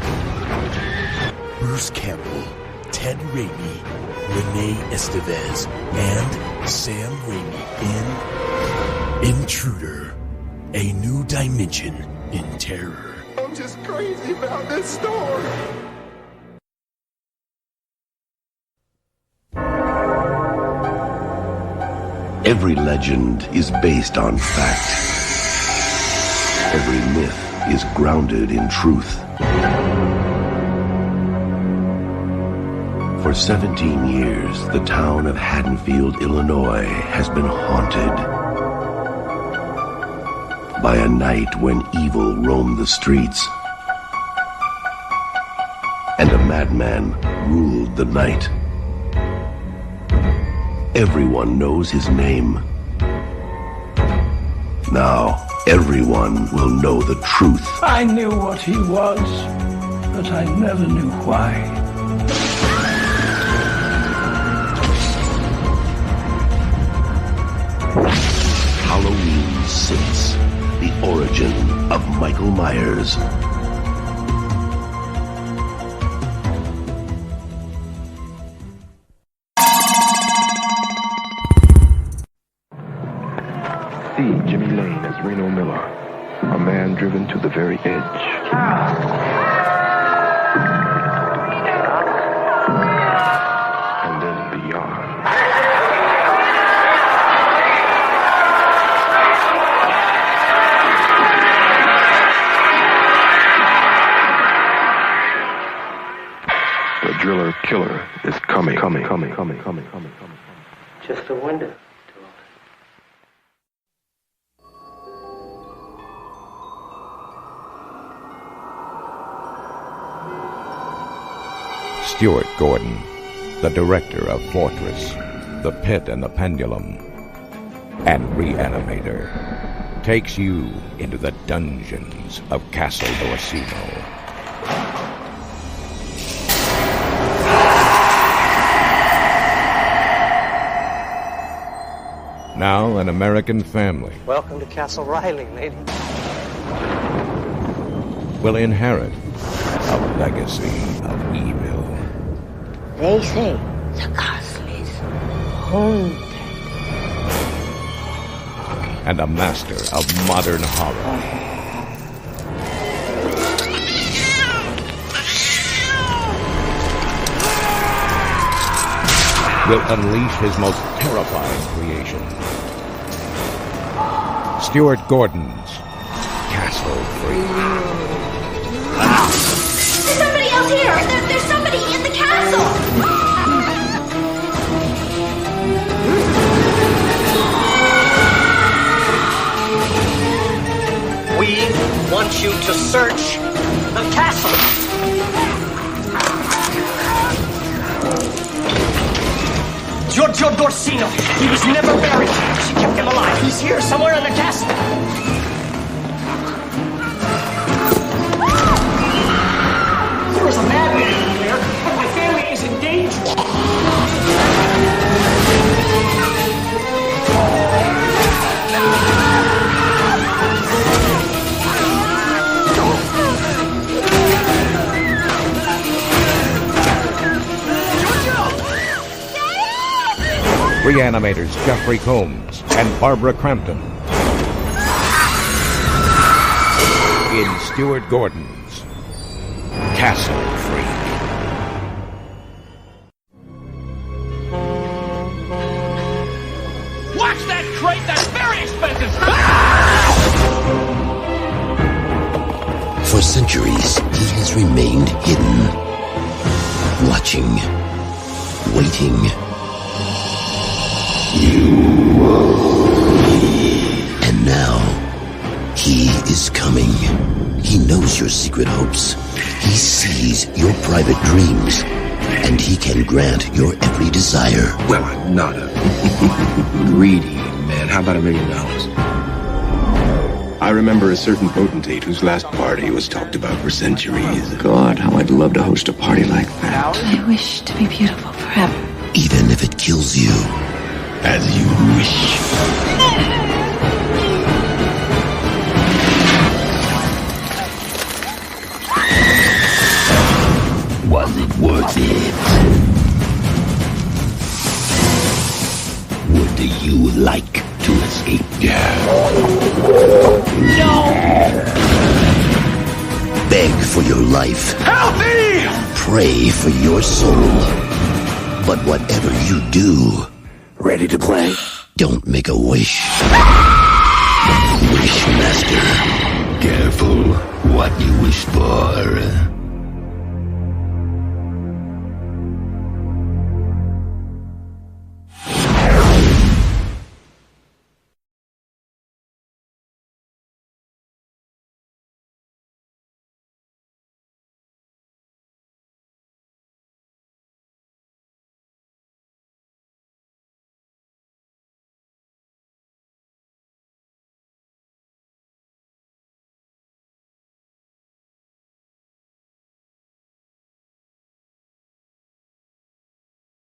Bruce Campbell, Ted Raimi, Renee Estevez, and Sam Raimi in Intruder, a new dimension in terror. I'm just crazy about this store. Every legend is based on fact. Every myth is grounded in truth. For 17 years, the town of Haddonfield, Illinois, has been haunted by a night when evil roamed the streets and a madman ruled the night. Everyone knows his name. Now, everyone will know the truth. I knew what he was, but I never knew why. Michael Myers. See Jimmy Lane as Reno Miller, a man driven to the very edge. And then beyond. The driller killer is coming. Just a window. Stuart Gordon, the director of Fortress, The Pit and the Pendulum, and Reanimator, takes you into the dungeons of Castle Dorsino. Now an American family Welcome to Castle Riley, lady. will inherit a legacy of evil. They say the castle is haunted. And a master of modern horror will unleash his most terrifying creation. Stuart Gordon's Castle Freak. There's somebody else here! There's somebody in the castle! We want you to search the castle. Giorgio Dorsino. He was never buried. She kept him alive. He's here somewhere in the castle. There is a madman in here, but my family is in danger. Reanimators Jeffrey Combs and Barbara Crampton in Stuart Gordon's Castle Freak. Watch that crate! That's very expensive! For centuries, he has remained hidden, watching, waiting. And now, he is coming. He knows your secret hopes. He sees your private dreams. And he can grant your every desire. Well, I'm not a greedy man. How about $1 million? I remember a certain potentate whose last party was talked about for centuries. God, how I'd love to host a party like that. I wish to be beautiful forever. Even if it kills you. As you wish. Was it worth it? Would you like to escape death? No! Beg for your life. Help me! Pray for your soul. But whatever you do... Ready to play? Don't make a wish. Wishmaster. Careful what you wish for.